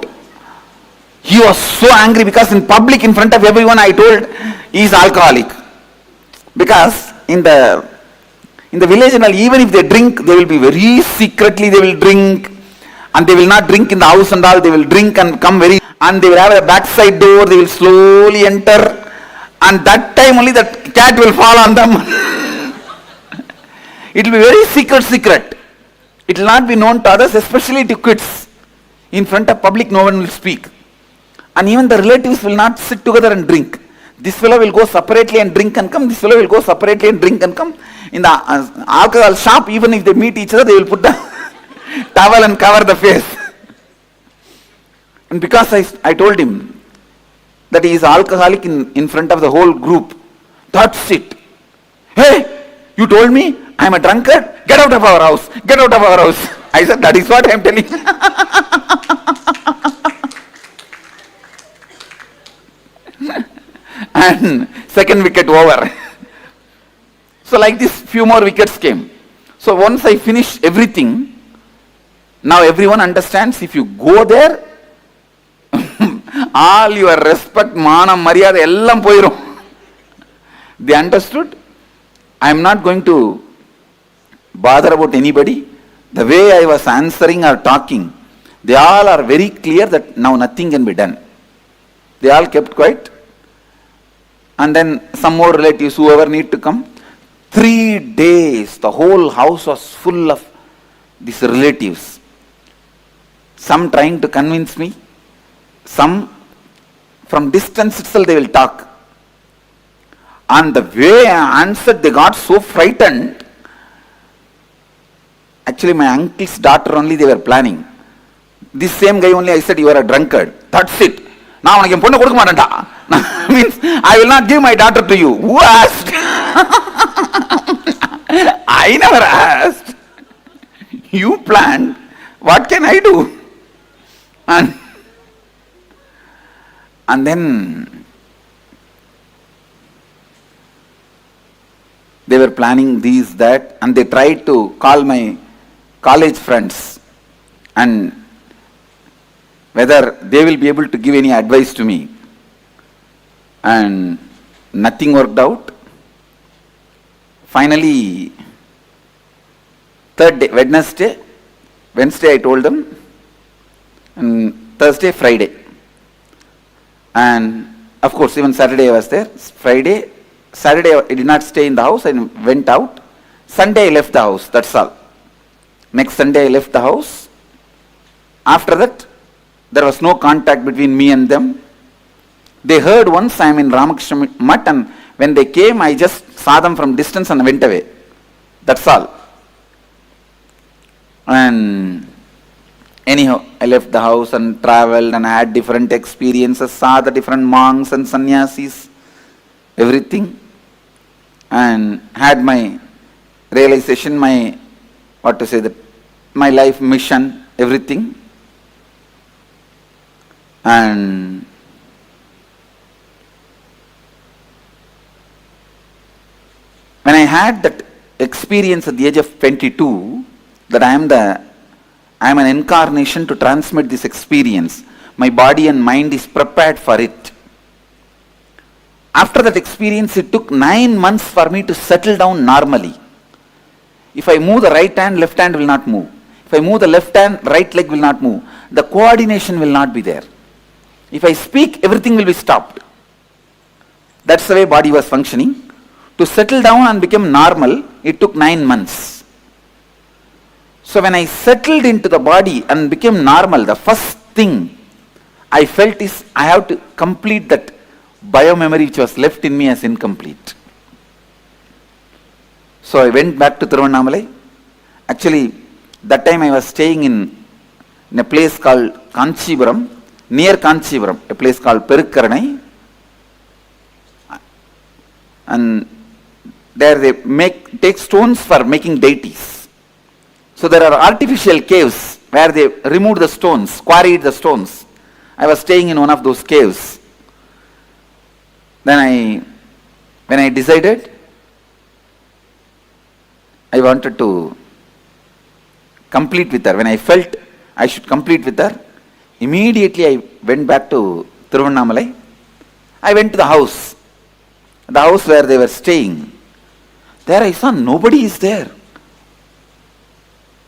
He was so angry because in public, in front of everyone, I told he is alcoholic. Because in the village, even if they drink, they will be very secretly, they will drink. And they will not drink in the house and all, they will drink and come very, and they will have a backside door, they will slowly enter. And that time only that cat will fall on them. It will be very secret. It will not be known to others, especially to kids. In front of public, no one will speak. And even the relatives will not sit together and drink. This fellow will go separately and drink and come. This fellow will go separately and drink and come. In the alcohol shop, even if they meet each other, they will put the towel and cover the face. And because I told him that he is alcoholic in front of the whole group, that's it. Hey, you told me I am a drunkard? Get out of our house. Get out of our house. I said, that is what I am telling. And second wicket over. So like this, few more wickets came. So once I finished everything, now everyone understands if you go there, all your respect, manam, maryada, ellam poirum. They understood. I am not going to bother about anybody. The way I was answering or talking, they all are very clear that now nothing can be done. They all kept quiet. And then some more relatives, whoever need to come. 3 days, the whole house was full of these relatives. Some trying to convince me, some from distance itself they will talk. And the way I answered, they got so frightened. Actually, my uncle's daughter only they were planning. This same guy only I said, you are a drunkard. That's it. Now I means I will not give my daughter to you. Who asked? I never asked. You planned. What can I do? And then they were planning these, that, and they tried to call my college friends. And whether they will be able to give any advice to me. And nothing worked out. Finally, third day, Wednesday I told them, and Thursday, Friday. And of course, even Saturday I was there. Saturday I did not stay in the house, I went out. Sunday I left the house, that's all. Next Sunday I left the house. After that, there was no contact between me and them. They heard once I am in Ramakrishna Mutt, and when they came, I just saw them from distance and went away. That's all. And anyhow, I left the house and traveled and had different experiences, saw the different monks and sannyasis, everything, and had my realization, my life mission, everything. And when I had that experience at the age of 22, that I am an incarnation to transmit this experience, my body and mind is prepared for it. After that experience, it took 9 months for me to settle down normally. If I move the right hand, left hand will not move. If I move the left hand, right leg will not move. The coordination will not be there. If I speak, everything will be stopped. That's the way body was functioning. To settle down and become normal, it took 9 months. So when I settled into the body and became normal, the first thing I felt is I have to complete that biomemory which was left in me as incomplete. So I went back to Tiruvannamalai. Actually, that time I was staying in a place called Kanchipuram, near Kanchipuram, a place called Perukkaranai. And there they take stones for making deities. So there are artificial caves where they removed the stones, quarried the stones. I was staying in one of those caves. Then when I decided, I wanted to complete with her. When I felt I should complete with her, immediately I went back to Tiruvannamalai. I went to the house where they were staying. There I saw nobody is there.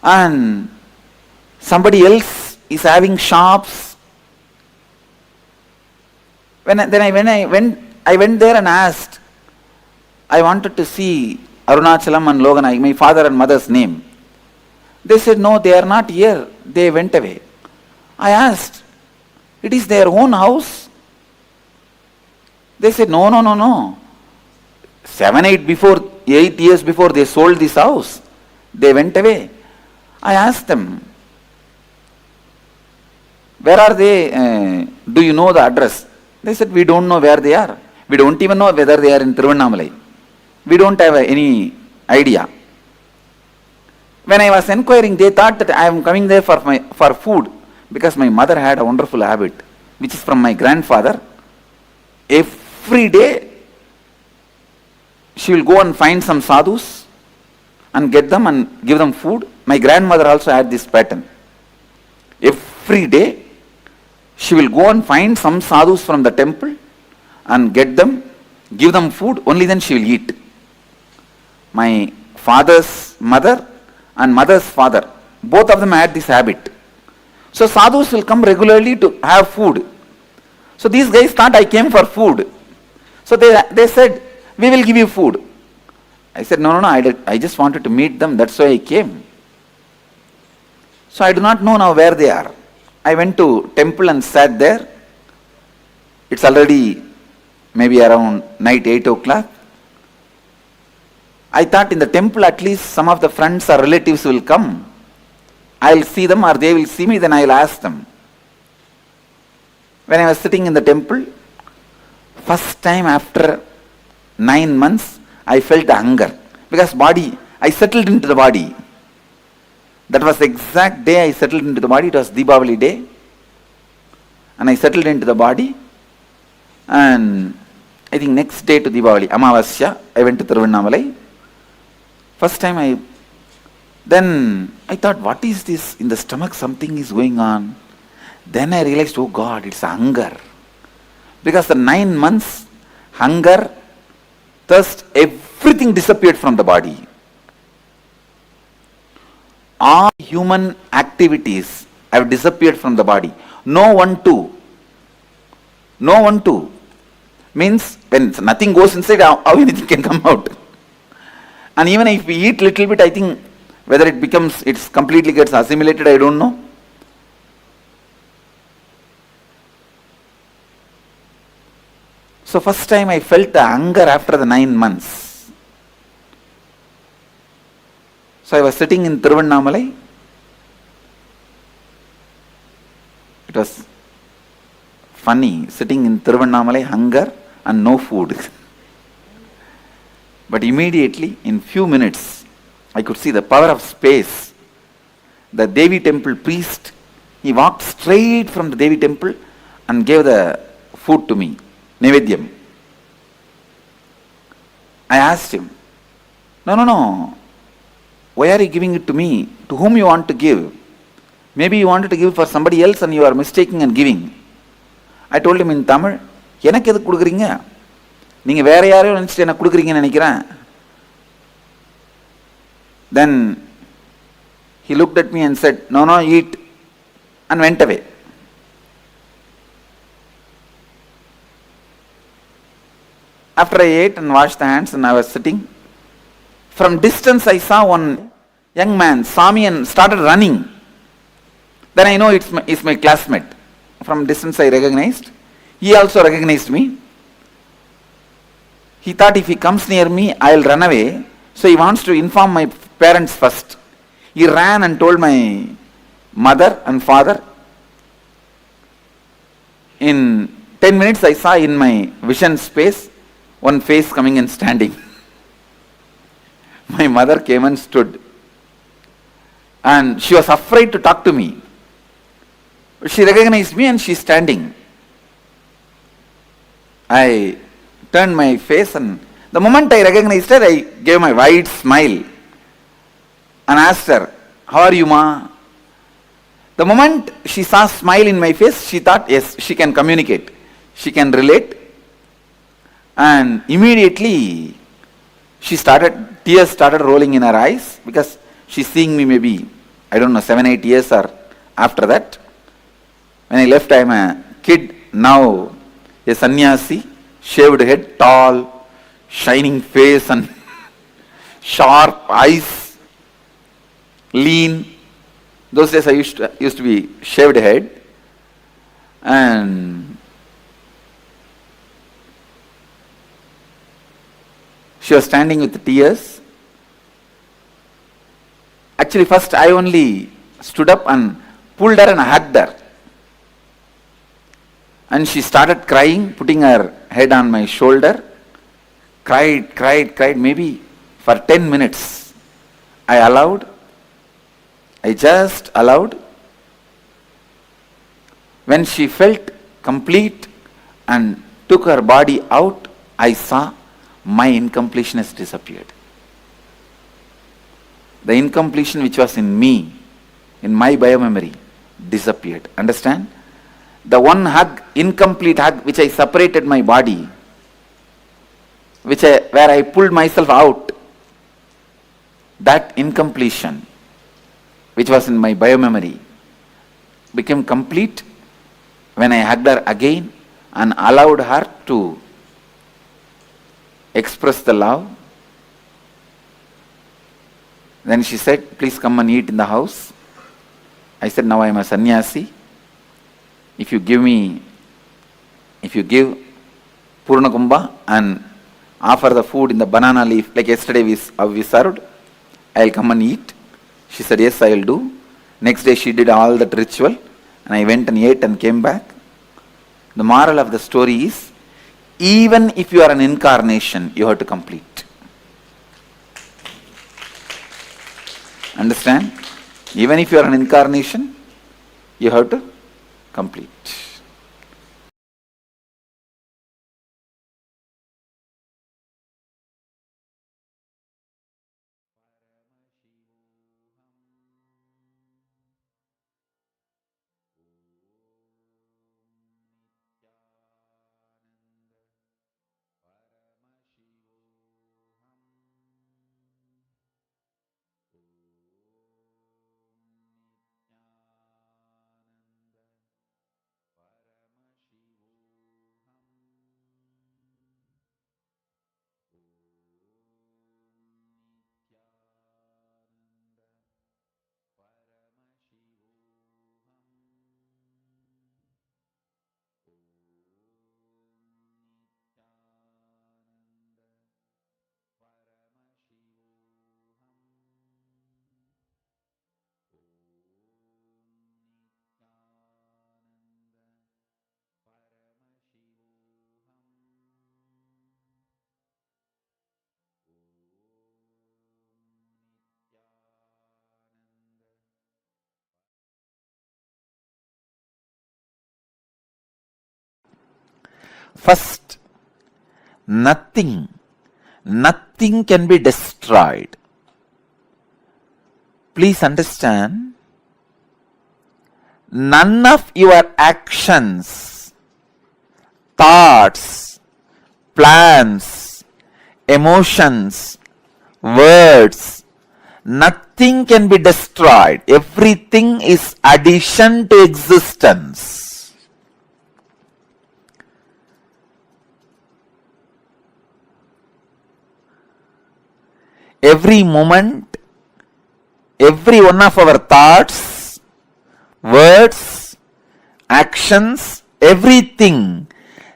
And somebody else is having shops. When I went there and asked, I wanted to see Arunachalam and Loganai, my father and mother's name. They said, no, they are not here. They went away. I asked, it is their own house? They said, no. 8 years before they sold this house, they went away. I asked them, where are they? Do you know the address? They said, we don't know where they are. We don't even know whether they are in Tiruvannamalai. We don't have any idea. When I was inquiring, they thought that I am coming there for food, because my mother had a wonderful habit, which is from my grandfather. Every day, she will go and find some sadhus and get them and give them food. My grandmother also had this pattern. Every day, she will go and find some sadhus from the temple and get them, give them food, only then she will eat. My father's mother and mother's father, both of them had this habit. So sadhus will come regularly to have food. So these guys thought I came for food. So they said, we will give you food. I said, no, I just wanted to meet them, that's why I came. So I do not know now where they are. I went to temple and sat there. It's already maybe around night 8 o'clock. I thought in the temple at least some of the friends or relatives will come. I'll see them or they will see me, then I'll ask them. When I was sitting in the temple, first time after 9 months, I felt the hunger. Because I settled into the body. That was the exact day I settled into the body. It was Deepavali day. And I settled into the body. And I think next day to Deepavali, Amavasya, I went to Tiruvannamalai. First time then I thought, what is this? In the stomach something is going on. Then I realized, oh God, it's hunger. Because the 9 months, hunger, thirst, everything disappeared from the body. All human activities have disappeared from the body. No one to. No one to. Means when nothing goes inside, how anything can come out. And even if we eat little bit, I think whether it's completely gets assimilated, I don't know. So first time I felt the hunger after the 9 months. So I was sitting in Tiruvannamalai. It was funny, sitting in Tiruvannamalai, hunger and no food. But immediately, in few minutes, I could see the power of space. The Devi temple priest, he walked straight from the Devi temple and gave the food to me, Nevedyam. I asked him, no, why are you giving it to me? To whom you want to give? Maybe you wanted to give for somebody else and you are mistaking and giving. I told him in Tamil, எனக்கு எது கொடுக்குறீங்க? நீங்க வேற யாரையும் நினைச்சிட்டு எனக்கு கொடுக்குறீங்கன்னு நினைக்கிறேன். Then he looked at me and said, no, eat, and went away. After I ate and washed the hands and I was sitting, from distance I saw one young man saw me and started running. Then I know it's my classmate. From distance I recognized. He also recognized me. He thought if he comes near me, I'll run away. So he wants to inform my parents first. He ran and told my mother and father. In 10 minutes I saw in my vision space one face coming and standing. My mother came and stood. And she was afraid to talk to me. She recognized me and she's standing. I turned my face and the moment I recognized her, I gave my wide smile and asked her, how are you, Ma? The moment she saw a smile in my face, she thought, yes, she can communicate. She can relate. And immediately, tears started rolling in her eyes because she's seeing me maybe, 7-8 years or after that. When I left, I'm a kid, now a sannyasi, shaved head, tall, shining face and sharp eyes, lean. Those days I used to be shaved head. And she was standing with tears. Actually, first I only stood up and pulled her and hugged her. And she started crying, putting her head on my shoulder. Cried, maybe for 10 minutes. I just allowed. When she felt complete and took her body out, I saw my incompletion has disappeared. The incompletion which was in me, in my biomemory, disappeared. Understand? The one hug, incomplete hug, which I separated my body, where I pulled myself out, that incompletion, which was in my biomemory, became complete when I hugged her again and allowed her to express the love. Then she said, please come and eat in the house. I said, now I am a sannyasi. If you give Purna Kumbha and offer the food in the banana leaf, like yesterday we served, I'll come and eat. She said, yes, I'll do. Next day she did all that ritual and I went and ate and came back. The moral of the story is, even if you are an incarnation, you have to complete. Understand? Even if you are an incarnation, you have to complete. First, nothing can be destroyed. Please understand, none of your actions, thoughts, plans, emotions, words, nothing can be destroyed. Everything is addition to existence. Every moment, every one of our thoughts, words, actions, everything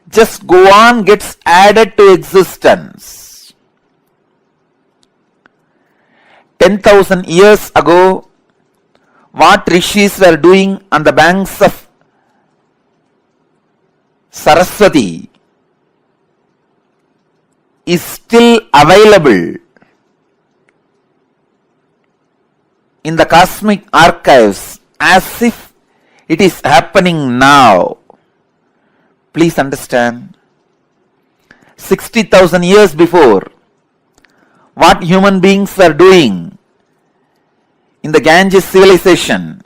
just go on, gets added to existence. 10,000 years ago, what rishis were doing on the banks of Saraswati is still available in the cosmic archives as if it is happening now. Please understand, 60,000 years before, what human beings were doing in the Ganges civilization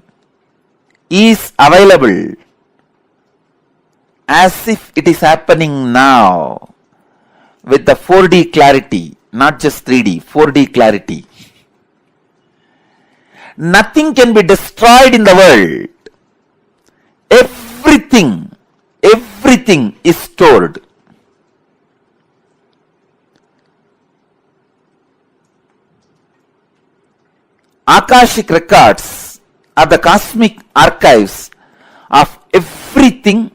is available as if it is happening now with the 4D clarity, not just 3D, 4D clarity. Nothing can be destroyed in the world. Everything is stored. Akashic records are the cosmic archives of everything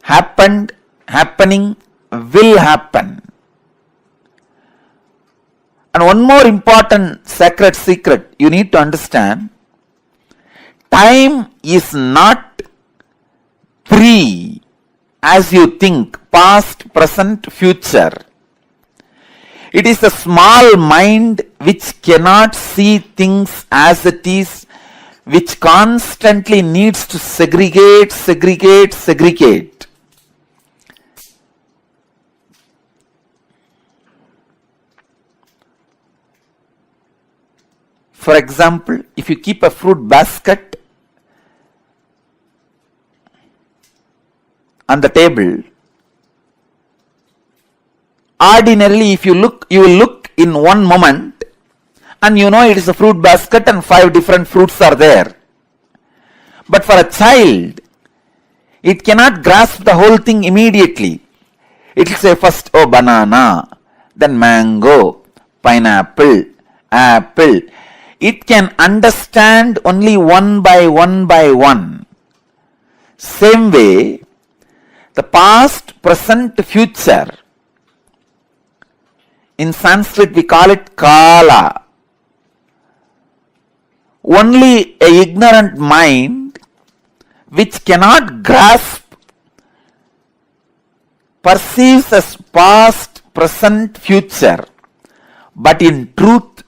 happened, happening, will happen. And one more important sacred secret you need to understand, time is not free as you think, past, present, future. It is a small mind which cannot see things as it is, which constantly needs to segregate. For example, if you keep a fruit basket on the table, ordinarily if you look, you will look in one moment and you know it is a fruit basket and 5 different fruits are there. But for a child, it cannot grasp the whole thing immediately. It will say first, oh, banana, then mango, pineapple, apple. It can understand only one by one. Same way, the past, present, future, in Sanskrit we call it Kala. Only a ignorant mind which cannot grasp perceives as past, present, future, but in truth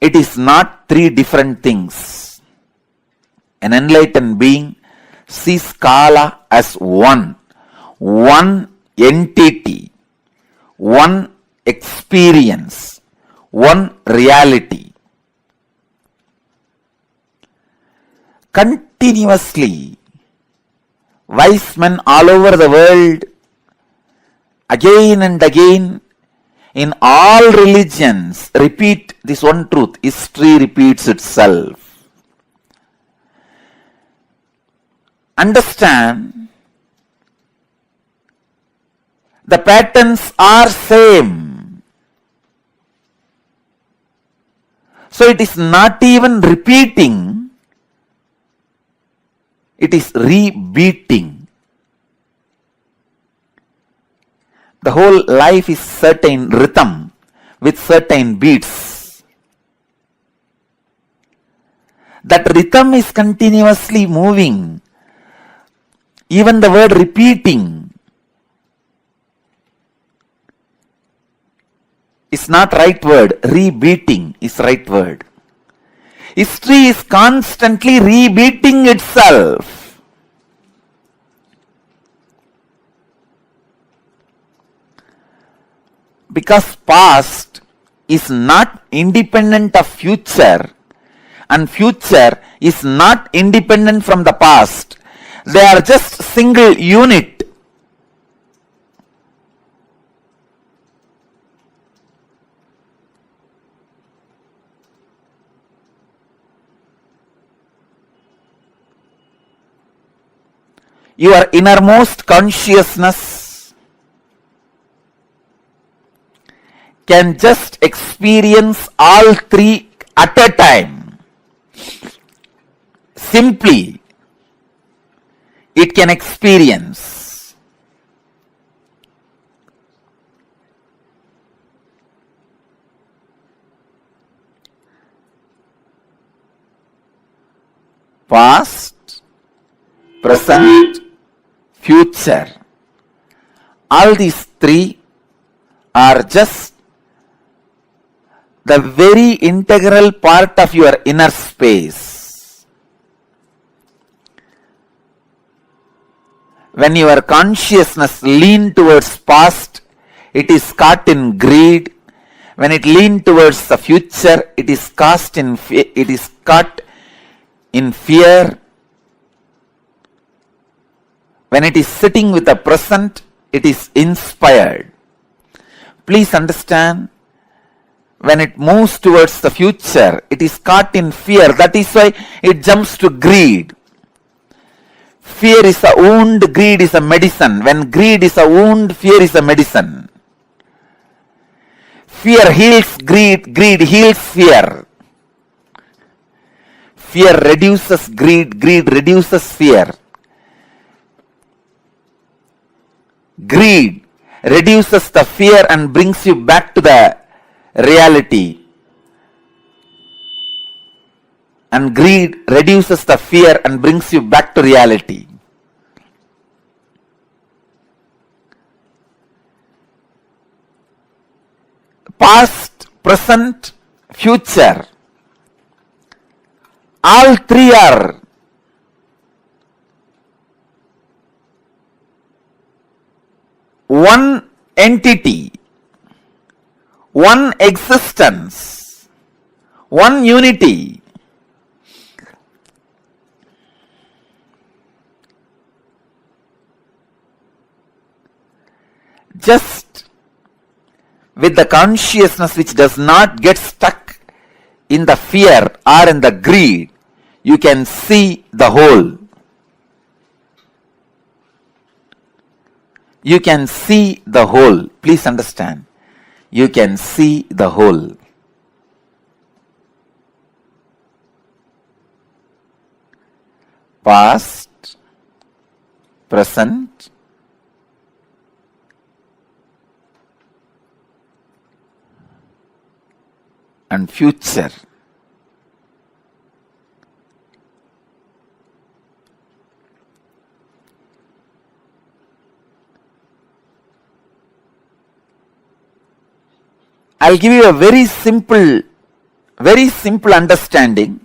it is not 3 different things. An enlightened being sees Kala as one entity, one experience, one reality. Continuously, wise men all over the world, again and again, in all religions, repeat this one truth. History repeats itself. Understand, the patterns are same. So it is not even repeating, it is rebeating. The whole life is certain rhythm with certain beats. That rhythm is continuously moving. Even the word repeating is not right word. Rebeating is right word. History is constantly rebeating itself. Because past is not independent of future and future is not independent from the past. They are just single unit. Your innermost consciousness can just experience all three at a time. Simply, it can experience. Past, present, future. All these three are just the very integral part of your inner space. When your consciousness leans towards past, it is caught in greed. When it leans towards the future, it is caught in fear. When it is sitting with the present, it is inspired. Please understand, when it moves towards the future, it is caught in fear. That is why it jumps to greed. Fear is a wound, greed is a medicine. When greed is a wound, fear is a medicine. Fear heals greed, greed heals fear. Fear reduces greed, greed reduces fear. Greed reduces the fear and brings you back to the reality. And greed reduces the fear and brings you back to reality. Past, present, future. All three are one entity, one existence, one unity. Just with the consciousness which does not get stuck in the fear or in the greed, you can see the whole. You can see the whole. Please understand. You can see the whole. Past, present, and future. I'll give you a very simple understanding.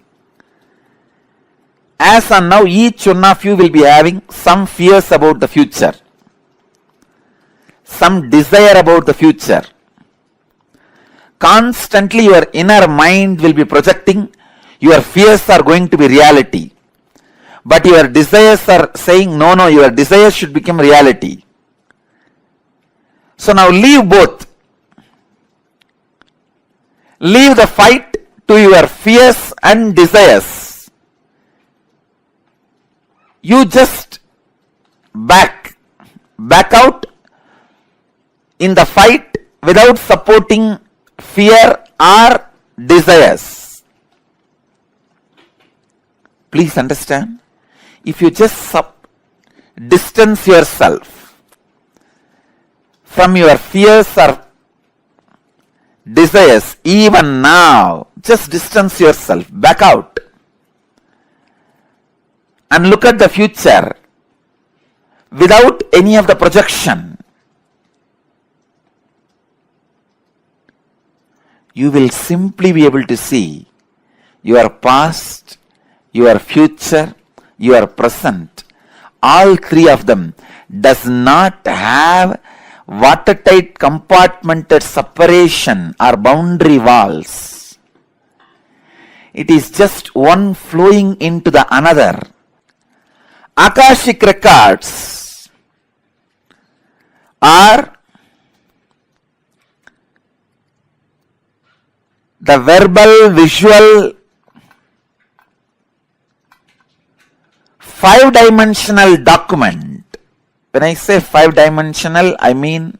As on now, each one of you will be having some fears about the future, some desire about the future. Constantly your inner mind will be projecting your fears are going to be reality. But your desires are saying, no, your desires should become reality. So now leave both. Leave the fight to your fears and desires. You just back out in the fight without supporting fear or desires. Please understand. If you just distance yourself from your fears or desires, even now, just distance yourself, back out, and look at the future without any of the projection. You will simply be able to see your past, your future, your present. All three of them does not have watertight compartmented separation or boundary walls. It is just one flowing into the another. Akashic records are the verbal, visual, five-dimensional document. When I say five-dimensional, I mean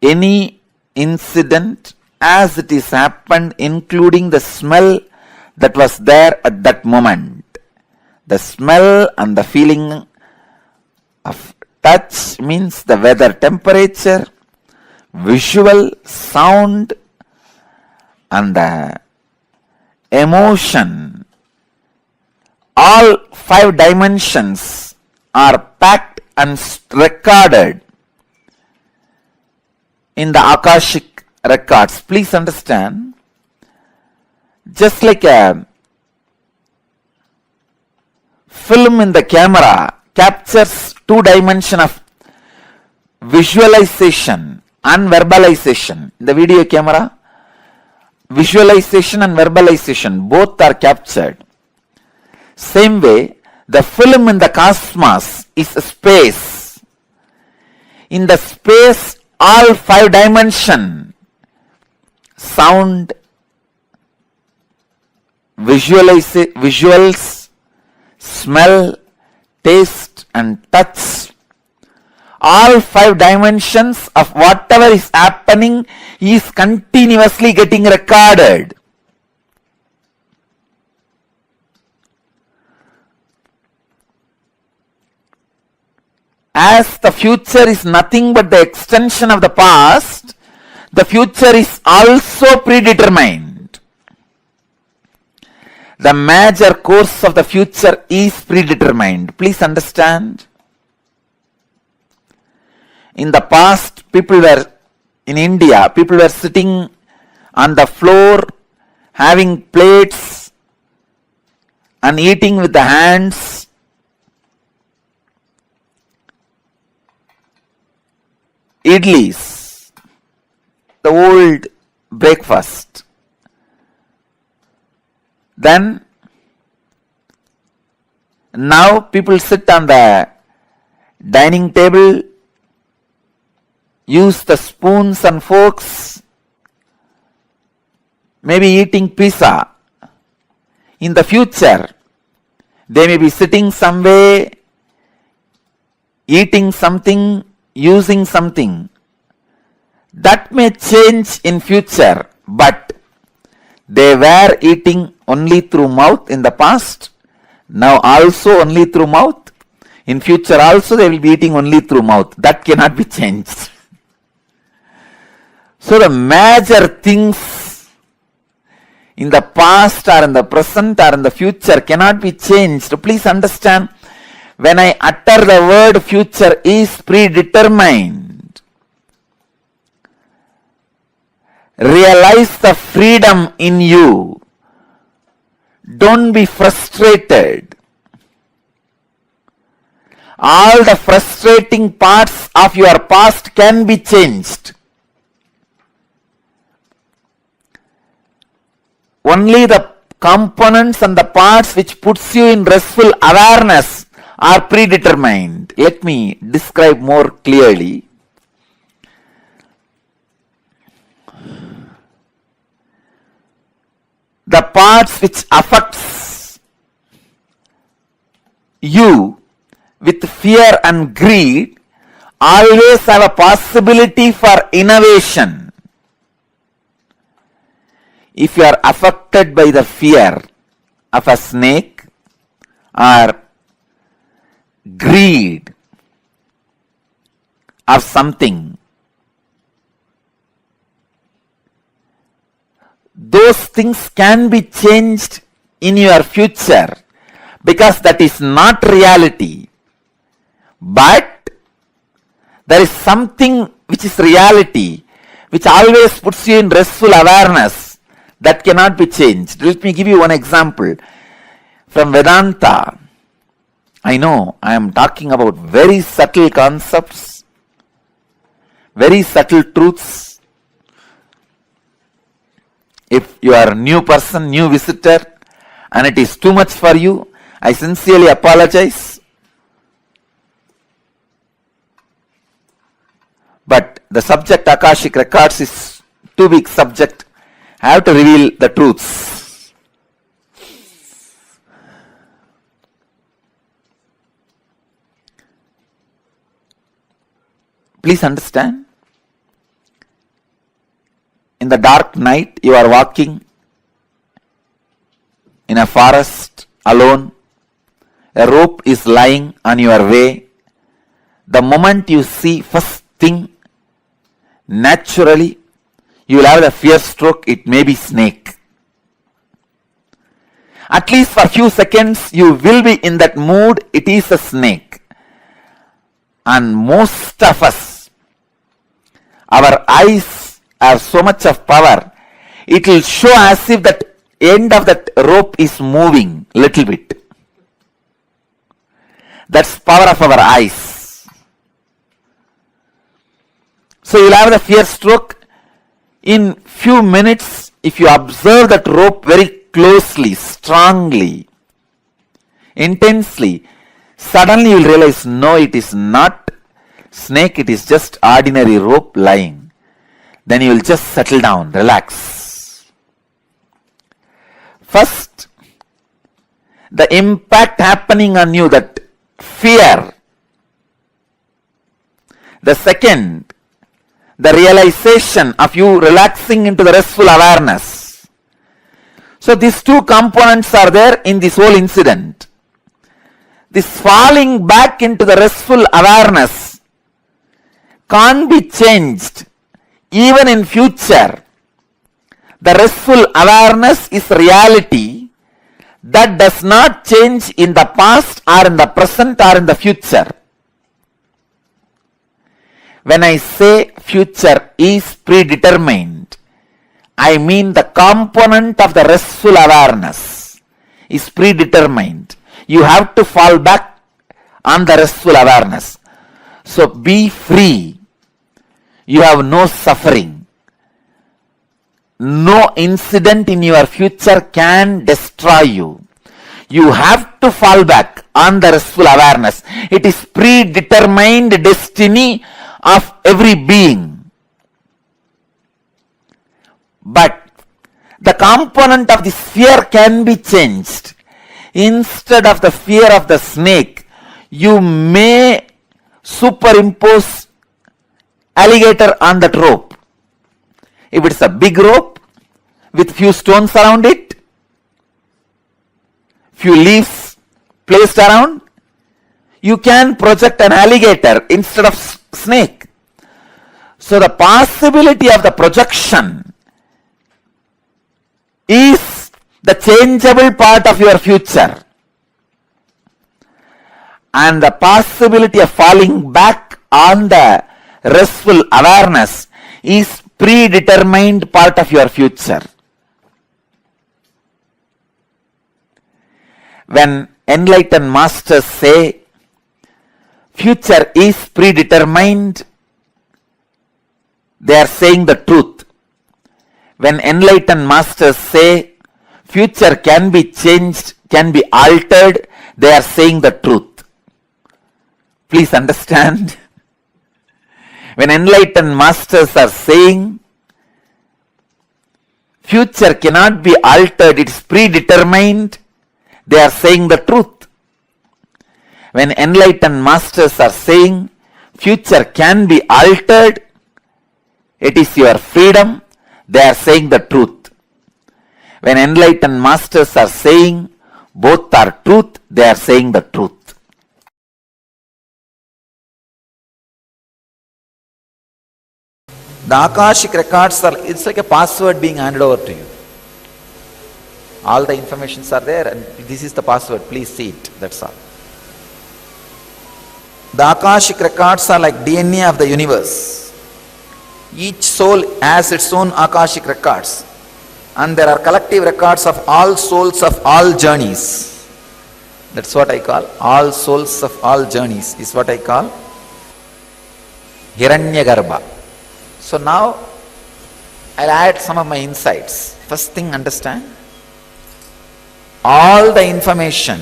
any incident as it is happened, including the smell that was there at that moment. The smell and the feeling of touch means the weather, temperature, visual, sound, and the emotion. All five dimensions are packed and recorded in the Akashic records. Please understand, just like a film in the camera captures two dimensions of visualization and verbalization. In the video camera, visualization and verbalization both are captured. Same way, the film in the cosmos is a space. In the space, all five dimensions, sound, visuals, smell, taste and touch, all five dimensions of whatever is happening is continuously getting recorded. As the future is nothing but the extension of the past, the future is also predetermined. The major course of the future is predetermined. Please understand. In the past, in India, people were sitting on the floor, having plates and eating with the hands. Idlis, the old breakfast. Then, now people sit on the dining table, use the spoons and forks, maybe eating pizza. In the future, they may be sitting somewhere, eating something, using something. That may change in future, but they were eating only through mouth in the past, now also only through mouth. In future also they will be eating only through mouth. That cannot be changed. So the major things in the past or in the present or in the future cannot be changed. Please understand, when I utter the word future is predetermined, realize the freedom in you. Don't be frustrated. All the frustrating parts of your past can be changed. Only the components and the parts which puts you in restful awareness are predetermined. Let me describe more clearly. The parts which affects you with fear and greed always have a possibility for innovation. If you are affected by the fear of a snake or greed of something, those things can be changed in your future because that is not reality. But there is something which is reality, which always puts you in restful awareness, that cannot be changed. Let me give you one example from Vedanta. I know I am talking about very subtle concepts, very subtle truths. If you are a new person, new visitor, and it is too much for you, I sincerely apologize. But the subject Akashic Records is too big subject. I have to reveal the truths. Please understand. In the dark night, you are walking in a forest alone. A rope is lying on your way. The moment you see first thing, naturally, you will have the fear stroke. It may be snake. At least for a few seconds, you will be in that mood. It is a snake. And most of us, our eyes have so much of power. It will show as if that end of that rope is moving little bit. That's power of our eyes. So you'll have the fear stroke. In few minutes, if you observe that rope very closely, strongly, intensely, suddenly you will realize, no, it is not snake, it is just ordinary rope lying. Then you will just settle down, relax. First, the impact happening on you, that fear. The second, the realization of you relaxing into the restful awareness. So these two components are there in this whole incident. This falling back into the restful awareness can't be changed even in future. The restful awareness is reality that does not change in the past or in the present or in the future. When I say future is predetermined, I mean the component of the restful awareness is predetermined. You have to fall back on the restful awareness. So be free. You have no suffering. No incident in your future can destroy you. You have to fall back on the restful awareness. It is predetermined destiny of every being. But the component of this fear can be changed. Instead of the fear of the snake, you may superimpose alligator on that rope. If it's a big rope with few stones around it, few leaves placed around, you can project an alligator instead of snake. So the possibility of the projection is the changeable part of your future. And the possibility of falling back on the restful awareness is predetermined part of your future. When enlightened masters say future is predetermined, they are saying the truth. When enlightened masters say future can be changed, can be altered, they are saying the truth. Please understand. When enlightened masters are saying future cannot be altered, it is predetermined, they are saying the truth. When enlightened masters are saying future can be altered, it is your freedom, they are saying the truth. When enlightened masters are saying both are truth, they are saying the truth. The Akashic records are, it's like a password being handed over to you. All the informations are there and this is the password, please see it, that's all. The Akashic records are like DNA of the universe. Each soul has its own Akashic records and there are collective records of all souls of all journeys. That's what I call all souls of all journeys, is what I call Hiranyagarbha. So now I'll add some of my insights. First thing, understand, all the information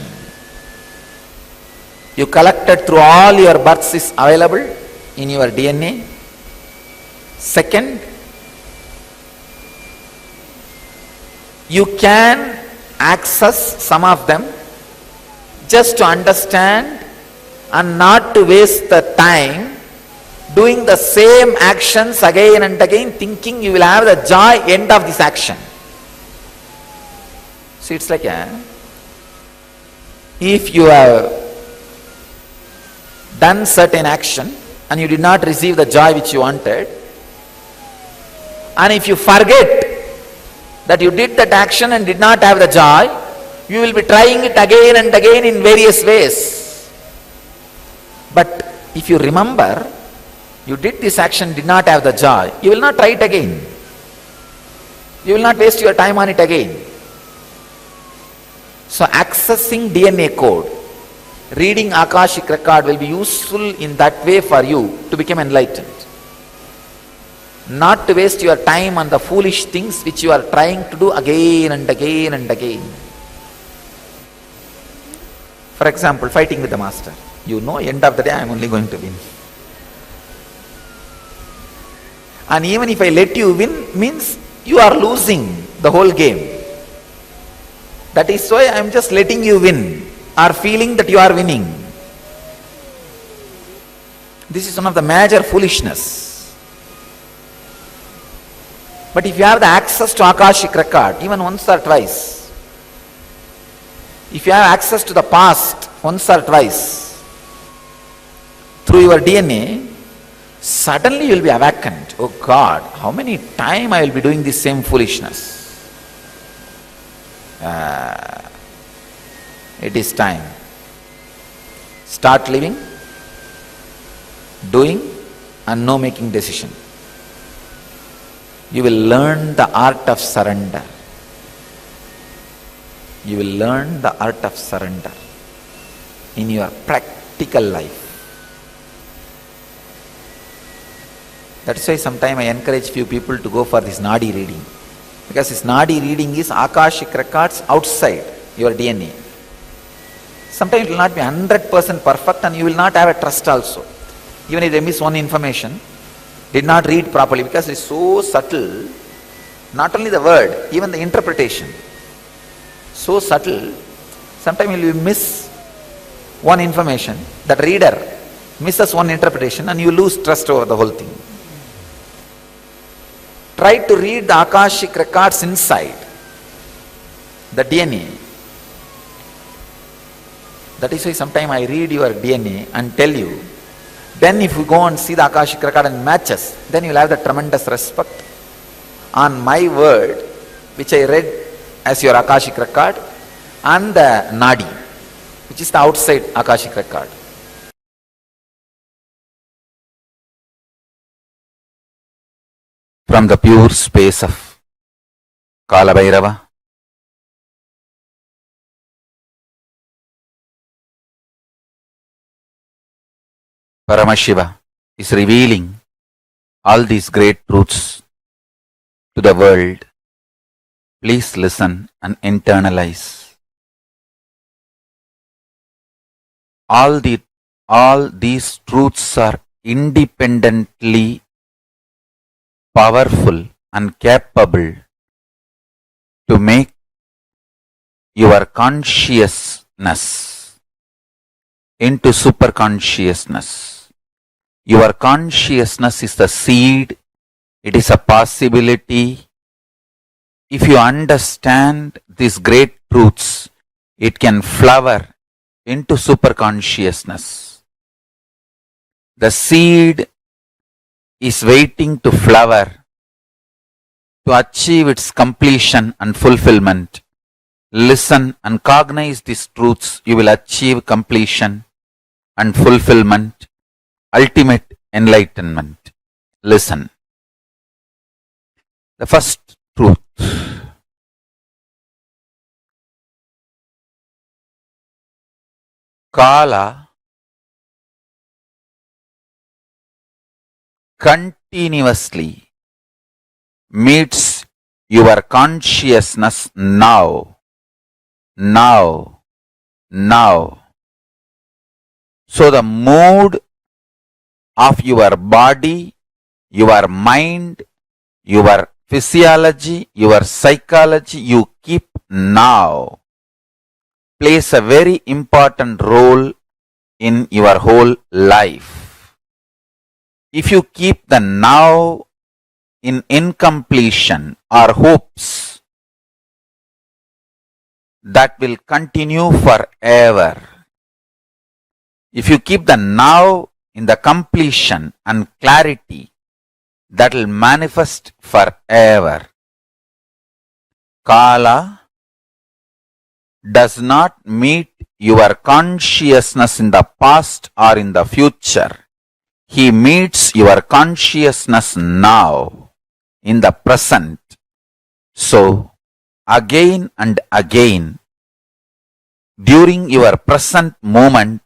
you collected through all your births is available in your DNA. Second, you can access some of them just to understand and not to waste the time doing the same actions again and again, thinking you will have the joy end of this action. See, it's like if you have done certain action and you did not receive the joy which you wanted, and if you forget that you did that action and did not have the joy, you will be trying it again and again in various ways. But if you remember, you did this action, did not have the joy, you will not try it again. You will not waste your time on it again. So accessing DNA code, reading Akashic record will be useful in that way for you to become enlightened. Not to waste your time on the foolish things which you are trying to do again and again and again. For example, fighting with the master. You know, end of the day I am only going to win. And even if I let you win, means you are losing the whole game. That is why I am just letting you win, or feeling that you are winning. This is one of the major foolishness. But if you have the access to Akashic record, even once or twice, if you have access to the past once or twice, through your DNA, suddenly you will be awakened. Oh God, how many times I will be doing this same foolishness? It is time. Start living, doing, and no making decision. You will learn the art of surrender. You will learn the art of surrender in your practical life. That's why sometimes I encourage few people to go for this Nadi reading. Because this Nadi reading is Akashic records outside your DNA. Sometimes it will not be 100% perfect and you will not have a trust also. Even if they miss one information, did not read properly, because it is so subtle, not only the word, even the interpretation. So subtle, sometimes you will miss one information, that reader misses one interpretation and you lose trust over the whole thing. Try to read the Akashic records inside the DNA. That is why sometimes I read your DNA and tell you. Then if you go and see the Akashic record and matches, then you will have the tremendous respect on my word, which I read as your Akashic record, and the Nadi, which is the outside Akashic record. From the pure space of Kalabhairava, Paramashiva is revealing all these great truths to the world. Please listen and internalize. All these truths are independently powerful and capable to make your consciousness into superconsciousness. Your consciousness is the seed, it is a possibility. If you understand these great truths, it can flower into superconsciousness. The seed is waiting to flower to achieve its completion and fulfillment. Listen and cognize these truths, you will achieve completion and fulfillment, ultimate enlightenment. Listen. The first truth. Kala continuously meets your consciousness now, now, now. So the mood of your body, your mind, your physiology, your psychology, you keep now, plays a very important role in your whole life. If you keep the now in incompletion or hopes, that will continue forever. If you keep the now in the completion and clarity, that will manifest forever. Kala does not meet your consciousness in the past or in the future. He meets your consciousness now, in the present. So, again and again, during your present moment,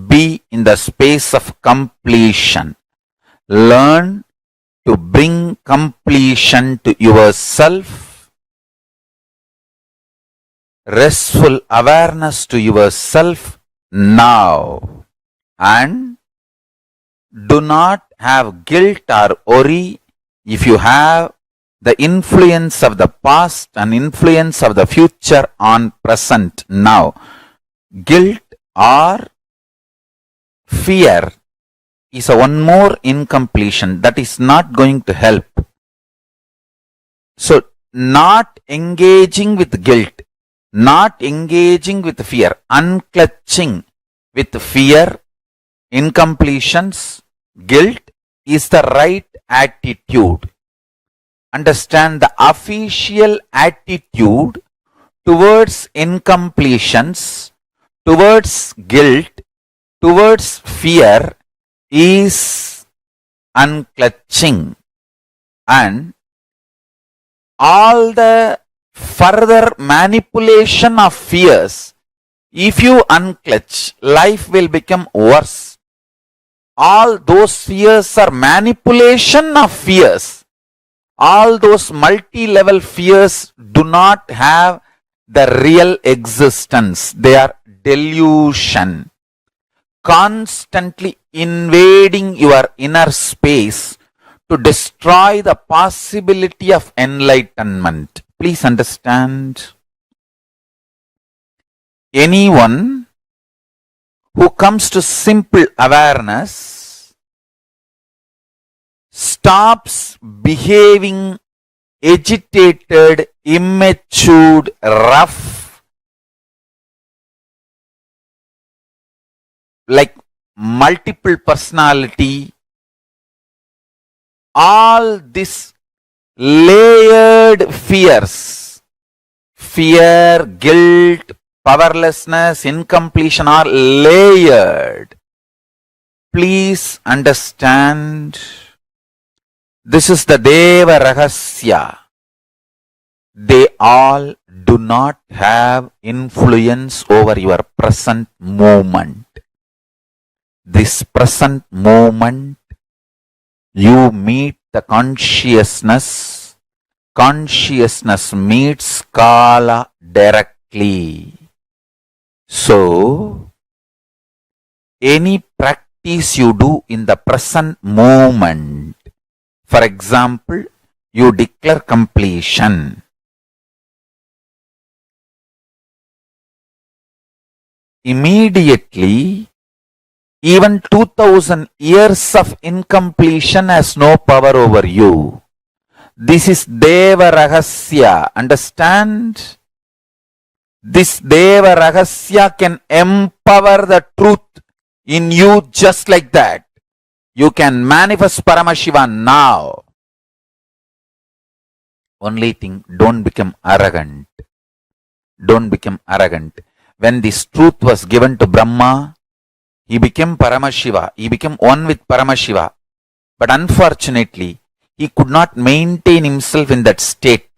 be in the space of completion. Learn to bring completion to yourself, restful awareness to yourself now, and do not have guilt or worry if you have the influence of the past and influence of the future on present now. Guilt or fear is a one more incompletion that is not going to help. So, not engaging with guilt, not engaging with fear, unclutching with fear, incompletions, guilt is the right attitude. Understand the official attitude towards incompletions, towards guilt, towards fear is unclutching, and all the further manipulation of fears, if you unclutch, life will become worse. All those fears are manipulation of fears. All those multi-level fears do not have the real existence. They are delusion. Constantly invading your inner space to destroy the possibility of enlightenment. Please understand. Anyone who comes to simple awareness stops behaving agitated, immature, rough, like multiple personality, all this layered fears, fear, guilt, powerlessness, incompletion are layered. Please understand, this is the Deva Rahasya. They all do not have influence over your present moment. This present moment, you meet the consciousness. Consciousness meets Kala directly. So, any practice you do in the present moment, for example, you declare completion. Immediately, even 2000 years of incompletion has no power over you. This is Deva Rahasya. Understand? This Deva Rahasya can empower the truth in you just like that. You can manifest Paramashiva now. Only thing, don't become arrogant. Don't become arrogant. When this truth was given to Brahma, he became Paramashiva. He became one with Paramashiva. But unfortunately, he could not maintain himself in that state.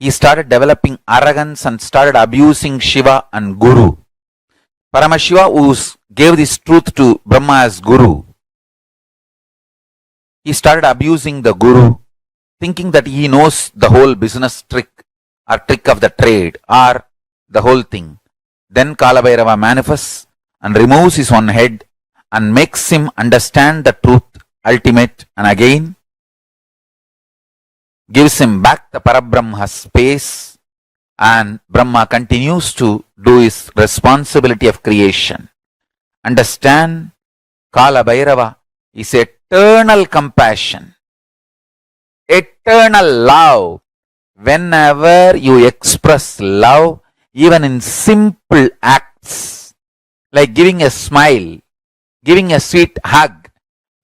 He started developing arrogance and started abusing Shiva and Guru. Paramashiva, who gave this truth to Brahma as Guru, he started abusing the Guru, thinking that he knows the whole business trick or trick of the trade or the whole thing. Then Kalabhairava manifests and removes his one head and makes him understand the truth ultimate, and again gives him back the Parabrahma space, and Brahma continues to do his responsibility of creation. Understand, Kala Bhairava is eternal compassion, eternal love. Whenever you express love, even in simple acts, like giving a smile, giving a sweet hug,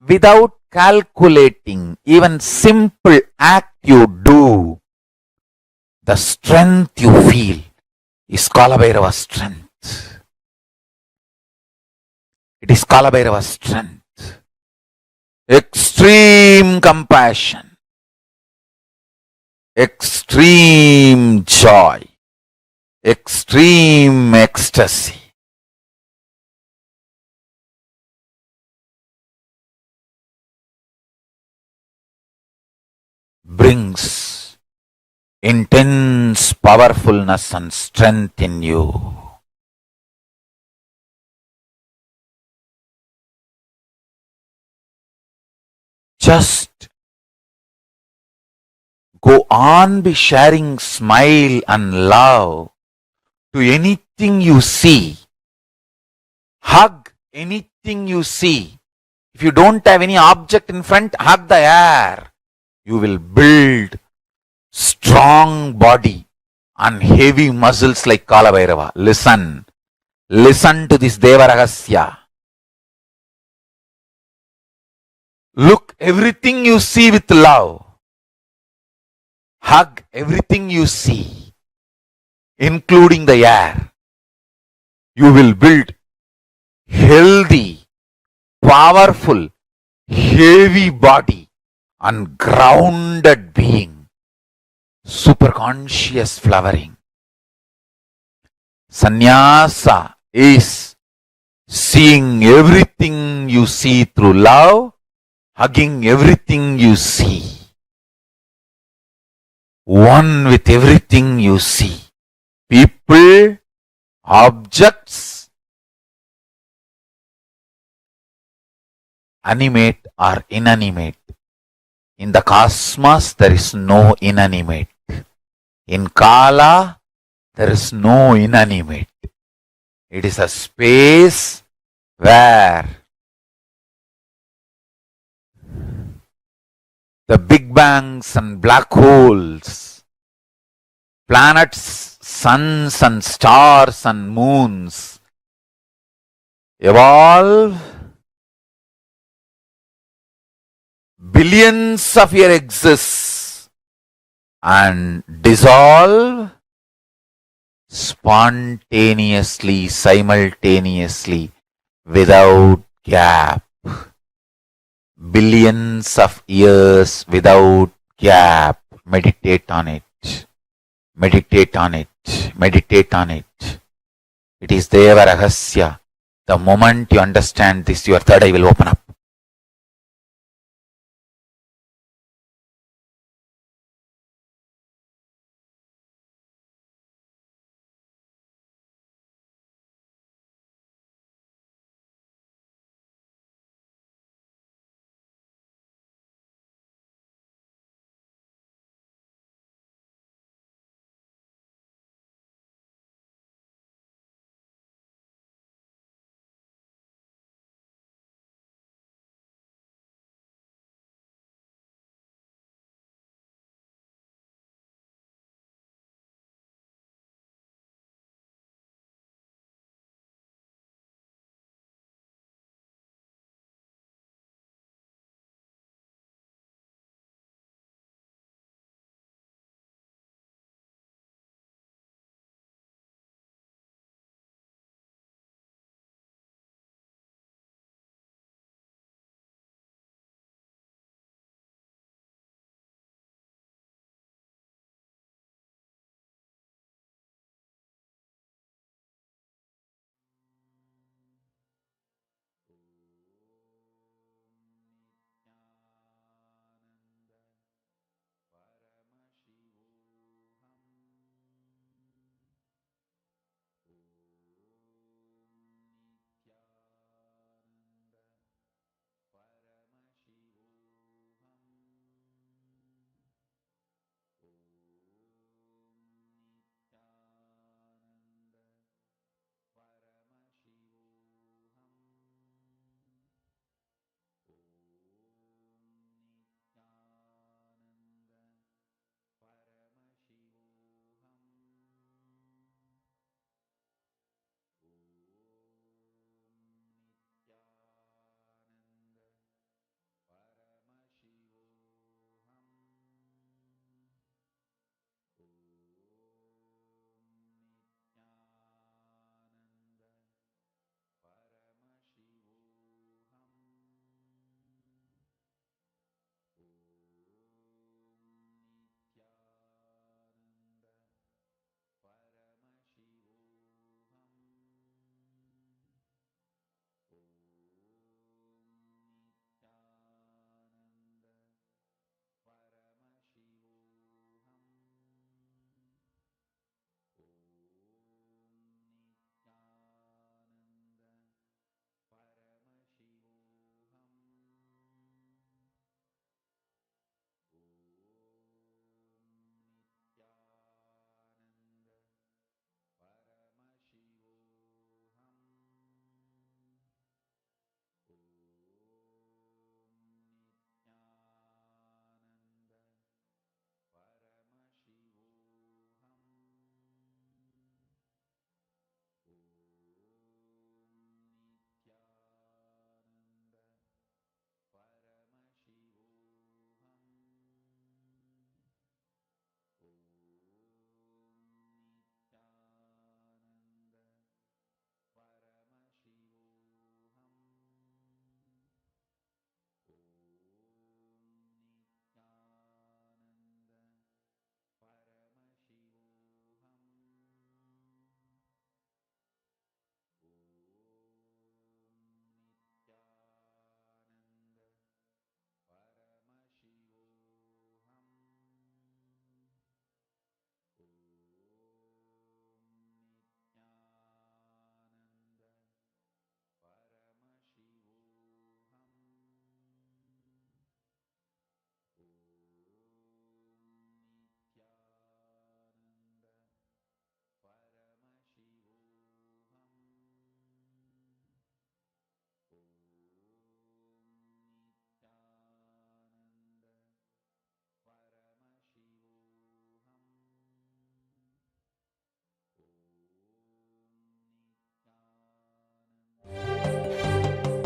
without calculating, even simple act you do, the strength you feel is Kala Bhairava's strength. It is Kala Bhairava's strength. Extreme compassion, extreme joy, extreme ecstasy. Brings intense powerfulness and strength in you. Just go on be sharing smile and love to anything you see. Hug anything you see. If you don't have any object in front, hug the air. You will build strong body and heavy muscles like Kala Bhairava. Listen. Listen to this Deva Rahasya. Look everything you see with love. Hug everything you see, including the air. You will build healthy, powerful, heavy body and grounded being. Superconscious flowering. Sannyasa is seeing everything you see through love, hugging everything you see. One with everything you see. People, objects, animate or inanimate. In the cosmos, there is no inanimate. In Kala, there is no inanimate. It is a space where the big bangs and black holes, planets, suns and stars and moons evolve billions of years exists and dissolve spontaneously, simultaneously, without gap. Billions of years without gap. Meditate on it. Meditate on it. Meditate on it. It is Deva Rahasya. The moment you understand this, your third eye will open up.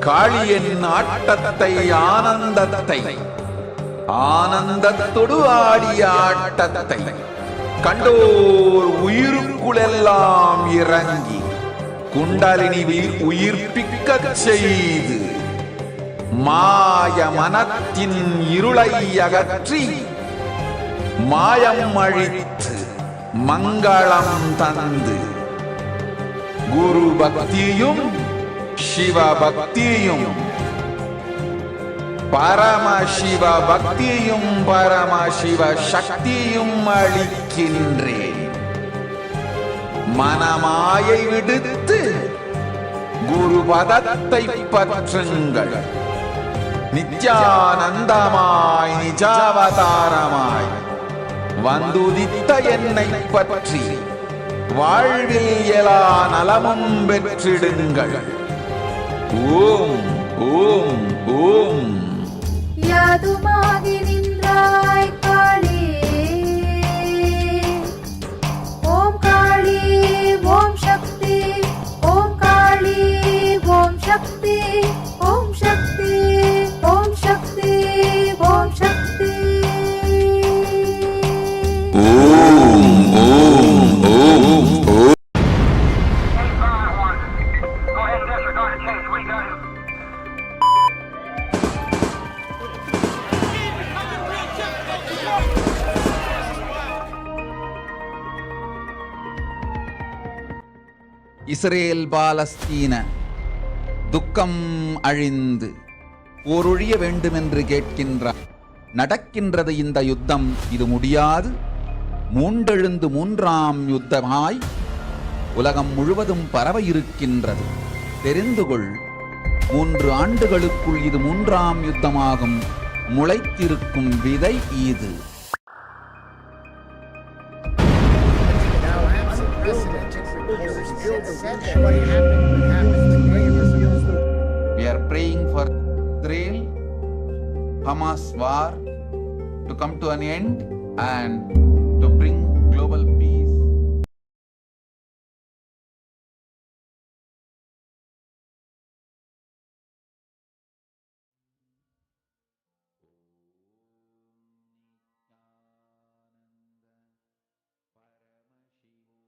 காளியின் ஆட்டத்தை ஆனந்தத்தை ஆனந்தத்தொடு ஆடிய ஆட்டத்தை கண்டோர் உயிருக்குளெல்லாம் இறங்கி குண்டலினிவில் உயிர்ப்பிக்கச் செய்து மாய மனத்தின் இருளை அகற்றி மாயம் அழித்து மங்களம் தந்து குரு பக்தியும் சிவ பக்தியும் பரமசிவ பக்தியும் பரமசிவ சக்தியும் அளிக்கின்றேன். மனமாயை விடுத்து குரு பதத்தை பற்றுங்கள். நித்யானந்தமாய் நிஜாவதாரமாய் வந்துதித்த என்னை பற்றி வாழ்வில் எல்லா நலமும் பெற்றிடுங்கள். ஓம் ஓம் ஓம். யாதுமாகி நின்றாய் காளி, ஓம் காளி ஓம் சக்தி, ஓம் காளி ஓம் சக்தி, ஓம் சக்தி ஓம் சக்தி ஓம் சக்தி. ஓம் ஓம் ஓம் ஓம். இஸ்ரேல் பாலஸ்தீன துக்கம் அழிந்து போரொழிய வேண்டுமென்று கேட்கின்றார். நடக்கின்றது இந்த யுத்தம், இது முடியாது. மூண்டெழுந்து மூன்றாம் யுத்தமாய் உலகம் முழுவதும் பரவ இருக்கின்றது. தெரிந்து கொள், 3 ஆண்டுகளுக்குள் இது 3ஆம் யுத்தமாகும். முளைத்திருக்கும் விதை இது. We are praying for Israel, Hamas war to come to an end and to bring global peace. Paramashivoham.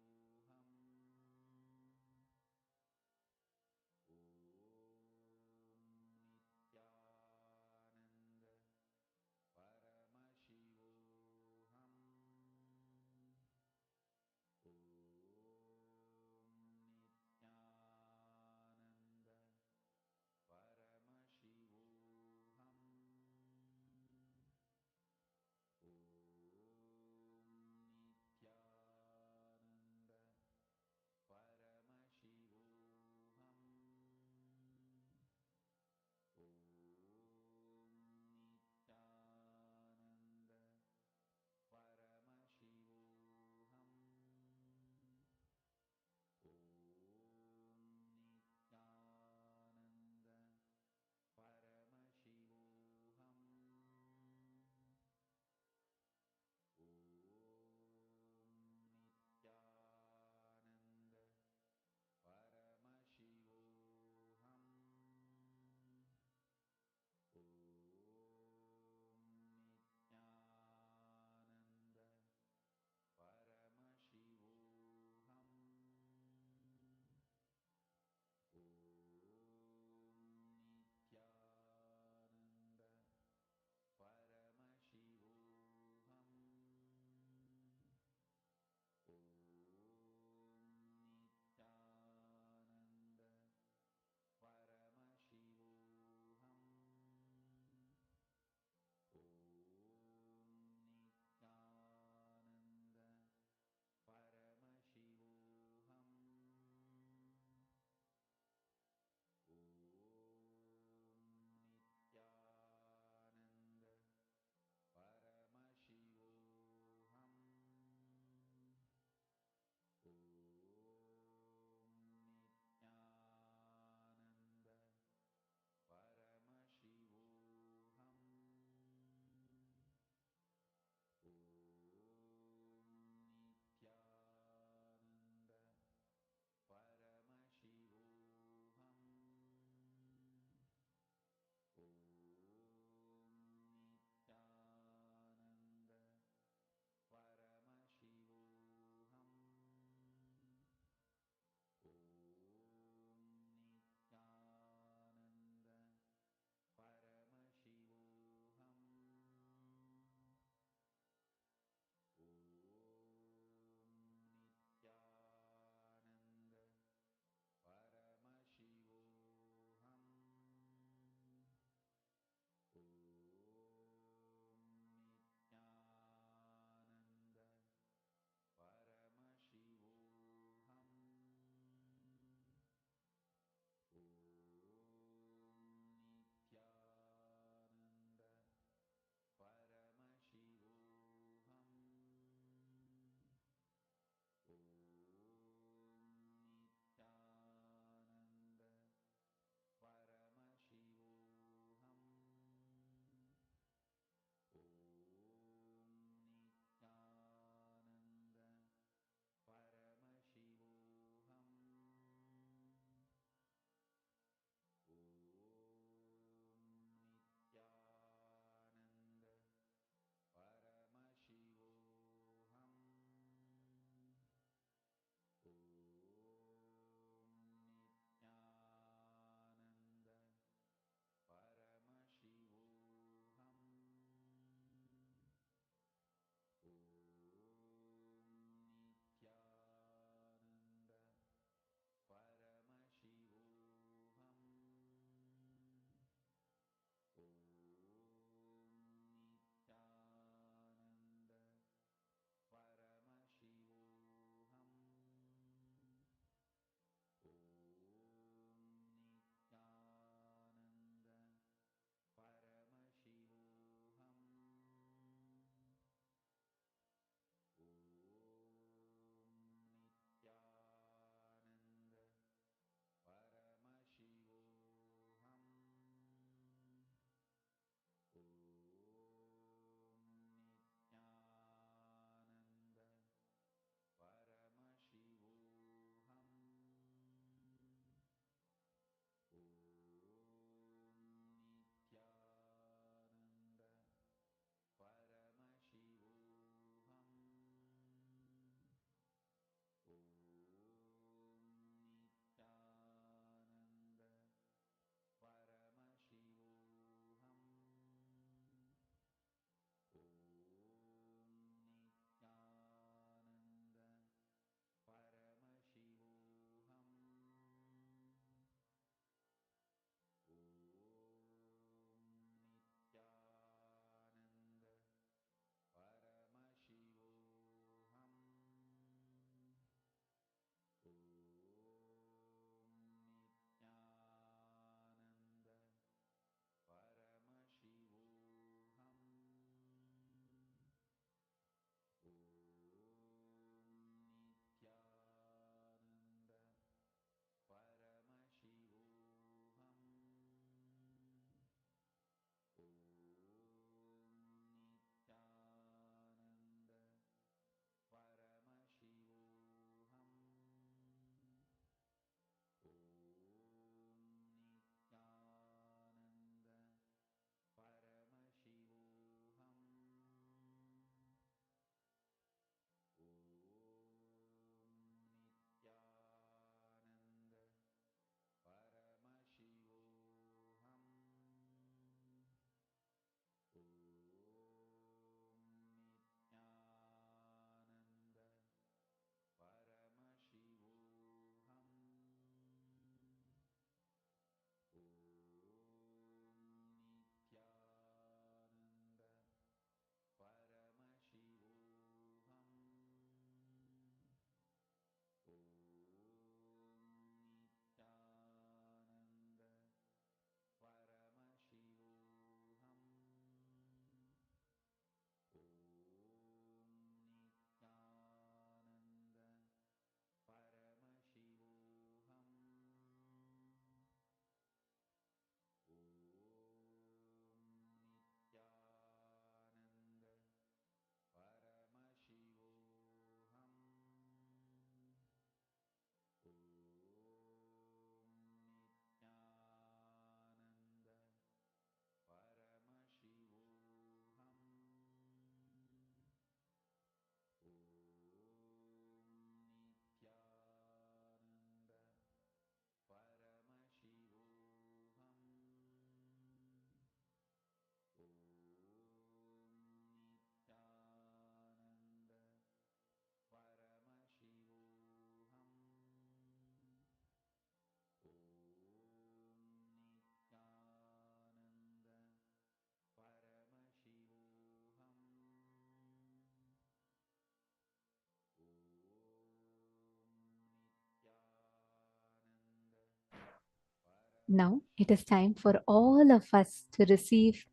Now it is time for all of us to receive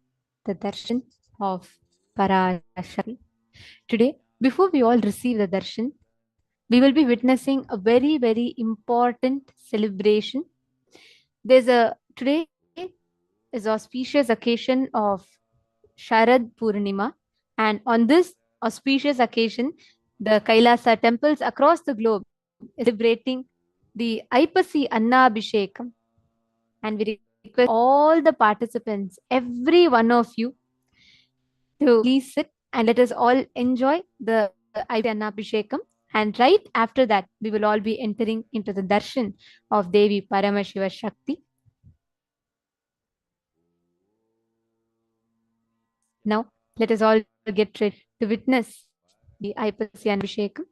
the darshan of Parashakti. Today, before we all receive the darshan, we will be witnessing a very, very important celebration. Today is auspicious occasion of Sharad Purnima, and on this auspicious occasion, the Kailasa temples across the globe is celebrating the Aipasi Annabhishekam, and we request all the participants, every one of you, to please sit and let us all enjoy the Aipasi Annabhishekam. And right after that, we will all be entering into the darshan of Devi Paramashiva Shakti. Now, let us all get ready to witness the Aipasi Annabhishekam.